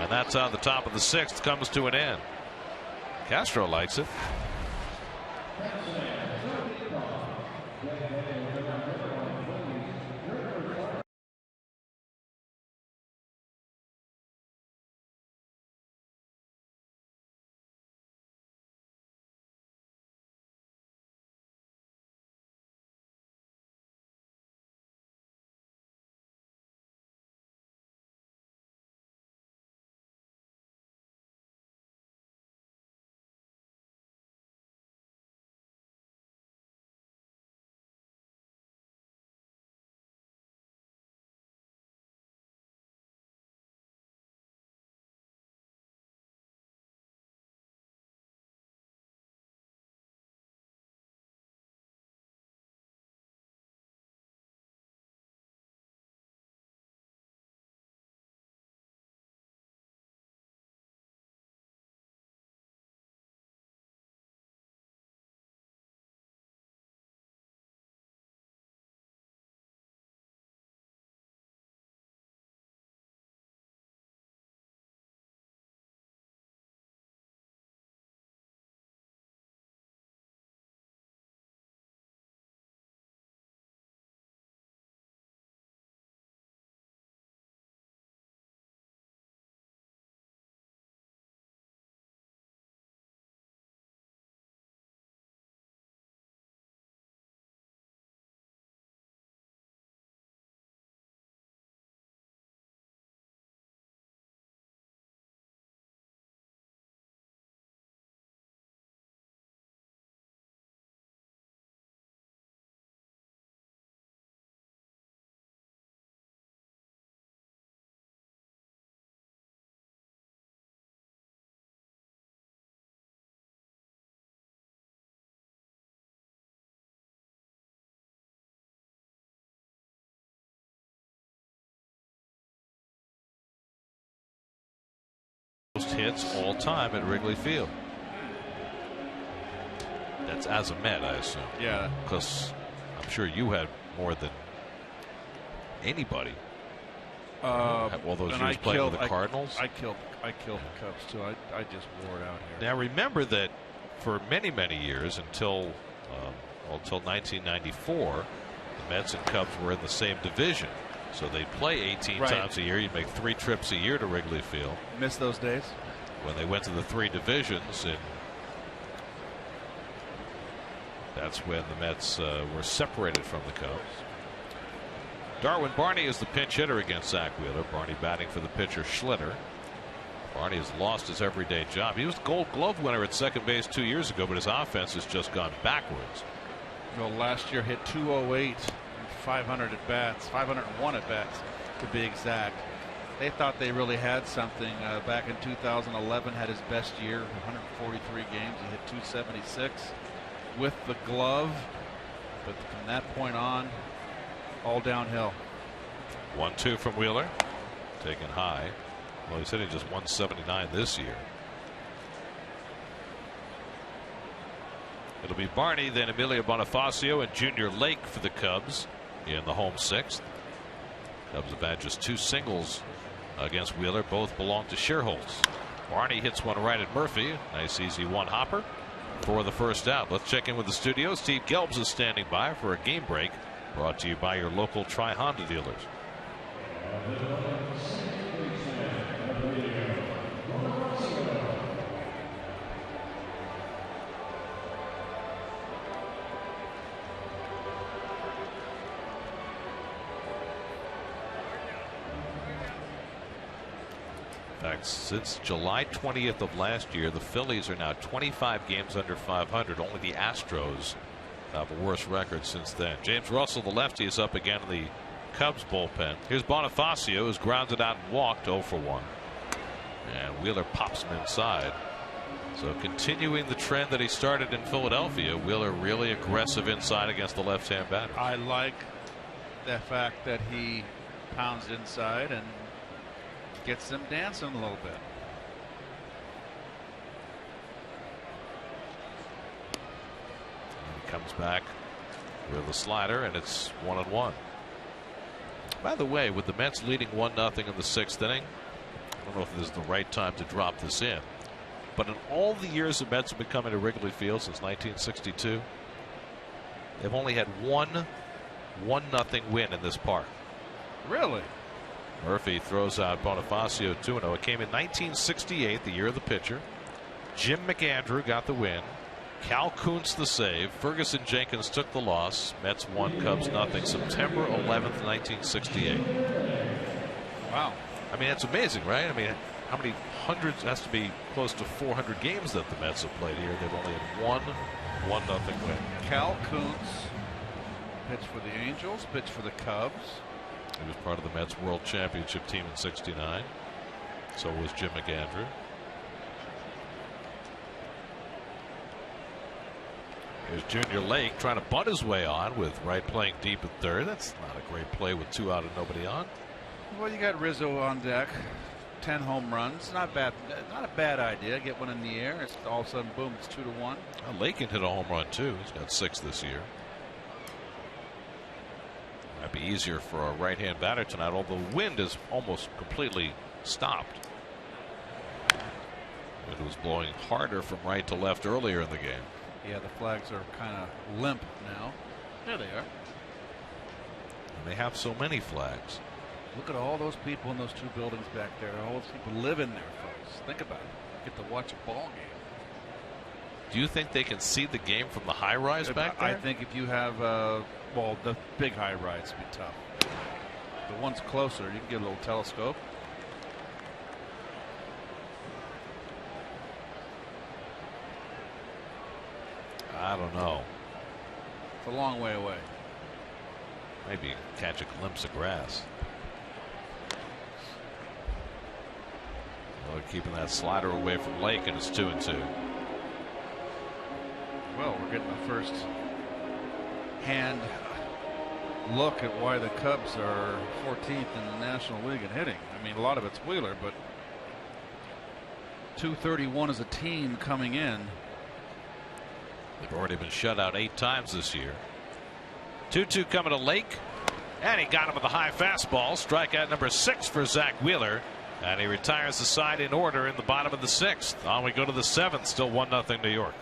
[SPEAKER 1] And that's how the top of the 6th comes to an end. Castro likes it. Hits all time at Wrigley Field. That's as a Met, I assume.
[SPEAKER 2] Yeah.
[SPEAKER 1] Because I'm sure you had more than anybody. All those years playing with the Cardinals.
[SPEAKER 2] I killed the Cubs too. I just wore it out here.
[SPEAKER 1] Now remember that for many years until 1994, the Mets and Cubs were in the same division. So they'd play 18 times a year. You'd make 3 trips a year to Wrigley Field.
[SPEAKER 2] Miss those days?
[SPEAKER 1] When they went to the 3 divisions in That's when the Mets were separated from the Cubs. Darwin Barney is the pinch hitter against Zach Wheeler. Barney batting for the pitcher Schlitter. Barney has lost his everyday job. He was the Gold Glove winner at second base 2 years ago, but his offense has just gone backwards.
[SPEAKER 2] Well, last year hit 208, 500 at bats, 501 at bats to be exact. They thought they really had something. Back in 2011, had his best year, 143 games. He hit 276 with the glove, but from that point on, all downhill.
[SPEAKER 1] 1-2 from Wheeler, taken high. Well, he's hitting just 179 this year. It'll be Barney, then Emilio Bonifacio and Junior Lake for the Cubs in the home sixth. Cubs have had just 2 singles against Wheeler. Both belong to Sherholtz. Barney hits one right at Murphy. Nice easy one hopper for the first out. Let's check in with the studio. Steve Gelbs is standing by for a game break brought to you by your local Tri-Honda dealers. In fact, since July 20th of last year, the Phillies are now 25 games under 500. Only the Astros have a worse record since then. James Russell, the lefty, is up again in the Cubs bullpen. Here's Bonifacio, who's grounded out and walked 0 for 1. And Wheeler pops him inside. So continuing the trend that he started in Philadelphia, Wheeler really aggressive inside against the left-hand batter.
[SPEAKER 2] I like the fact that he pounds inside and gets them dancing a little bit.
[SPEAKER 1] And he comes back with a slider, and it's 1-1. By the way, with the Mets leading 1-0 in the 6th inning, I don't know if this is the right time to drop this in, but in all the years the Mets have been coming to Wrigley Field since 1962, they've only had one 1-0 win in this park.
[SPEAKER 2] Really?
[SPEAKER 1] Murphy throws out Bonifacio 2-0. It came in 1968, the year of the pitcher. Jim McAndrew got the win. Cal Kuntz the save. Ferguson Jenkins took the loss. Mets 1, Cubs nothing. September 11th, 1968.
[SPEAKER 2] Wow.
[SPEAKER 1] I mean, that's amazing, right? I mean, how many hundreds? It has to be close to 400 games that the Mets have played here. They've only had one 1-0 win.
[SPEAKER 2] Cal Kuntz pitched for the Angels, pitched for the Cubs.
[SPEAKER 1] He was part of the Mets World Championship team in '69. So was Jim McAndrew. Here's Junior Lake trying to bunt his way on with Wright playing deep at third. That's not a great play with 2 out and nobody on.
[SPEAKER 2] Well, you got Rizzo on deck. 10 home runs. Not bad. Not a bad idea. Get one in the air. It's all of a sudden, boom, it's 2-1.
[SPEAKER 1] Well, Lake can hit a home run too. He's got 6 this year. Might be easier for a right-hand batter tonight, although the wind is almost completely stopped. It was blowing harder from right to left earlier in the game.
[SPEAKER 2] Yeah, the flags are kind of limp now. There they are.
[SPEAKER 1] And they have so many flags.
[SPEAKER 2] Look at all those people in those 2 buildings back there. All those people live in there, folks. Think about it. You get to watch a ball game.
[SPEAKER 1] Do you think they can see the game from the high rise back there?
[SPEAKER 2] I think if you have, well, the big high rise would be tough. The ones closer, you can get a little telescope.
[SPEAKER 1] I don't know.
[SPEAKER 2] It's a long way away.
[SPEAKER 1] Maybe you can catch a glimpse of grass. Well, they're keeping that slider away from Lake, and it's 2-2.
[SPEAKER 2] Well, we're getting the first hand look at why the Cubs are 14th in the National League in hitting. I mean, a lot of it's Wheeler, but 231 as a team coming in.
[SPEAKER 1] They've already been shut out 8 times this year. 2-2 coming to Lake, and he got him with a high fastball. Strikeout number 6 for Zach Wheeler, and he retires the side in order in the bottom of the 6th. On we go to the 7th, still 1-0 New York.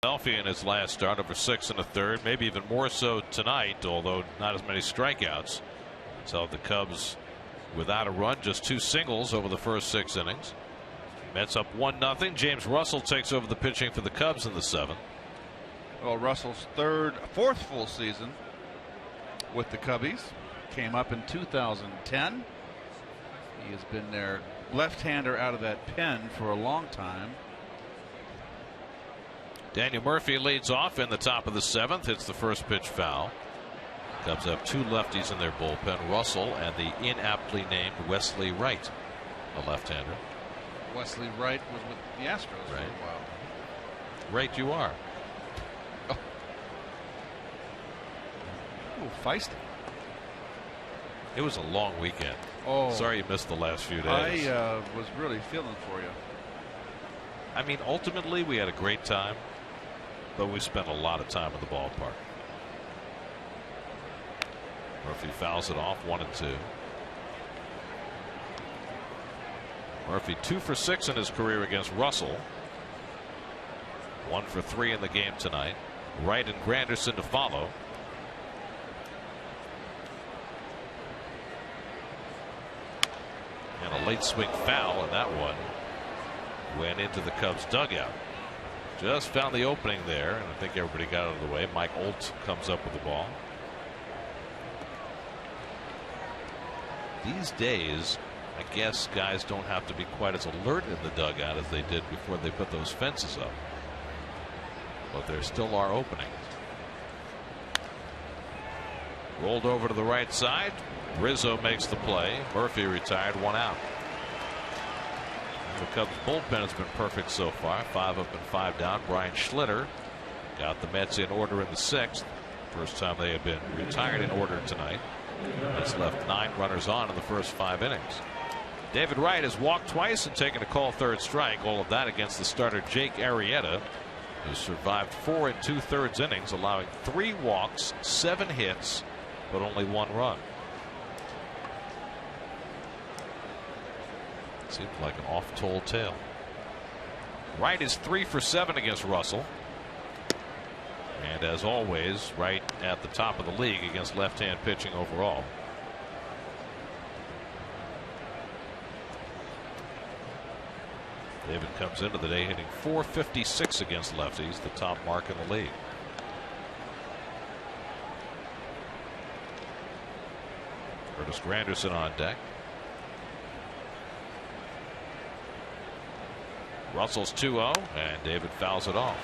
[SPEAKER 1] Philadelphia in his last start, over 6 1/3, maybe even more so tonight, although not as many strikeouts. So the Cubs without a run, just 2 singles over the first 6 innings. Mets up 1-0. James Russell takes over the pitching for the Cubs in the 7th.
[SPEAKER 2] Well, Russell's fourth full season with the Cubbies came up in 2010. He has been their left-hander out of that pen for a long time.
[SPEAKER 1] Daniel Murphy leads off in the top of the 7th, hits the first pitch foul. Cubs have 2 lefties in their bullpen, Russell and the inaptly named Wesley Wright, a left-hander.
[SPEAKER 2] Wesley Wright was with the Astros for a while.
[SPEAKER 1] Right you are.
[SPEAKER 2] Oh. Ooh, feisty.
[SPEAKER 1] It was a long weekend.
[SPEAKER 2] Oh,
[SPEAKER 1] sorry you missed the last few days.
[SPEAKER 2] I was really feeling for you.
[SPEAKER 1] I mean, ultimately we had a great time, but we spent a lot of time in the ballpark. Murphy fouls it off, 1-2. Murphy 2 for 6 in his career against Russell. 1 for 3 in the game tonight. Wright and Granderson to follow. And a late swing foul, and that one went into the Cubs dugout. Just found the opening there, and I think everybody got out of the way. Mike Olt comes up with the ball. These days, I guess guys don't have to be quite as alert in the dugout as they did before they put those fences up. But there still are openings. Rolled over to the right side. Rizzo makes the play. Murphy retired, 1 out. The Cubs bullpen has been perfect so far. 5 up and 5 down. Brian Schlitter got the Mets in order in the 6th. First time they have been retired in order tonight. Mets left 9 runners on in the first 5 innings. David Wright has walked twice and taken a call 3rd strike. All of that against the starter Jake Arrieta, who survived 4 2/3 innings, allowing 3 walks, 7 hits, but only 1 run. Seems like an oft-told tale. Wright is 3 for 7 against Russell. And as always, Wright at the top of the league against left-hand pitching overall. David comes into the day hitting .456 against lefties, the top mark in the league. Curtis Granderson on deck. Russell's 2-0, and David fouls it off.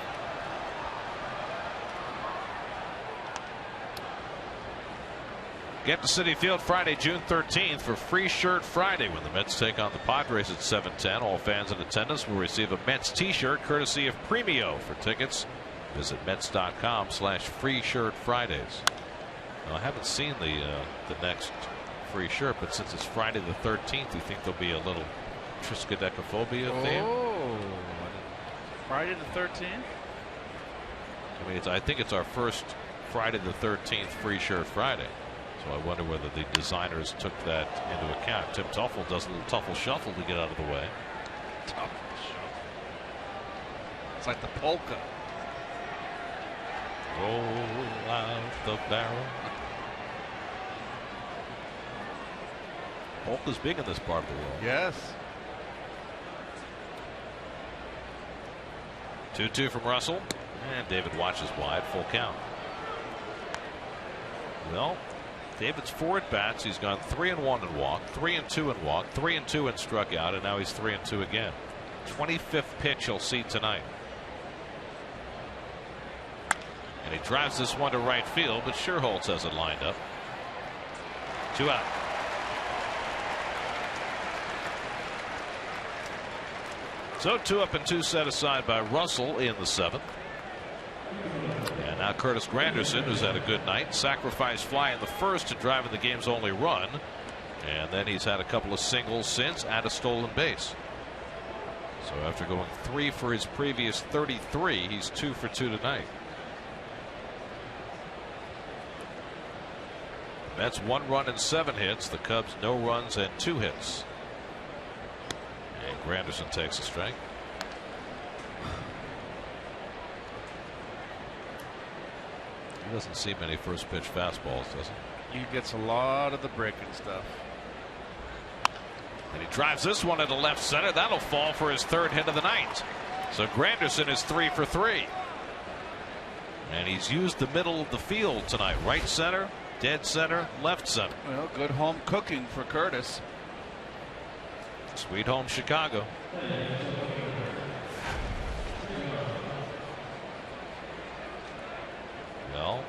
[SPEAKER 1] Get to Citi Field Friday, June 13th for Free Shirt Friday when the Mets take on the Padres at 7:10. All fans in attendance will receive a Mets t-shirt courtesy of Premio. For tickets, visit Mets.com/FreeShirtFridays. Now, I haven't seen the next free shirt, but since it's Friday the 13th, you think there'll be a little Triskaidekaphobia theme?
[SPEAKER 2] Oh, Friday the 13th?
[SPEAKER 1] I mean, I think it's our first Friday the 13th Free Shirt Friday. So I wonder whether the designers took that into account. Tim Tuffle does a little Tuffle shuffle to get out of the way.
[SPEAKER 2] Tuffle shuffle. It's like the polka.
[SPEAKER 1] Roll out the barrel. Polka's big in this part of the world.
[SPEAKER 2] Yes.
[SPEAKER 1] 2-2 from Russell. And David watches wide. Full count. Well, David's 4 at bats. He's gone 3-1 and walked, 3-2 and walked, 3-2 and struck out, and now he's 3-2 again. 25th pitch he'll see tonight. And he drives this one to right field, but Scherholtz has it lined up. 2 out. So 2 up and 2 set aside by Russell in the 7th. And now Curtis Granderson, who's had a good night, sacrifice fly in the first to drive in the game's only run, and then he's had a couple of singles since and a stolen base. So after going 3 for his previous 33, he's 2 for 2 tonight. That's 1 run and 7 hits. The Cubs no runs and 2 hits. And Granderson takes a strike. He doesn't see many first pitch fastballs, does he?
[SPEAKER 2] He gets a lot of the breaking stuff.
[SPEAKER 1] And he drives this one into left center. That'll fall for his third hit of the night. So Granderson is 3 for 3. And he's used the middle of the field tonight. Right center, dead center, left center.
[SPEAKER 2] Well, good home cooking for Curtis.
[SPEAKER 1] Sweet home Chicago. Well,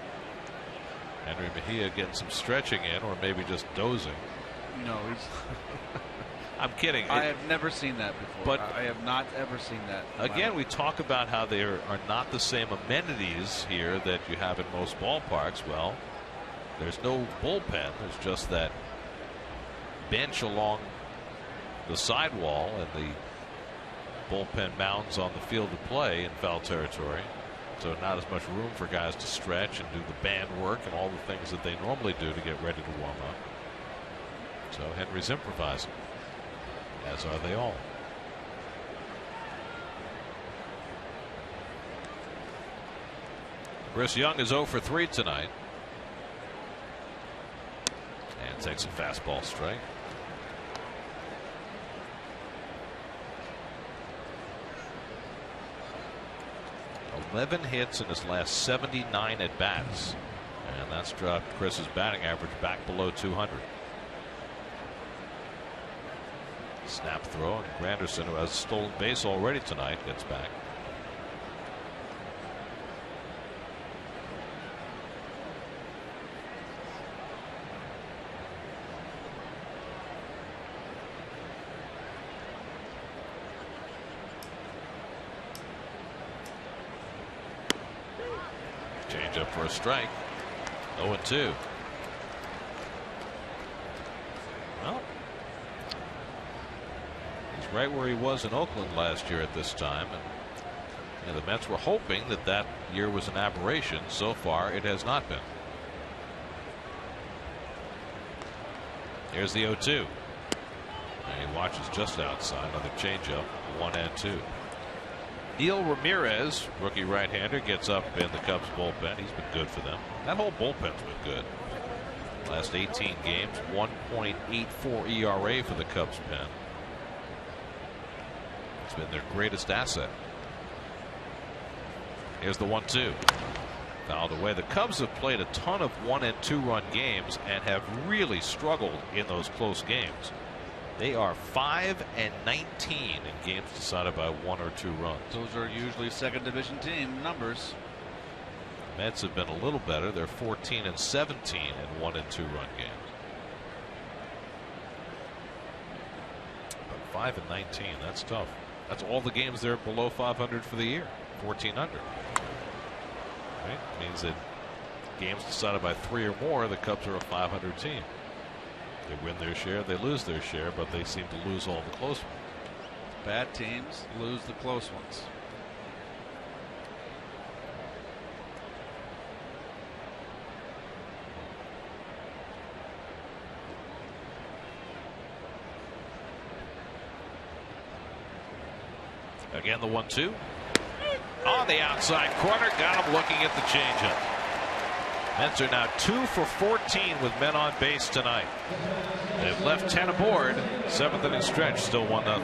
[SPEAKER 1] Henry Mejia getting some stretching in, or maybe just dozing.
[SPEAKER 2] No, he's
[SPEAKER 1] I'm kidding.
[SPEAKER 2] I have never seen that before.
[SPEAKER 1] But
[SPEAKER 2] I have not ever seen that.
[SPEAKER 1] Again, we talk about how there are not the same amenities here that you have in most ballparks. Well, there's no bullpen. There's just that bench along the sidewall and the bullpen mounds on the field of play in foul territory. So not as much room for guys to stretch and do the band work and all the things that they normally do to get ready to warm up. So Henry's improvising, as are they all. Chris Young is 0 for 3 tonight. And takes a fastball strike. 11 hits in his last 79 at bats, and that's dropped Chris's batting average back below 200. Snap throw, and Granderson, who has stolen base already tonight, gets back. Change up for a strike. 0-2. Well, he's right where he was in Oakland last year at this time, and the Mets were hoping that that year was an aberration. So far, it has not been. Here's the 0-2. And he watches just outside. Another changeup. 1-2. Neil Ramirez, rookie right-hander, gets up in the Cubs bullpen. He's been good for them. That whole bullpen's been good. Last 18 games, 1.84 ERA for the Cubs pen. It's been their greatest asset. Here's the 1-2. Fouled away. The Cubs have played a ton of 1- and 2-run games and have really struggled in those close games. They are 5-19 in games decided by 1 or 2 runs.
[SPEAKER 2] Those are usually second division team numbers.
[SPEAKER 1] The Mets have been a little better. They're 14-17 in 1- and 2-run games. But 5-19, that's tough. That's all the games they're below 500 for the year. 14 under. Right? Means that games decided by 3 or more, the Cubs are a 500 team. They win their share, they lose their share, but they seem to lose all the close ones.
[SPEAKER 2] Bad teams lose the close ones.
[SPEAKER 1] Again, the 1-2 on the outside corner, got him looking at the changeup. Mets are now 2 for 14 with men on base tonight. They've left 10 aboard. 7th inning stretch, still 1-0.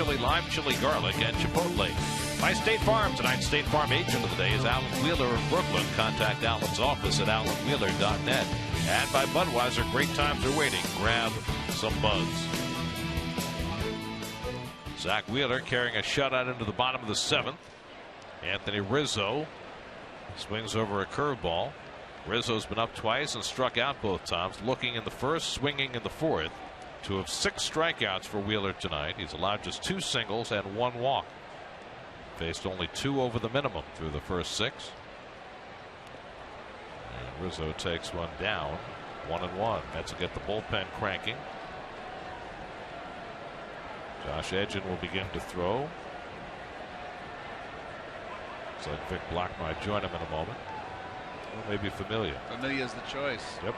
[SPEAKER 1] chili lime, chili garlic, and chipotle. By State Farm. Tonight's State Farm agent of the day is Alan Wheeler of Brooklyn. Contact Alan's office at alanwheeler.net. And by Budweiser, great times are waiting. Grab some Buds. Zach Wheeler carrying a shutout into the bottom of the 7th. Anthony Rizzo swings over a curveball. Rizzo's been up twice and struck out both times. Looking in the first, swinging in the 4th. 2 of 6 strikeouts for Wheeler tonight. He's allowed just 2 singles and 1 walk. Faced only 2 over the minimum through the first 6. And Rizzo takes one down. 1-1. Mets will get the bullpen cranking. Josh Edgin will begin to throw. So Vic Block might join him in a moment. Or maybe Familia.
[SPEAKER 2] Familia's the choice.
[SPEAKER 1] Yep.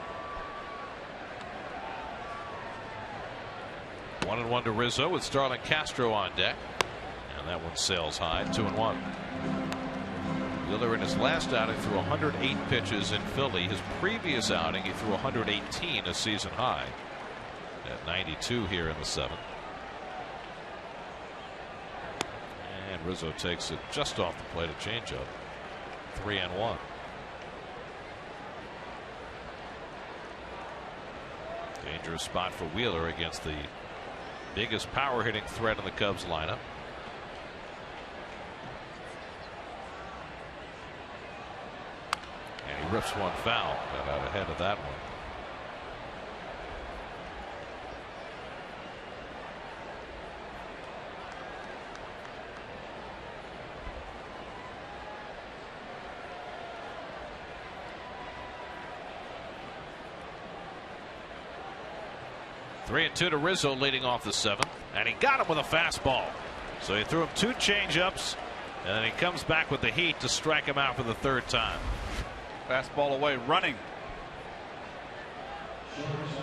[SPEAKER 1] 1-1 to Rizzo with Starlin Castro on deck. And that one sails high. 2-1. Wheeler in his last outing threw 108 pitches in Philly. His previous outing he threw 118, a season high. At 92 here in the 7th. And Rizzo takes it just off the plate, a changeup. 3-1. Dangerous spot for Wheeler against the biggest power hitting threat in the Cubs lineup. And he rips one foul. Got out ahead of that one. Three and 2 to Rizzo leading off the 7th. And he got him with a fastball. So he threw him 2 changeups. And then he comes back with the heat to strike him out for the 3rd time.
[SPEAKER 2] Fastball away, running.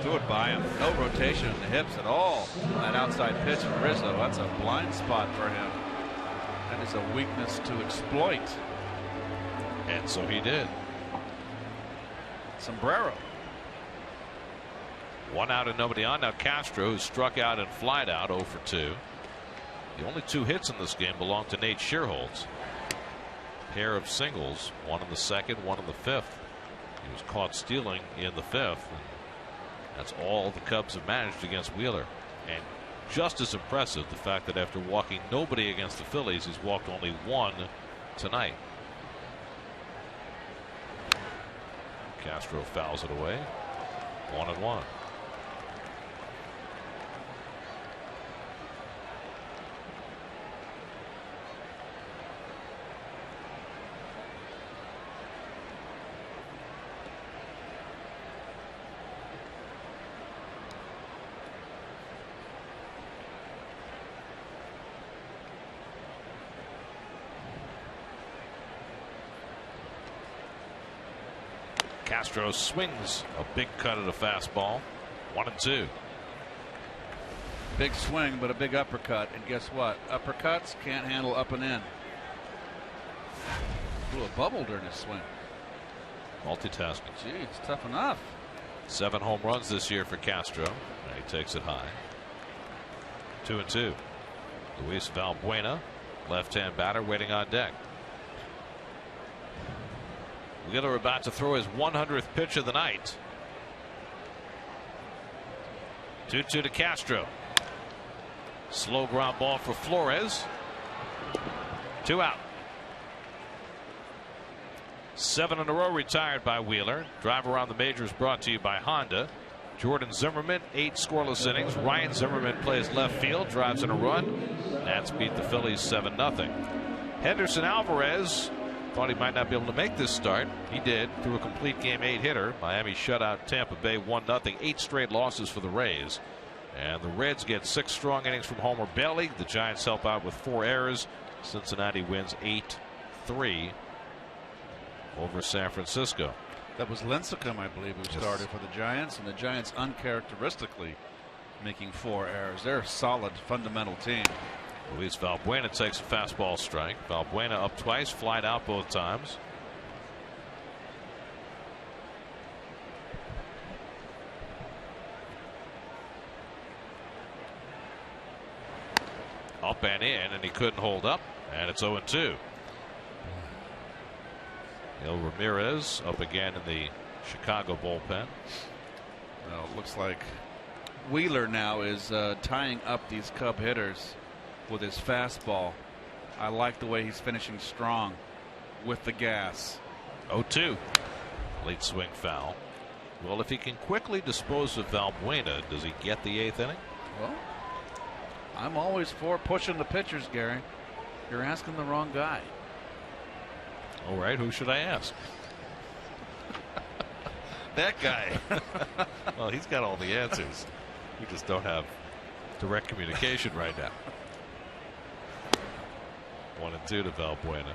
[SPEAKER 2] Threw it by him. No rotation in the hips at all. That outside pitch from Rizzo. That's a blind spot for him. That is a weakness to exploit.
[SPEAKER 1] And so he did.
[SPEAKER 2] Sombrero.
[SPEAKER 1] 1 out and nobody on. Now Castro, who struck out and flied out 0 for 2. The only 2 hits in this game belong to Nate Shearholtz. Pair of singles, 1 in the 2nd, 1 in the 5th. He was caught stealing in the 5th. That's all the Cubs have managed against Wheeler. And just as impressive, the fact that after walking nobody against the Phillies, he's walked only 1 tonight. Castro fouls it away. 1-1. Castro swings a big cut at a fastball. 1-2.
[SPEAKER 2] Big swing, but a big uppercut. And guess what? Uppercuts can't handle up and in. Blew a bubble during his swing.
[SPEAKER 1] Multitasking.
[SPEAKER 2] Gee, it's tough enough.
[SPEAKER 1] 7 home runs this year for Castro. And he takes it high. 2-2. Luis Valbuena, left-hand batter, waiting on deck. Wheeler about to throw his 100th pitch of the night. 2-2 to Castro. Slow ground ball for Flores. 2 out. 7 in a row retired by Wheeler. Drive Around the Majors brought to you by Honda. Jordan Zimmerman, 8 scoreless innings. Ryan Zimmerman plays left field, drives in a run. Nats beat the Phillies 7-0. Henderson Alvarez thought he might not be able to make this start. He did, through a complete game 8 hitter. Miami shut out Tampa Bay 1-0. 8 straight losses for the Rays. And the Reds get 6 strong innings from Homer Bailey. The Giants help out with 4 errors. Cincinnati wins 8-3 over San Francisco.
[SPEAKER 2] That was Lincecum, I believe, who started for the Giants. And the Giants uncharacteristically making 4 errors. They're a solid fundamental team.
[SPEAKER 1] Luis Valbuena takes a fastball strike. Valbuena up twice, flied out both times. up and in, and he couldn't hold up, and it's 0-2. El Ramirez up again in the Chicago bullpen.
[SPEAKER 2] Well, it looks like Wheeler now is tying up these Cub hitters with his fastball. I like the way he's finishing strong with the gas.
[SPEAKER 1] 0-2. Late swing foul. Well, if he can quickly dispose of Valbuena, does he get the 8th inning?
[SPEAKER 2] Well, I'm always for pushing the pitchers, Gary. You're asking the wrong guy.
[SPEAKER 1] All right, who should I ask?
[SPEAKER 2] That guy.
[SPEAKER 1] Well, he's got all the answers. We just don't have direct communication right now. 1-2 to Valbuena.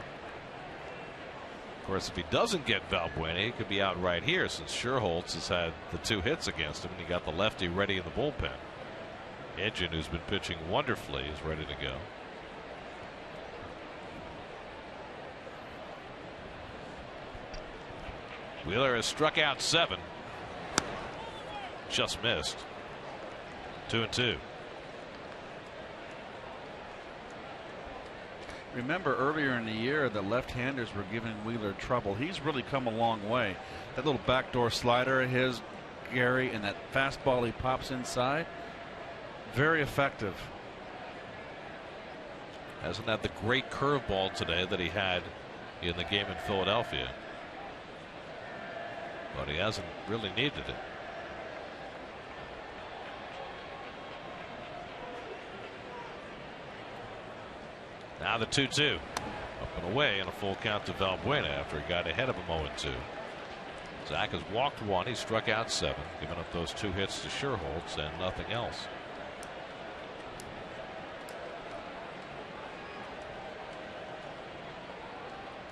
[SPEAKER 1] Of course, if he doesn't get Valbuena, he could be out right here, since Scherholtz has had the 2 hits against him, and he got the lefty ready in the bullpen. Edgin, who's been pitching wonderfully, is ready to go. Wheeler has struck out 7. Just missed. 2-2.
[SPEAKER 2] Remember earlier in the year, the left-handers were giving Wheeler trouble. He's really come a long way. That little backdoor slider of his, Gary, and that fastball he pops inside, very effective.
[SPEAKER 1] Hasn't had the great curveball today that he had in the game in Philadelphia, but he hasn't really needed it. Now the 2-2. Up and away and a full count to Valbuena after he got ahead of him 0-2. Zach has walked 1. He struck out 7, giving up those 2 hits to Scherholtz and nothing else.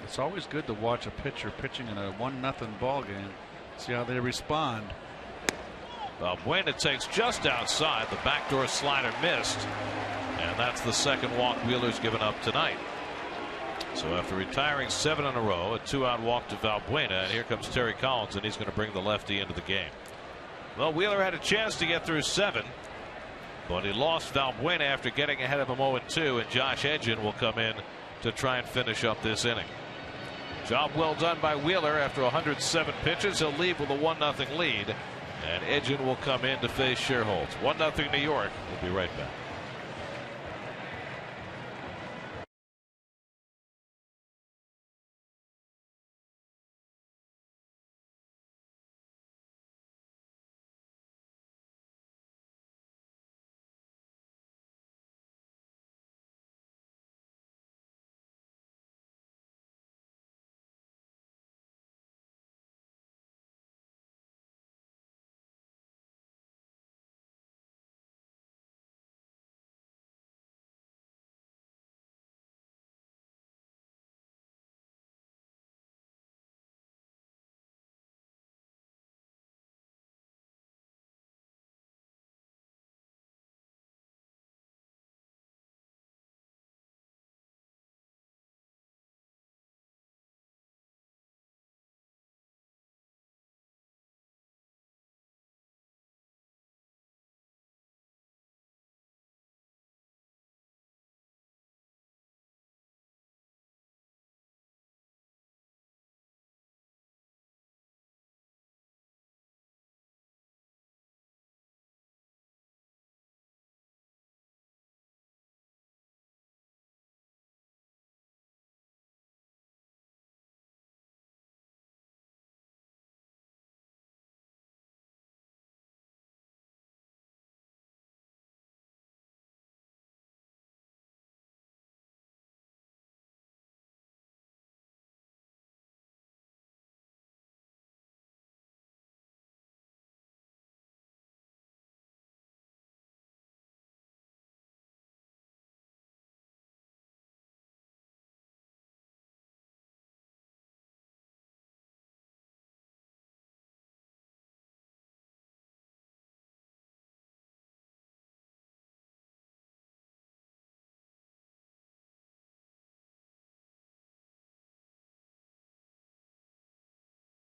[SPEAKER 2] It's always good to watch a pitcher pitching in a 1-0 ball game. See how they respond.
[SPEAKER 1] Valbuena takes just outside. The backdoor slider missed. And that's the second walk Wheeler's given up tonight. So after retiring 7 in a row, a 2-out walk to Valbuena, and here comes Terry Collins, and he's going to bring the lefty into the game. Well, Wheeler had a chance to get through 7, but he lost Valbuena after getting ahead of him 0-2, and Josh Edgin will come in to try and finish up this inning. Job well done by Wheeler. After 107 pitches, he'll leave with a 1-0 lead, and Edgin will come in to face Scherholtz. 1-0 New York. We'll be right back.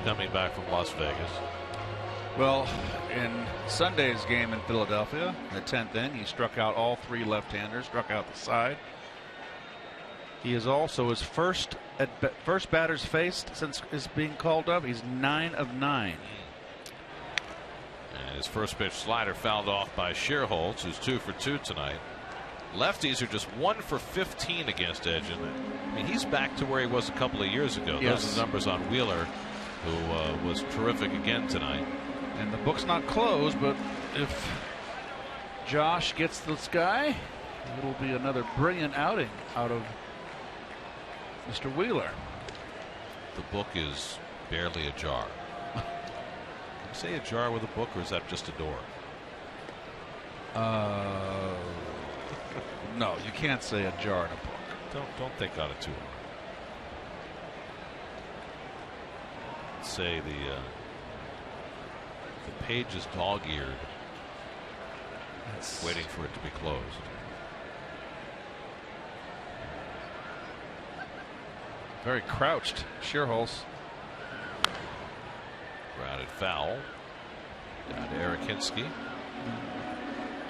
[SPEAKER 1] Coming back from Las Vegas.
[SPEAKER 2] Well, in Sunday's game in Philadelphia, the 10th inning, he struck out all 3 left-handers, struck out the side. He is also his first batters faced since is being called up. He's 9 of 9.
[SPEAKER 1] And his first pitch slider fouled off by Scherholz, who's 2 for 2 tonight. Lefties are just 1 for 15 against Edgen. I mean, he's back to where he was a couple of years ago.
[SPEAKER 2] Yes.
[SPEAKER 1] Those are the numbers on Wheeler, who was terrific again tonight.
[SPEAKER 2] And the book's not closed, but if Josh gets this guy, it'll be another brilliant outing out of Mr. Wheeler.
[SPEAKER 1] The book is barely ajar. Can you say ajar with a book, or is that just a door?
[SPEAKER 2] No, you can't say ajar in a book.
[SPEAKER 1] Don't think on it too hard. Say the page is dog-eared, waiting for it to be closed.
[SPEAKER 2] Very crouched, Scherholz.
[SPEAKER 1] Grounded foul. Down to Eric Hinsky.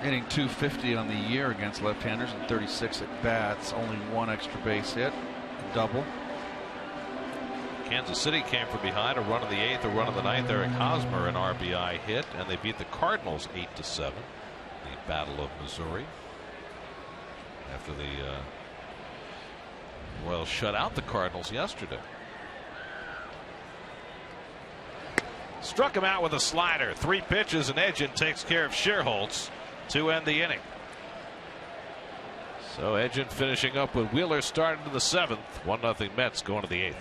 [SPEAKER 2] Hitting .250 on the year against left-handers and 36 at bats. Only 1 extra base hit, a double.
[SPEAKER 1] Kansas City came from behind, a run in the 8th, a run in the 9th. Eric Hosmer, an RBI hit, and they beat the Cardinals 8-7. The Battle of Missouri. After the Royals shut out the Cardinals yesterday. Struck him out with a slider. 3 pitches, and Edgen takes care of Scherholz to end the inning. So Edgen finishing up with Wheeler starting to the 7th. 1-0 Mets going to the 8th.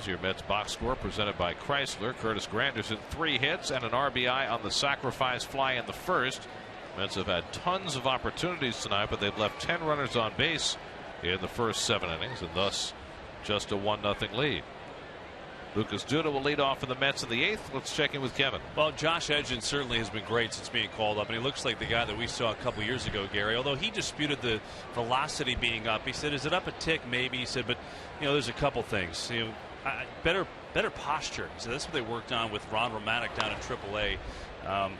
[SPEAKER 1] Your Mets box score presented by Chrysler. Curtis Granderson, 3 hits and an RBI on the sacrifice fly in the first. Mets have had tons of opportunities tonight, but they've left 10 runners on base in the first 7 innings, and thus just a 1-0 lead. Lucas Duda will lead off for the Mets in the 8th. Let's check in with Kevin.
[SPEAKER 3] Well, Josh Edgen certainly has been great since being called up, and he looks like the guy that we saw a couple years ago, Gary. Although he disputed the velocity being up. He said, "Is it up a tick?" Maybe. He said, "But there's a couple things. Better posture." He said that's what they worked on with Ron Romanek down in AAA.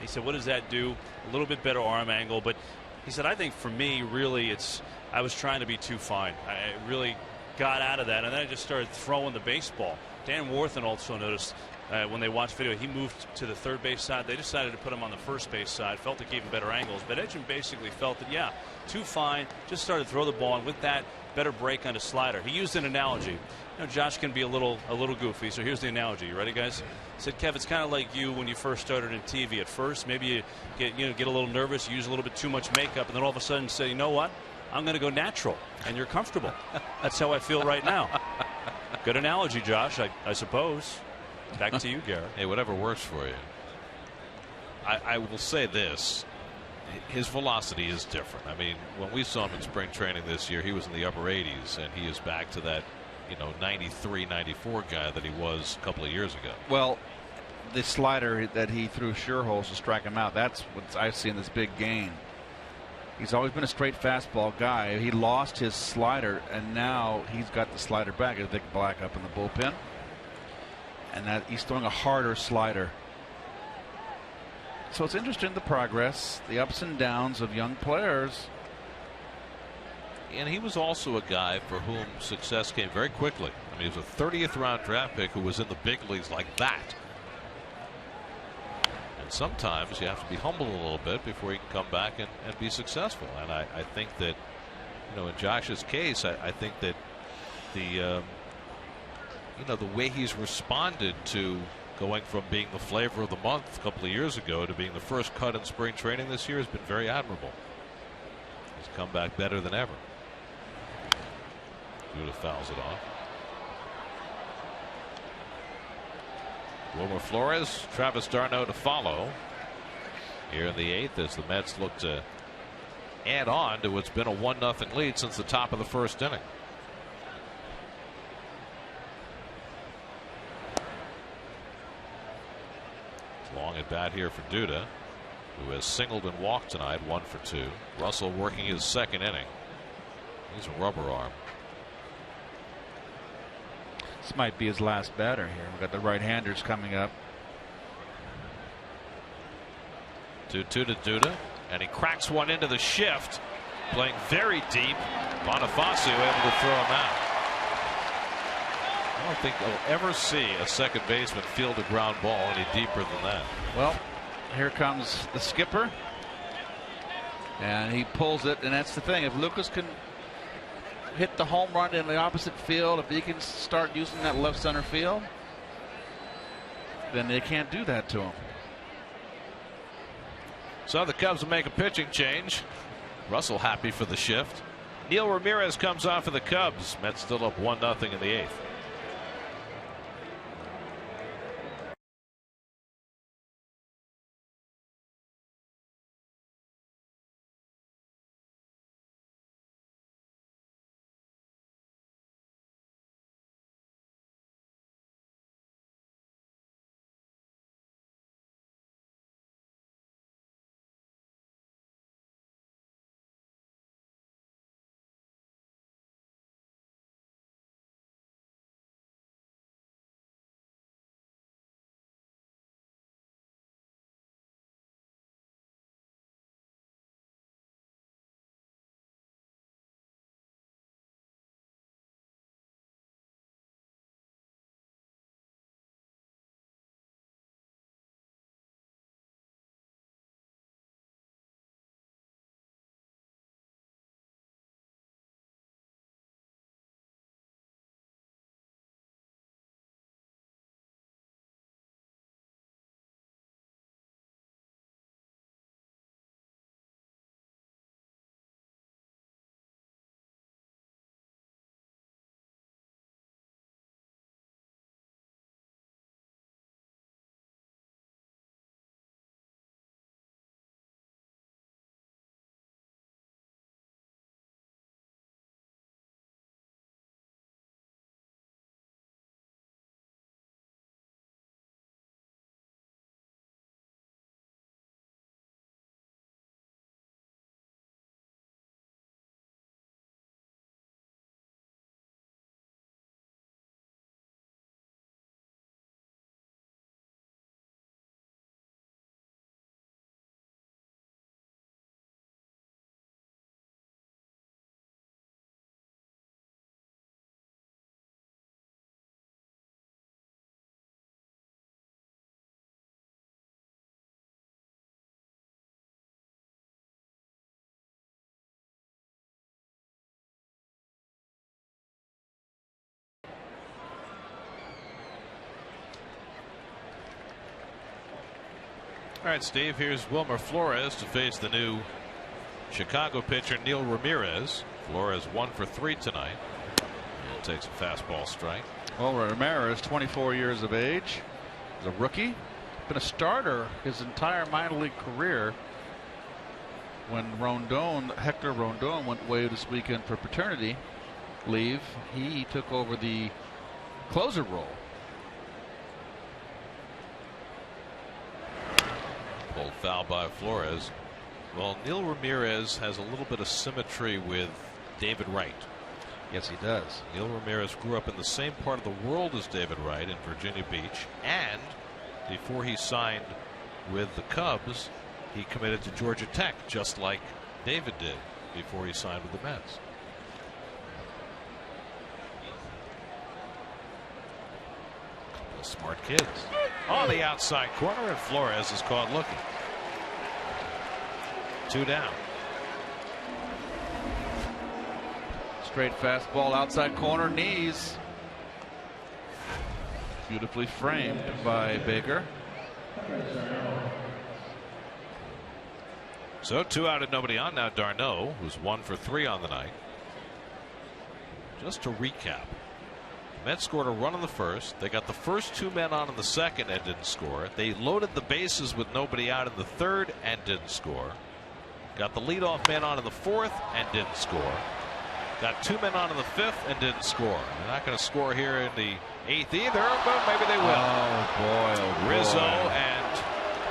[SPEAKER 3] He said, "What does that do?" A little bit better arm angle, but he said, "I think for me, really, I was trying to be too fine. I really got out of that, and then I just started throwing the baseball." Dan Warthen also noticed when they watched video, he moved to the third base side. They decided to put him on the first base side. Felt it gave him better angles. But Edgin basically felt that, yeah, too fine. Just started to throw the ball, and with that, better break on a slider. He used an analogy. You know, Josh can be a little goofy. So here's the analogy. You ready, guys? He said, Kev, it's kind of like you when you first started in TV. At first, maybe you get a little nervous, use a little bit too much makeup, and then all of a sudden say, you know what? I'm going to go natural, and you're comfortable. That's how I feel right now. Good analogy, Josh, I suppose. Back to you, Garrett.
[SPEAKER 1] Hey, whatever works for you. I will say this. His velocity is different. I mean, when we saw him in spring training this year, he was in the upper 80s, and he is back to that, 93, 94 guy that he was a couple of years ago.
[SPEAKER 2] Well, the slider that he threw sure holes to strike him out, that's what I see in this big game. He's always been a straight fastball guy. He lost his slider, and now he's got the slider back. Dick Black up in the bullpen, and that he's throwing a harder slider. So it's interesting, the progress, the ups and downs of young players.
[SPEAKER 1] And he was also a guy for whom success came very quickly. I mean, he was a 30th round draft pick who was in the big leagues like that. And sometimes you have to be humble a little bit before you can come back and be successful. And I think that, in Josh's case, I think that the way he's responded to going from being the flavor of the month a couple of years ago to being the first cut in spring training this year has been very admirable. He's come back better than ever. Duda fouls it off. Wilmer Flores, Travis d'Arnaud to follow here in the 8th as the Mets look to add on to what's been a 1-0 lead since the top of the first inning. Long at bat here for Duda, who has singled and walked tonight, 1 for 2. Russell working his second inning. He's a rubber arm.
[SPEAKER 2] This might be his last batter here. We've got the right-handers coming up.
[SPEAKER 1] 2-2 to Duda, and he cracks one into the shift, playing very deep. Bonifacio able to throw him out. I don't think you'll ever see a second baseman field a ground ball any deeper than that.
[SPEAKER 2] Well, here comes the skipper, and he pulls it, and that's the thing. If Lucas can hit the home run in the opposite field, if he can start using that left center field, then they can't do that to him.
[SPEAKER 1] So the Cubs will make a pitching change. Russell happy for the shift. Neil Ramirez comes off for the Cubs. Mets still up 1-0 in the 8th. All right, Steve, here's Wilmer Flores to face the new Chicago pitcher Neil Ramirez. Flores 1 for 3 tonight. He takes a fastball strike.
[SPEAKER 2] Well, Ramirez, 24 years of age, is a rookie. Been a starter his entire minor league career. When Hector Rondon went away this weekend for paternity leave, he took over the closer role.
[SPEAKER 1] Pulled foul by Flores. Well, Neil Ramirez has a little bit of symmetry with David Wright.
[SPEAKER 2] Yes, he does.
[SPEAKER 1] Neil Ramirez grew up in the same part of the world as David Wright in Virginia Beach, and before he signed with the Cubs, he committed to Georgia Tech, just like David did before he signed with the Mets. Couple of smart kids. On the outside corner, and Flores is caught looking. 2 down.
[SPEAKER 2] Straight fastball outside corner, knees. Beautifully framed by Baker.
[SPEAKER 1] So 2 out and nobody on now. Darno, who's 1 for 3 on the night. Just to recap, the Mets scored a run in the first. They got the first 2 men on in the second and didn't score. They loaded the bases with nobody out in the third and didn't score. Got the leadoff man on in the fourth and didn't score. Got 2 men on in the fifth and didn't score. They're not going to score here in the 8th either, but maybe they will.
[SPEAKER 2] Oh boy, oh boy.
[SPEAKER 1] Rizzo and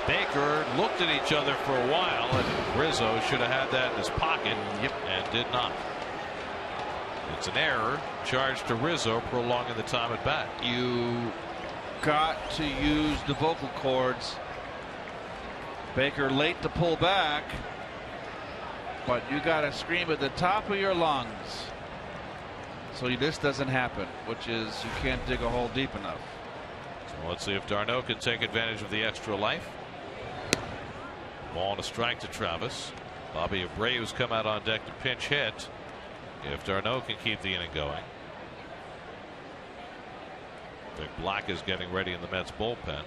[SPEAKER 1] Baker looked at each other for a while, and Rizzo should have had that in his pocket.
[SPEAKER 2] Yep.
[SPEAKER 1] And did not. It's an error charged to Rizzo, prolonging the time at bat.
[SPEAKER 2] You got to use the vocal cords. Baker late to pull back, but you got to scream at the top of your lungs so this doesn't happen, which is you can't dig a hole deep enough.
[SPEAKER 1] So let's see if Darno can take advantage of the extra life. Ball and a strike to Travis. Bobby Abreu's come out on deck to pinch hit if Darno can keep the inning going. Vic Black is getting ready in the Mets bullpen.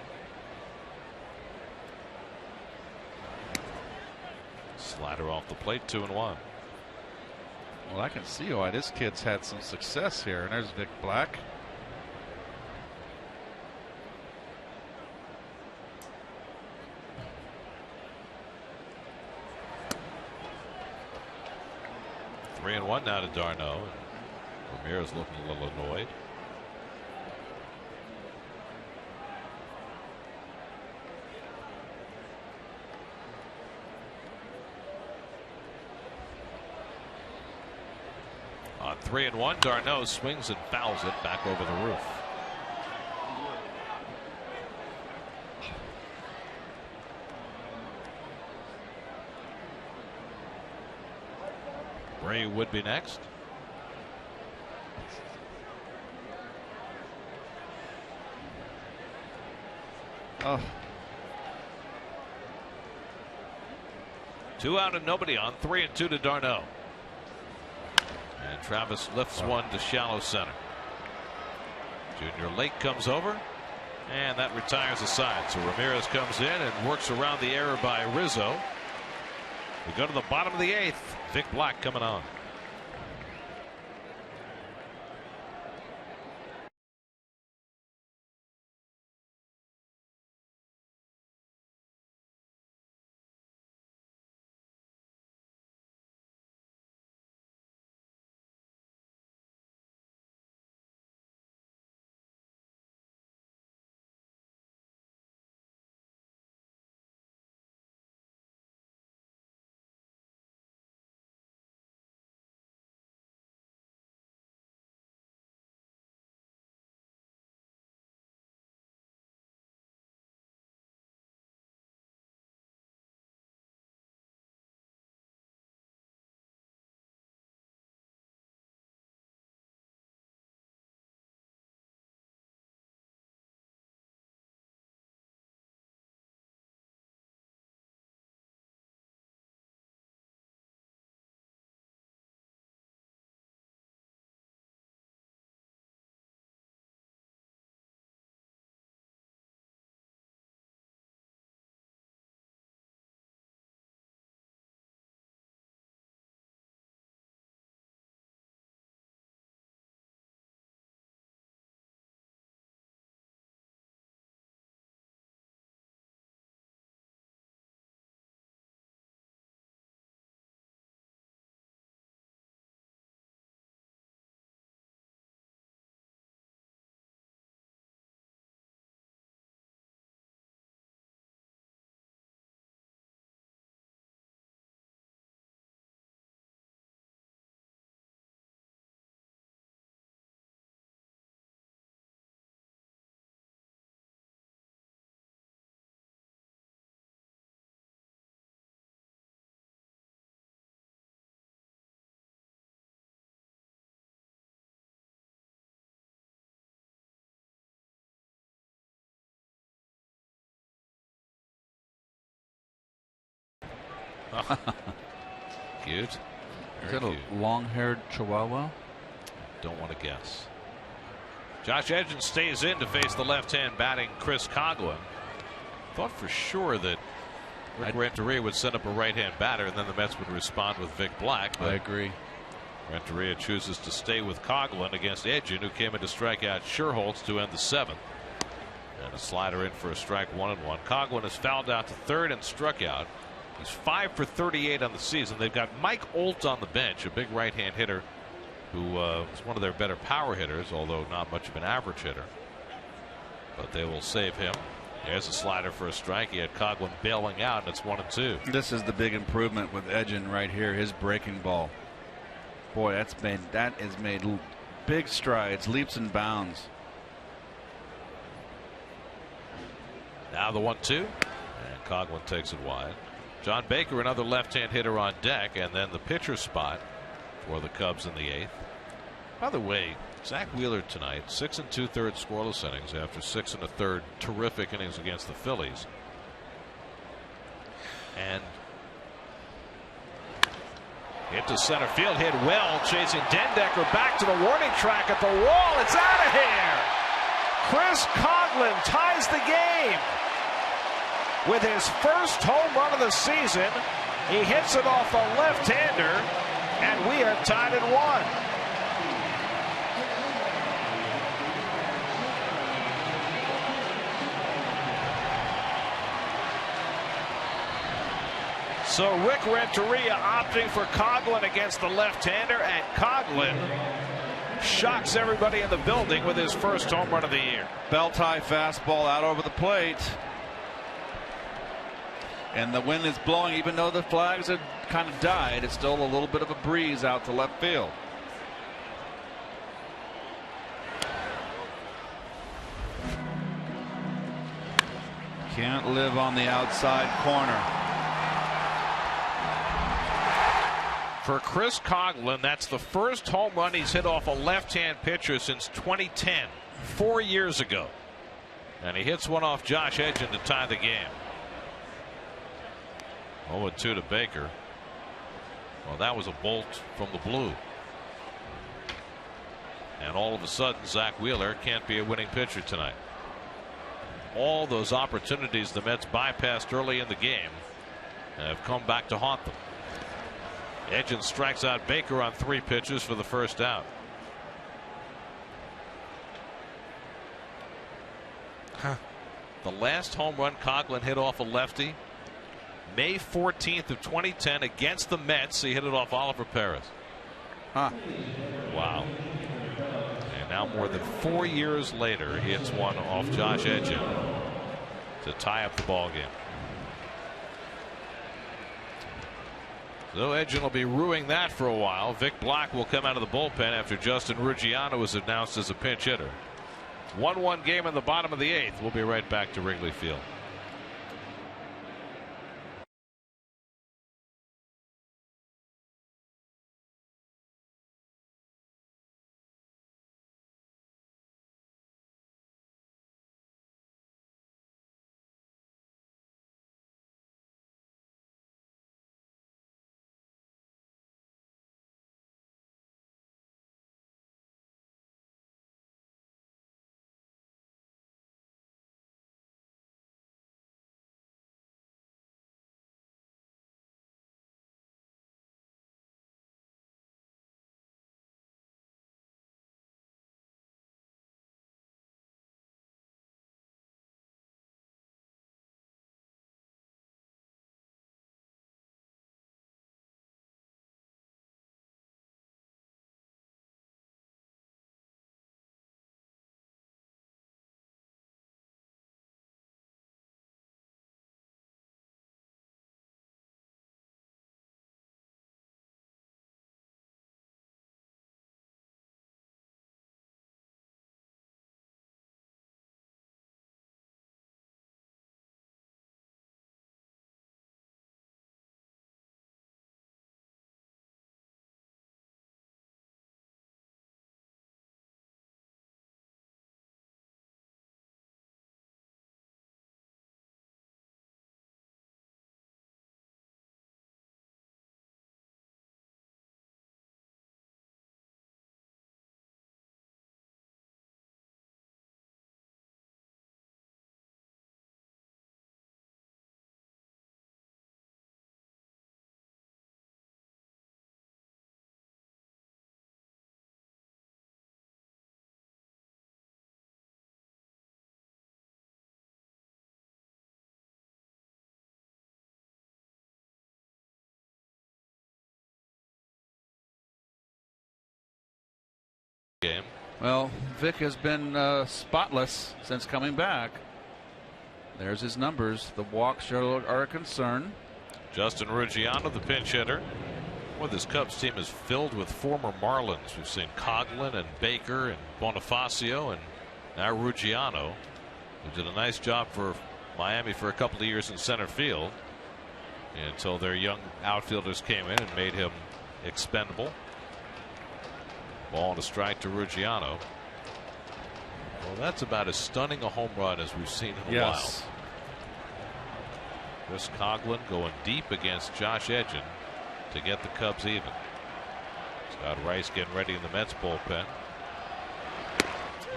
[SPEAKER 1] Slider off the plate, 2-1.
[SPEAKER 2] Well, I can see why this kid's had some success here. And there's Vic Black.
[SPEAKER 1] Three and one now to Darno. Ramirez looking a little annoyed. On 3-1, Darno swings and fouls it back over the roof. Bray would be next.
[SPEAKER 2] Oh.
[SPEAKER 1] 2 out and nobody on. 3-2 to Darno. And Travis lifts one to shallow center. Junior Lake comes over, and that retires the side. So Ramirez comes in and works around the error by Rizzo. We go to the bottom of the 8th. Vic Black coming on. Oh. Cute.
[SPEAKER 2] Is that a long-haired Chihuahua?
[SPEAKER 1] Don't want to guess. Josh Edgins stays in to face the left-hand batting Chris Coghlan. Thought for sure that Rick Renteria would send up a right-hand batter, and then the Mets would respond with Vic Black.
[SPEAKER 2] I agree.
[SPEAKER 1] Renteria chooses to stay with Coghlan against Edgin, who came in to strike out Sherholtz to end the 7th. And a slider in for a strike, 1-1. Coghlan is fouled out to third and struck out. He's 5 for 38 on the season. They've got Mike Olt on the bench, a big right-hand hitter who is one of their better power hitters, although not much of an average hitter. But they will save him. There's a slider for a strike. He had Coghlan bailing out, and it's 1-2.
[SPEAKER 2] This is the big improvement with Edgin right here. His breaking ball. Boy, that has made big strides, leaps and bounds.
[SPEAKER 1] Now the 1-2, and Coghlan takes it wide. John Baker, another left-hand hitter on deck, and then the pitcher spot for the Cubs in the 8th. By the way, Zach Wheeler tonight, 6 2/3 scoreless innings after 6 1/3 terrific innings against the Phillies. And into center field, hit well, chasing Dendecker back to the warning track at the wall. It's out of here. Chris Coghlan ties the game with his first home run of the season. He hits it off a left-hander, and we are tied at 1. So Rick Renteria opting for Coghlan against the left-hander, and Coghlan shocks everybody in the building with his first home run of the year.
[SPEAKER 2] Belt-high fastball out over the plate. And the wind is blowing, even though the flags had kind of died. It's still a little bit of a breeze out to left field. Can't live on the outside corner.
[SPEAKER 1] For Chris Coghlan, that's the first home run he's hit off a left-hand pitcher since 2010, 4 years ago. And he hits one off Josh Edgin to tie the game. 0-2 to Baker. Well, that was a bolt from the blue. And all of a sudden, Zach Wheeler can't be a winning pitcher tonight. All those opportunities the Mets bypassed early in the game have come back to haunt them. Edgin strikes out Baker on 3 pitches for the first out. The last home run Coghlan hit off a lefty, May 14th of 2010 against the Mets. He hit it off Oliver Perez. Wow. And now more than 4 years later, he hits one off Josh Edgin to tie up the ball game. So Edgin will be ruining that for a while. Vic Black will come out of the bullpen after Justin Ruggiano was announced as a pinch hitter. 1-1 game in the bottom of the 8th. We'll be right back to Wrigley Field. game.
[SPEAKER 2] Well, Vic has been spotless since coming back. There's his numbers. The walks are a concern.
[SPEAKER 1] Justin Ruggiano, the pinch hitter. Well, this Cubs team is filled with former Marlins. We've seen Coghlan and Baker and Bonifacio and now Ruggiano, who did a nice job for Miami for a couple of years in center field until their young outfielders came in and made him expendable. Ball and a strike to Ruggiano. Well, that's about as stunning a home run as we've seen in a while. Chris Coghlan going deep against Josh Edgin to get the Cubs even. Scott Rice getting ready in the Mets bullpen.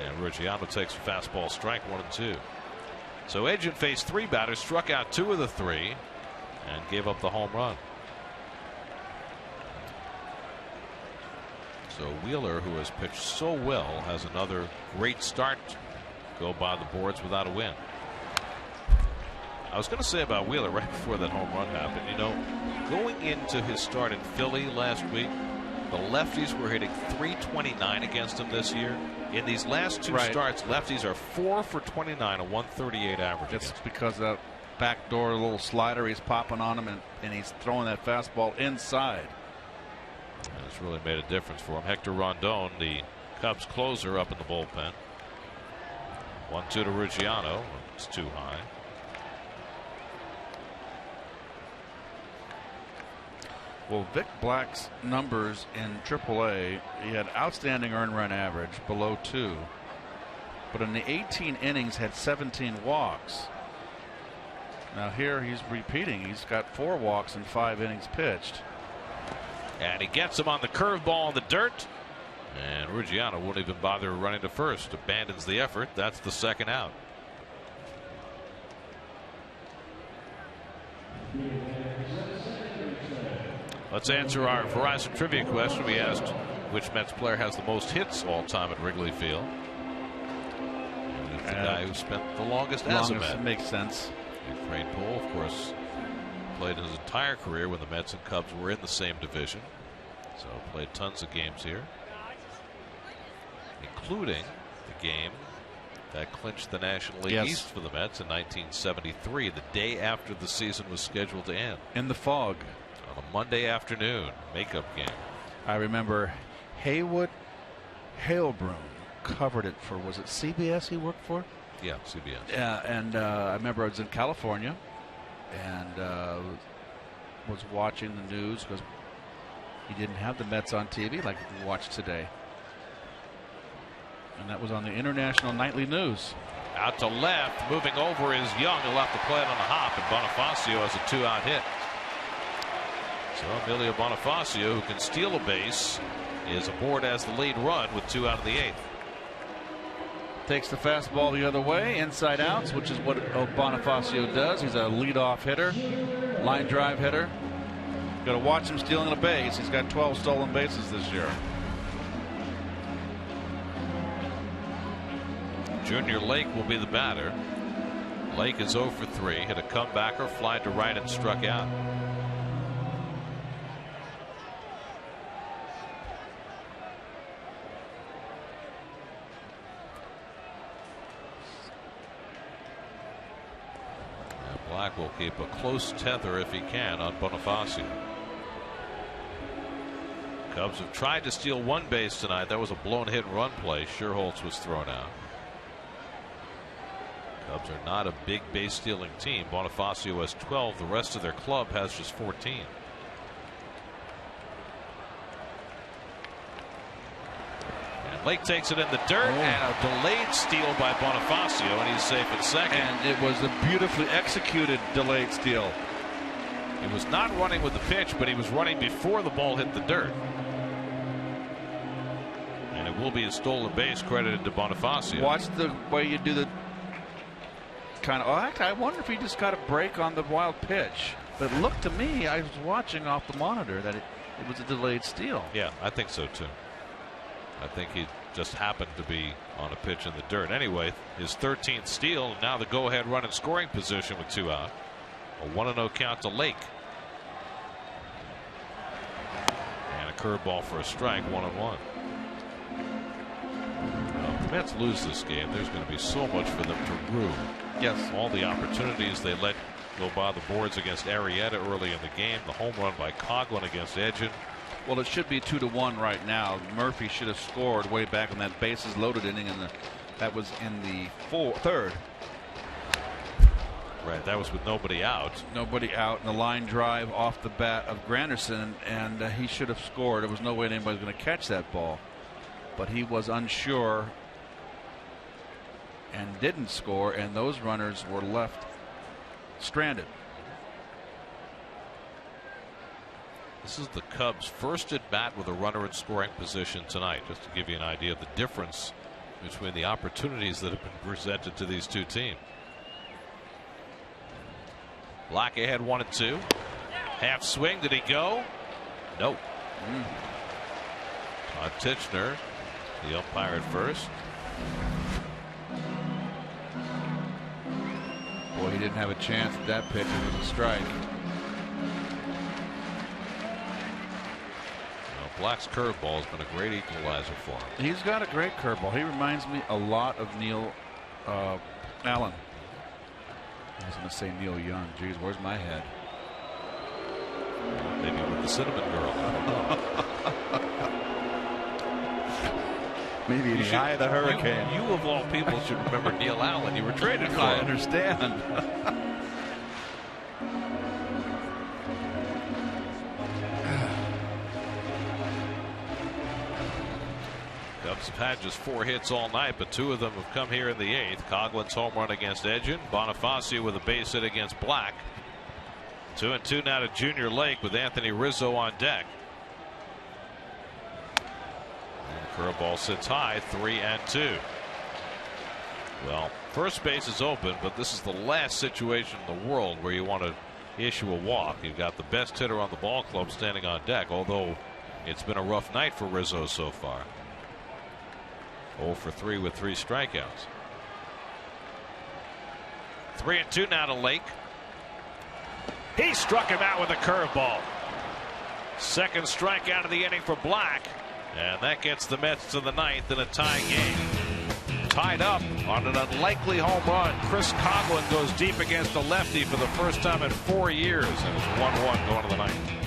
[SPEAKER 1] And Ruggiano takes a fastball strike, 1-2. So Edgin faced 3 batters, struck out 2 of the 3, and gave up the home run. So Wheeler, who has pitched so well, has another great start. Go by the boards without a win. I was going to say about Wheeler right before that home run happened, you know, going into his start in Philly last week, the lefties were hitting .329 against him this year. In these last 2 starts, lefties are 4 for 29, a .138 average.
[SPEAKER 2] It's because that backdoor little slider he's popping on him, and he's throwing that fastball inside.
[SPEAKER 1] And it's really made a difference for him. Hector Rondon, the Cubs closer, up in the bullpen. 1-2 to Ruggiano. It's too high.
[SPEAKER 2] Well, Vic Black's numbers in AAA, he had outstanding earned run average, below 2. But in the 18 innings, had 17 walks. Now here he's repeating. He's got 4 walks in 5 innings pitched.
[SPEAKER 1] And he gets him on the curveball in the dirt. And Ruggiano won't even bother running to first. Abandons the effort. That's the second out. Let's answer our Verizon trivia question. We asked which Mets player has the most hits all time at Wrigley Field. And it's the guy who spent the longest as a Met.
[SPEAKER 2] Makes sense.
[SPEAKER 1] Crane Poole, of course, played his entire career when the Mets and Cubs were in the same division. So played tons of games here, including the game that clinched the National League East for the Mets in 1973, the day after the season was scheduled to end.
[SPEAKER 2] In the fog.
[SPEAKER 1] On a Monday afternoon makeup game.
[SPEAKER 2] I remember Haywood Hailbroom covered it for, was it CBS he worked for?
[SPEAKER 1] Yeah, CBS.
[SPEAKER 2] Yeah, and I remember I was in California and was watching the news because he didn't have the Mets on TV like we watch today. And that was on the International Nightly News.
[SPEAKER 1] Out to left, moving over is Young. He'll have to play it on the hop, and Bonifacio has a 2-out hit. So Emilio Bonifacio, who can steal a base, is aboard as the lead run with 2 out of the 8th.
[SPEAKER 2] Takes the fastball the other way, inside outs, which is what Bonifacio does. He's a leadoff hitter, line drive hitter. Got to watch him stealing a base. He's got 12 stolen bases this year.
[SPEAKER 1] Junior Lake will be the batter. Lake is 0 for 3, hit a comebacker, fly to right, and struck out. Black will keep a close tether if he can on Bonifacio. Cubs have tried to steal 1 base tonight. That was a blown hit and run play. Sherholtz was thrown out. Cubs are not a big base stealing team. Bonifacio has 12. The rest of their club has just 14. And Lake takes it in the dirt, and a delayed steal by Bonifacio, and he's safe at second.
[SPEAKER 2] And it was a beautifully executed delayed steal.
[SPEAKER 1] He was not running with the pitch, but he was running before the ball hit the dirt. And it will be a stolen base credited to Bonifacio.
[SPEAKER 2] Watch the way you do the kind of. Oh, actually, I wonder if he just got a break on the wild pitch. But it looked to me, I was watching off the monitor, that it was a delayed steal.
[SPEAKER 1] Yeah, I think so too. I think he just happened to be on a pitch in the dirt. Anyway, his 13th steal, and now the go-ahead run in scoring position with 2 out. A 1-0 count to Lake. And a curveball for a strike, 1-1. Mets lose this game, there's going to be so much for them to rue.
[SPEAKER 2] Yes.
[SPEAKER 1] All the opportunities they let go by the boards against Arrieta early in the game. The home run by Coghlan against Edgin.
[SPEAKER 2] Well, it should be 2-1 right now. Murphy should have scored way back in that bases loaded inning, and that was in the third.
[SPEAKER 1] Right, that was with nobody out.
[SPEAKER 2] Nobody out, and the line drive off the bat of Granderson, and he should have scored. There was no way anybody was going to catch that ball, but he was unsure and didn't score, and those runners were left stranded.
[SPEAKER 1] This is the Cubs' first at bat with a runner in scoring position tonight, just to give you an idea of the difference between the opportunities that have been presented to these two teams. Black ahead 1-2. Half swing. Did he go? Nope. Todd Tichenor, the umpire at first.
[SPEAKER 2] Boy, he didn't have a chance at that pitch. It was a strike.
[SPEAKER 1] Black's curveball has been a great equalizer for him.
[SPEAKER 2] He's got a great curveball. He reminds me a lot of Neil Allen. I was going to say Neil Young. Geez, where's my head?
[SPEAKER 1] Maybe with the Cinnamon Girl.
[SPEAKER 2] Maybe in the eye of the hurricane.
[SPEAKER 1] You of all people should remember Neil Allen. You were traded for him.
[SPEAKER 2] I understand.
[SPEAKER 1] Cubs have had just 4 hits all night, but 2 of them have come here in the 8th. Coughlin's home run against Edgin. Bonifacio with a base hit against Black. 2-2 now to Junior Lake with Anthony Rizzo on deck. And the curveball sits high, 3-2. Well, first base is open, but this is the last situation in the world where you want to issue a walk. You've got the best hitter on the ball club standing on deck, although it's been a rough night for Rizzo so far. 0 for 3 with 3 strikeouts. 3-2 now to Lake. He struck him out with a curveball. Second strikeout of the inning for Black, and that gets the Mets to the 9th in a tie game. Tied up on an unlikely home run. Chris Coghlan goes deep against a lefty for the first time in 4 years, and it's 1-1 going to the 9th.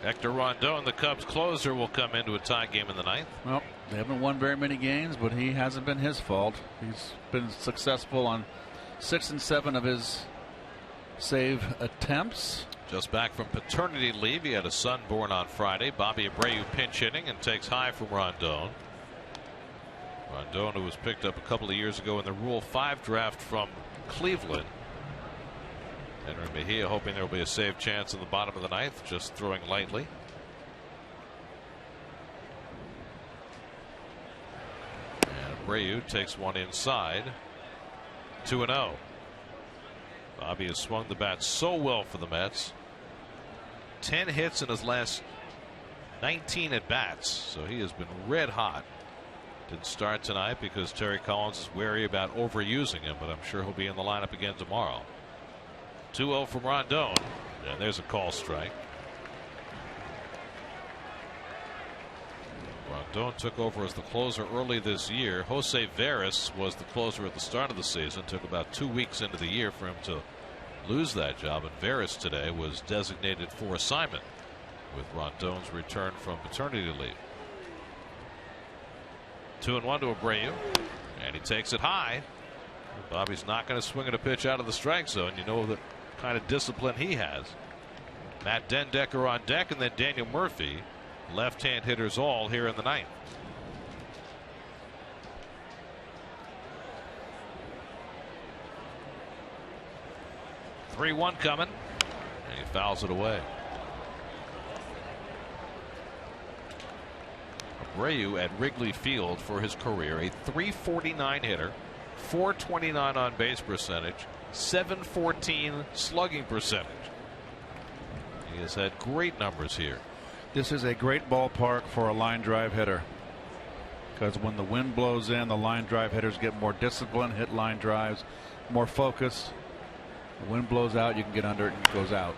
[SPEAKER 1] Hector Rondon, the Cubs closer, will come into a tie game in the 9th.
[SPEAKER 2] Well, they haven't won very many games, but he hasn't been his fault. He's been successful on 6 and 7 of his save attempts.
[SPEAKER 1] Just back from paternity leave. He had a son born on Friday. Bobby Abreu pinch hitting and takes high from Rondon. Rondon, who was picked up a couple of years ago in the Rule 5 draft from Cleveland. Henry Mejia hoping there will be a save chance in the bottom of the ninth, just throwing lightly. And Abreu takes one inside. 2-0. Bobby has swung the bat so well for the Mets. 10 hits in his last 19 at bats, so he has been red hot. Didn't start tonight because Terry Collins is wary about overusing him, but I'm sure he'll be in the lineup again tomorrow. 2-0 from Rondon, and there's a call strike. Rondon took over as the closer early this year. Jose Veras was the closer at the start of the season. Took about 2 weeks into the year for him to lose that job, and Veras today was designated for assignment with Rondon's return from paternity leave. 2-1 to Abreu, and he takes it high. Bobby's not going to swing at a pitch out of the strike zone. You know the kind of discipline he has. Matt Dendecker on deck, and then Daniel Murphy. Left-hand hitters all here in the ninth. (3-1) coming, and he fouls it away. Abreu at Wrigley Field for his career, a .349 hitter, .429 on base percentage, .714 slugging percentage. He has had great numbers here.
[SPEAKER 2] This is a great ballpark for a line drive hitter, because when the wind blows in, the line drive hitters get more discipline, hit line drives, more focused. The wind blows out, you can get under it and it goes out.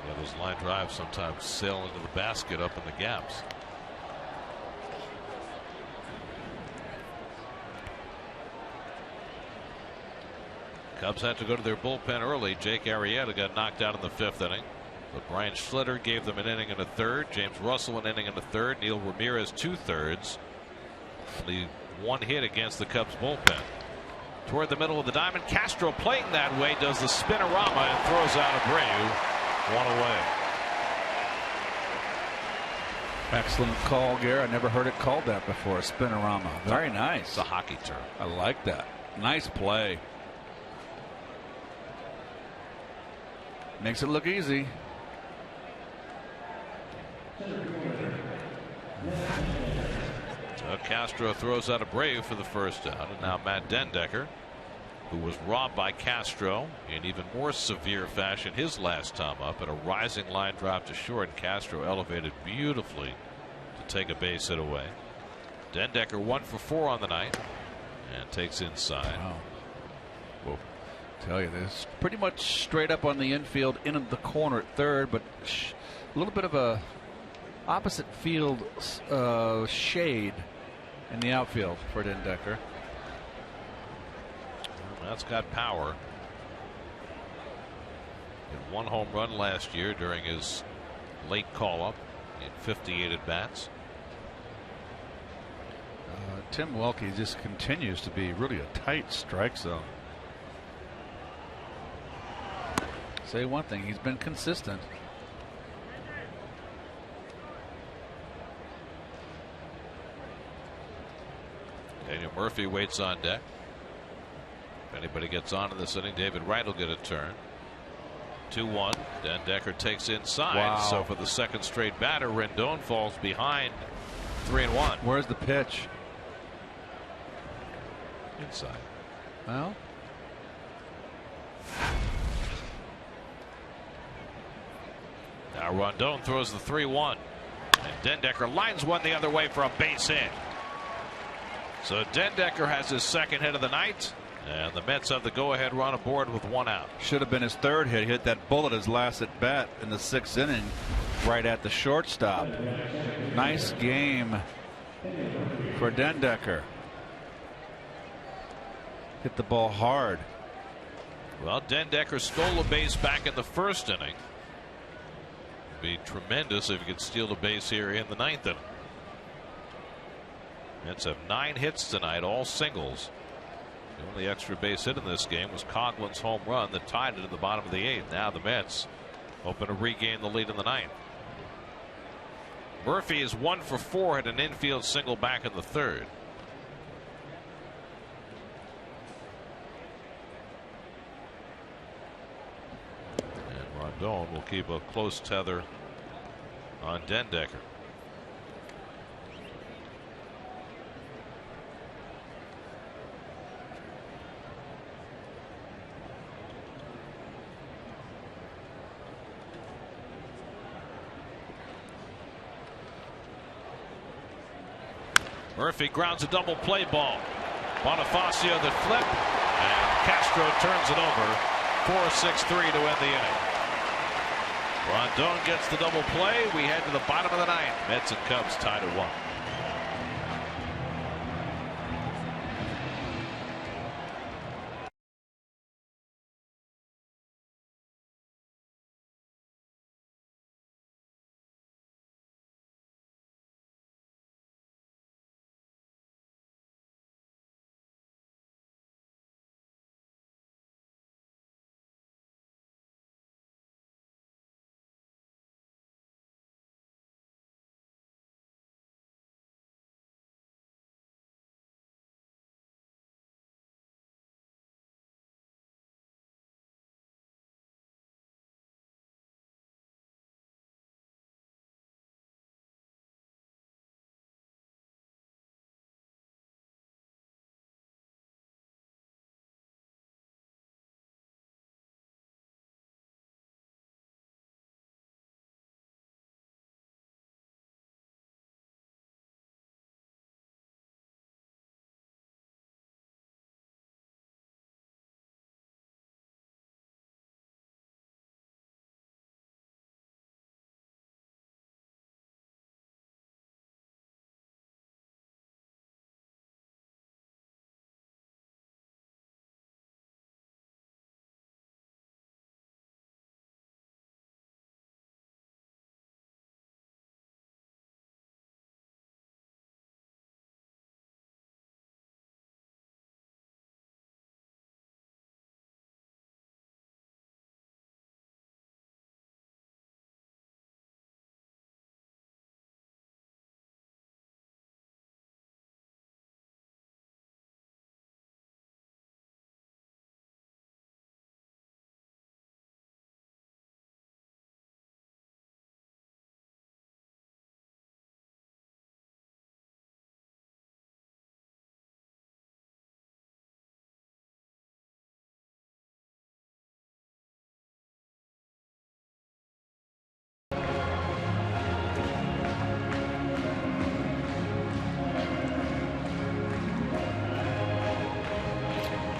[SPEAKER 1] Yeah, those line drives sometimes sail into the basket up in the gaps. Cubs had to go to their bullpen early. Jake Arrieta got knocked out in the 5th inning. But Brian Schlitter gave them an inning and a third. James Russell an inning and a third. Neil Ramirez 2/3. Only one hit against the Cubs bullpen. Toward the middle of the diamond, Castro playing that way does the spinorama and throws out Abreu. One away.
[SPEAKER 2] Excellent call, Gare. I never heard it called that before. A spinorama. Very nice.
[SPEAKER 1] It's a hockey term.
[SPEAKER 2] I like that. Nice play. Makes it look easy.
[SPEAKER 1] So Castro throws out Abreu for the first out, and now Matt Dendecker, who was robbed by Castro in even more severe fashion his last time up, at a rising line drive to short. Castro elevated beautifully to take a base hit away. Dendecker 1 for 4 on the night and takes inside.
[SPEAKER 2] Wow. Whoa. Tell you this, pretty much straight up on the infield, into the corner at third, but a little bit of a opposite field shade in the outfield for Dendecker.
[SPEAKER 1] Well, that's got power. Hit 1 home run last year during his late call-up in 58 at bats.
[SPEAKER 2] Tim Welke just continues to be really a tight strike zone. Say one thing, he's been consistent.
[SPEAKER 1] Daniel Murphy waits on deck. If anybody gets on in this inning, David Wright will get a turn. 2-1. Dendecker takes inside.
[SPEAKER 2] Wow.
[SPEAKER 1] So for the second straight batter, Rendon falls behind. 3-1.
[SPEAKER 2] Where's the pitch?
[SPEAKER 1] Inside.
[SPEAKER 2] Well,
[SPEAKER 1] now Rondon throws the 3-1, and Dendecker lines one the other way for a base hit. So Dendecker has his second hit of the night, and the Mets have the go-ahead run aboard with 1 out.
[SPEAKER 2] should have been his third hit. He hit that bullet his last at bat in the 6th inning, right at the shortstop. Nice game for Dendecker. Hit the ball hard.
[SPEAKER 1] Well, Dendecker stole a base back in the 1st inning. It'd be tremendous if he could steal a base here in the 9th inning. Mets have 9 hits tonight, all singles. The The only extra base hit in this game was Coughlin's home run that tied it in the bottom of the 8th. Now the Mets hoping to regain the lead in the 9th. Murphy is 1 for 4, had an infield single back in the 3rd. And Rondon will keep a close tether on Dendecker. Murphy grounds a double play ball. Bonifacio that flip, and Castro turns it over. 4-6-3 to end the inning. Rondon gets the double play. We head to the bottom of the 9th. Mets and Cubs tied at 1.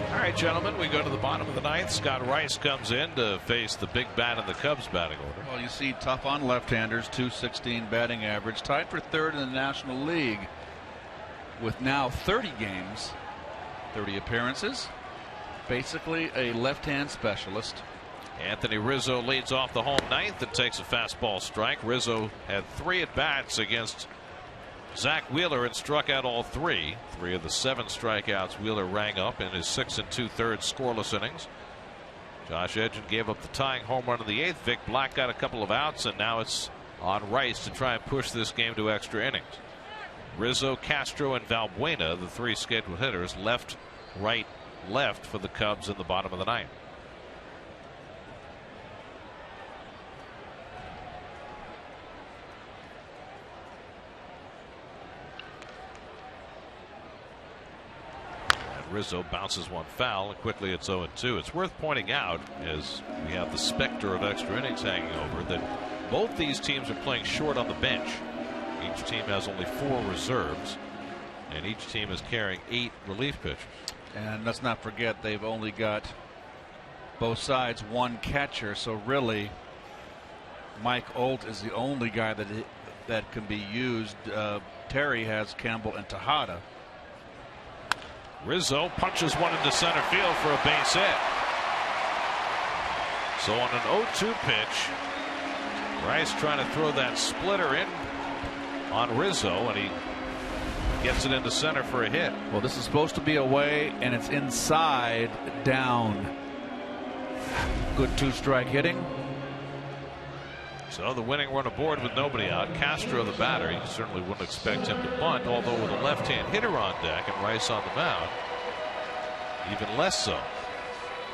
[SPEAKER 1] All right, gentlemen, we go to the bottom of the 9th. Scott Rice comes in to face the big bat in the Cubs batting order.
[SPEAKER 2] Well, you see tough on left-handers, .216 batting average, tied for 3rd in the National League with now 30 games, 30 appearances. Basically a left-hand specialist.
[SPEAKER 1] Anthony Rizzo leads off the home 9th and takes a fastball strike. Rizzo had 3 at-bats against Zach Wheeler and struck out all 3. 3 of the 7 strikeouts Wheeler rang up in his 6 2/3 scoreless innings. Josh Edgen gave up the tying home run in the 8th. Vic Black got a couple of outs, and now it's on Rice to try and push this game to extra innings. Rizzo, Castro, and Valbuena, the 3 scheduled hitters, left, right, left for the Cubs in the bottom of the 9th. Rizzo bounces one foul, and quickly it's 0-2. It's worth pointing out, as we have the specter of extra innings hanging over, that both these teams are playing short on the bench. Each team has only 4 reserves, and each team is carrying 8 relief pitchers.
[SPEAKER 2] And let's not forget, they've only got both sides 1 catcher, so really Mike Olt is the only guy that can be used. Terry has Campbell and Tejada.
[SPEAKER 1] Rizzo punches one into center field for a base hit. So on an 0-2 pitch, Rice trying to throw that splitter in on Rizzo, and he Gets it into center for a hit.
[SPEAKER 2] Well, this is supposed to be away, and it's inside, down. Good 2-strike hitting.
[SPEAKER 1] So the winning run aboard with nobody out. Castro, the batter, you certainly wouldn't expect him to bunt, although with a left-hand hitter on deck and Rice on the mound, even less so.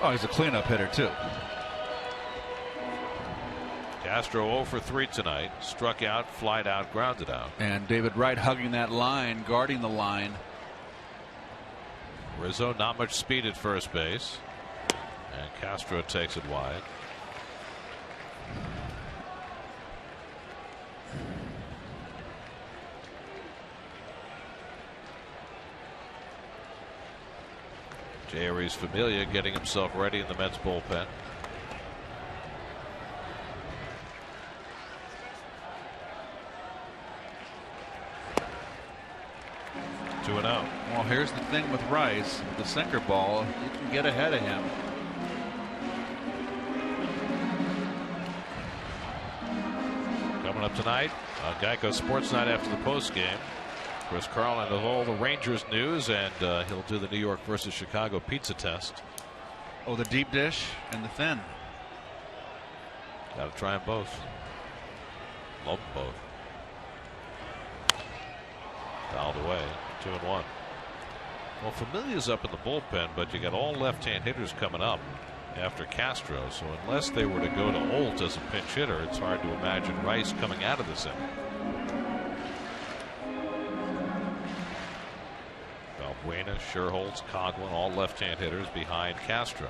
[SPEAKER 2] Oh, he's a cleanup hitter, too.
[SPEAKER 1] Castro 0 for 3 tonight. Struck out, flied out, grounded out.
[SPEAKER 2] And David Wright hugging that line, guarding the line.
[SPEAKER 1] Rizzo, not much speed at first base. And Castro takes it wide. Jeurys Familia getting himself ready in the Mets bullpen.
[SPEAKER 2] Well, here's the thing with Rice, the sinker ball, you can get ahead of him.
[SPEAKER 1] Coming up tonight on Geico Sports Night after the post game, Chris Carlin with all the Rangers news, and he'll do the New York versus Chicago pizza test.
[SPEAKER 2] Oh, the deep dish and the thin.
[SPEAKER 1] Got to try them both. Love them both. Fouled away. 2-1. Well, Familia's up in the bullpen, but you got all left-hand hitters coming up after Castro. So unless they were to go to Holt as a pinch hitter, it's hard to imagine Rice coming out of this inning. Valbuena, Sherholtz, Coghlan, all left-hand hitters behind Castro.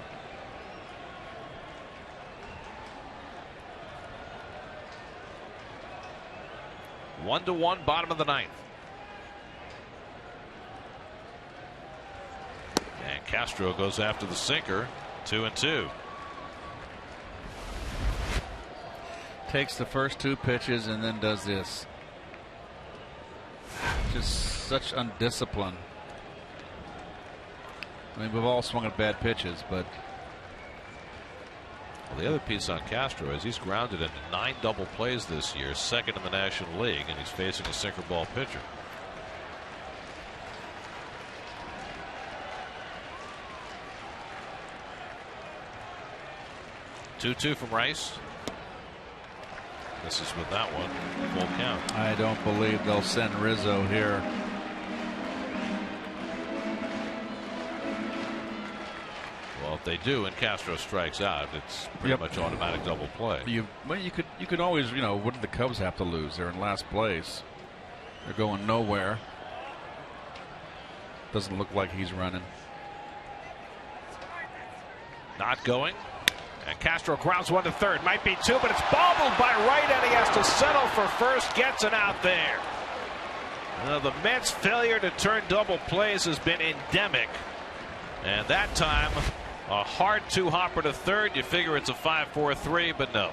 [SPEAKER 1] One to one, bottom of the ninth. And Castro goes after the sinker. 2-2.
[SPEAKER 2] Takes the first 2 pitches and then does this. Just such undiscipline. I mean, we've all swung at bad pitches, but
[SPEAKER 1] well, the other piece on Castro is he's grounded into 9 double plays this year, second in the National League, and he's facing a sinker ball pitcher. Two from Rice. This is with that one. Full count.
[SPEAKER 2] I don't believe they'll send Rizzo here.
[SPEAKER 1] Well, if they do and Castro strikes out, it's pretty much automatic double play.
[SPEAKER 2] You could always, you know, what did the Cubs have to lose? They're in last place. They're going nowhere. Doesn't look like he's running.
[SPEAKER 1] Not going. And Castro grounds one to third. Might be 2, but it's bobbled by Wright, and he has to settle for first. Gets it out there. The Mets' failure to turn double plays has been endemic. And that time, a hard 2-hopper to third. You figure it's a 5-4-3, but no.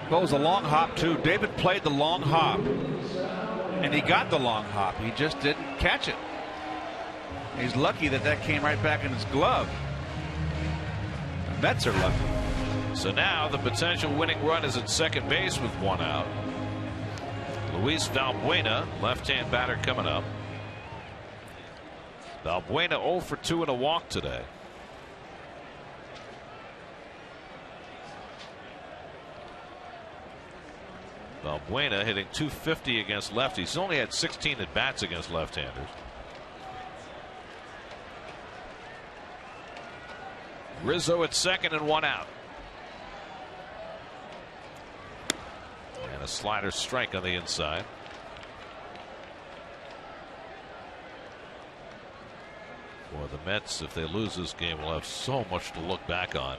[SPEAKER 2] Well, it was a long hop, too. David played the long hop, and he got the long hop. He just didn't catch it. He's lucky that came right back in his glove. Mets are lucky.
[SPEAKER 1] So now the potential winning run is at second base with 1 out. Luis Valbuena, left-hand batter, coming up. Valbuena 0 for 2 and a walk today. Valbuena hitting .250 against lefties. He's only had 16 at bats against left-handers. Rizzo at second and 1 out. And a slider strike on the inside. Boy, the Mets, if they lose this game, will have so much to look back on,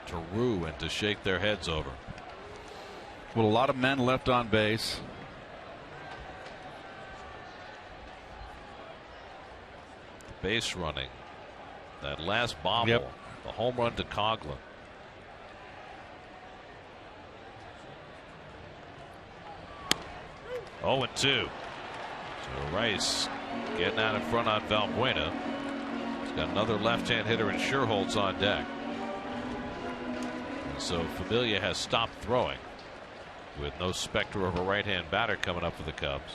[SPEAKER 1] to rue and to shake their heads over.
[SPEAKER 2] Well, a lot of men left on base.
[SPEAKER 1] The base running. That last bobble, the home run to Coghlan. Oh, and 2. So Rice getting out in front on Valbuena. He's got another left-hand hitter in Sherholtz on deck. And so Familia has stopped throwing with no specter of a right-hand batter coming up for the Cubs.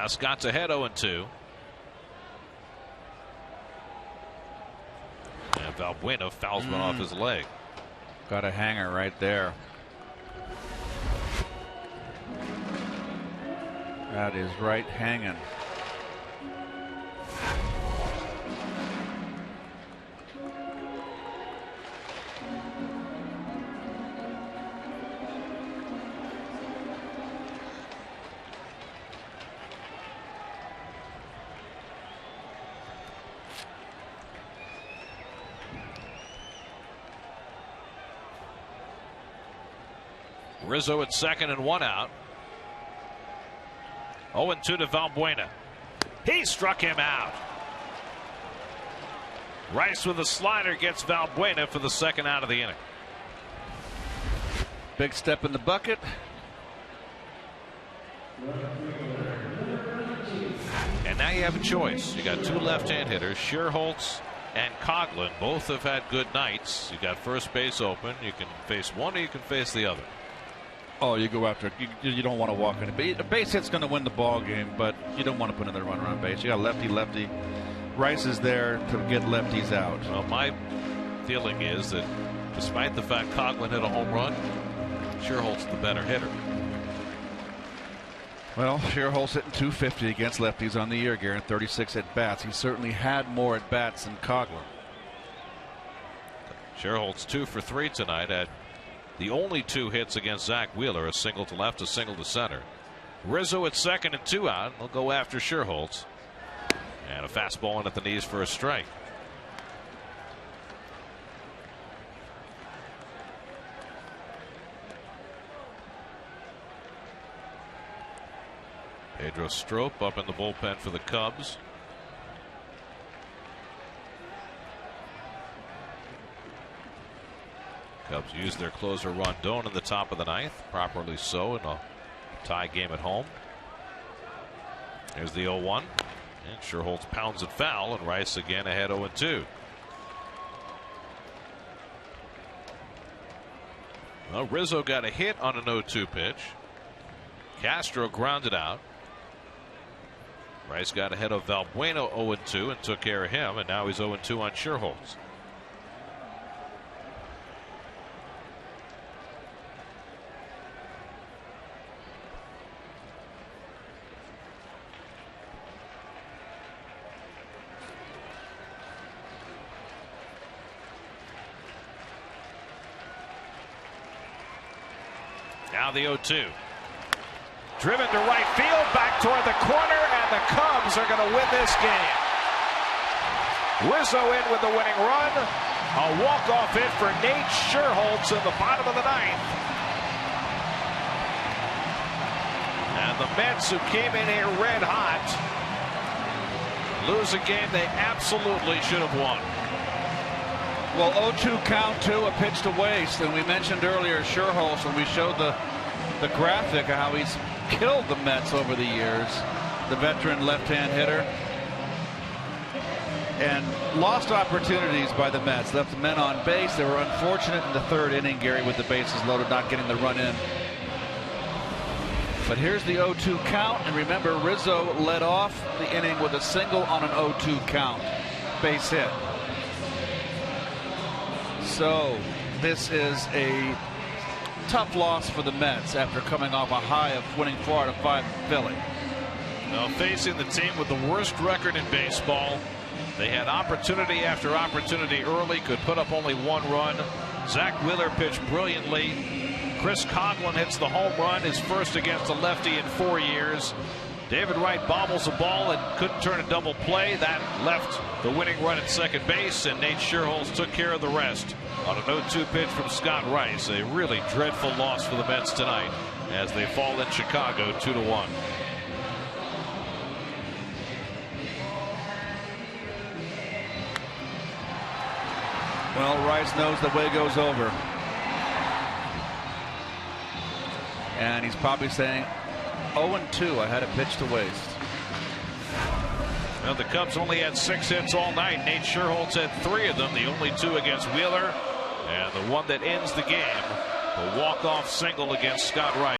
[SPEAKER 1] Now Scott's ahead 0-2. And Valbuena fouls one off his leg.
[SPEAKER 2] Got a hanger right there. That is right hanging.
[SPEAKER 1] Rizzo at second and 1 out. 0-2 to Valbuena. He struck him out. Rice with a slider gets Valbuena for the second out of the inning.
[SPEAKER 2] Big step in the bucket.
[SPEAKER 1] And now you have a choice. You got 2 left-hand hitters, Scherholtz and Coghlan. Both have had good nights. You got first base open. You can face one or you can face the other.
[SPEAKER 2] Oh, you go after it. You don't want to walk in. A base hit's going to win the ball game, but you don't want to put another runner on base. You got lefty. Rice is there to get lefties out.
[SPEAKER 1] Well, my feeling is that despite the fact Coghlan hit a home run, Scherholtz the better hitter.
[SPEAKER 2] Well, Scherholtz hitting .250 against lefties on the year, Garen. 36 at bats. He certainly had more at bats than Coghlan.
[SPEAKER 1] Scherholtz 2 for 3 tonight. Had the only 2 hits against Zach Wheeler, a single to left, a single to center. Rizzo at second and 2 out. They'll go after Scherholtz. And a fastball in at the knees for a strike. Pedro Strop up in the bullpen for the Cubs. Cubs use their closer Rondon in the top of the 9th, properly so, in a tie game at home. Here's the 0-1, and Scherholtz pounds it foul, and Rice again ahead 0-2. Well, Rizzo got a hit on an 0-2 pitch. Castro grounded out. Rice got ahead of Valbuena 0-2 and took care of him, and now he's 0-2 on Scherholtz. Now the 0-2. Driven to right field, back toward the corner, and the Cubs are going to win this game. Rizzo in with the winning run. A walk-off hit for Nate Scherholtz in the bottom of the 9th. And the Mets, who came in here red hot, lose a game they absolutely should have won.
[SPEAKER 2] Well, 0-2 count to a pitch to waste, and we mentioned earlier Scherholtz when we showed the graphic of how he's killed the Mets over the years, the veteran left-hand hitter, and lost opportunities by the Mets, left the men on base. They were unfortunate in the 3rd inning, Gary, with the bases loaded, not getting the run in. But here's the 0-2 count, and remember, Rizzo led off the inning with a single on an 0-2 count, base hit. So this is a tough loss for the Mets after coming off a high of winning 4 out of 5 in Philly.
[SPEAKER 1] Now facing the team with the worst record in baseball. They had opportunity after opportunity early, could put up only 1 run. Zach Wheeler pitched brilliantly. Chris Coghlan hits the home run, his first against a lefty in 4 years. David Wright bobbles a ball and couldn't turn a double play. That left the winning run at second base, and Nate Scherholtz took care of the rest on an 0-2 pitch from Scott Rice. A really dreadful loss for the Mets tonight as they fall in Chicago 2-1.
[SPEAKER 2] Well, Rice knows the way goes over. And he's probably saying, 0-2, I had a pitch to waste.
[SPEAKER 1] Well, the Cubs only had 6 hits all night. Nate Scherholtz had 3 of them, the only 2 against Wheeler, and the one that ends the game, the walk-off single against Scott Rice.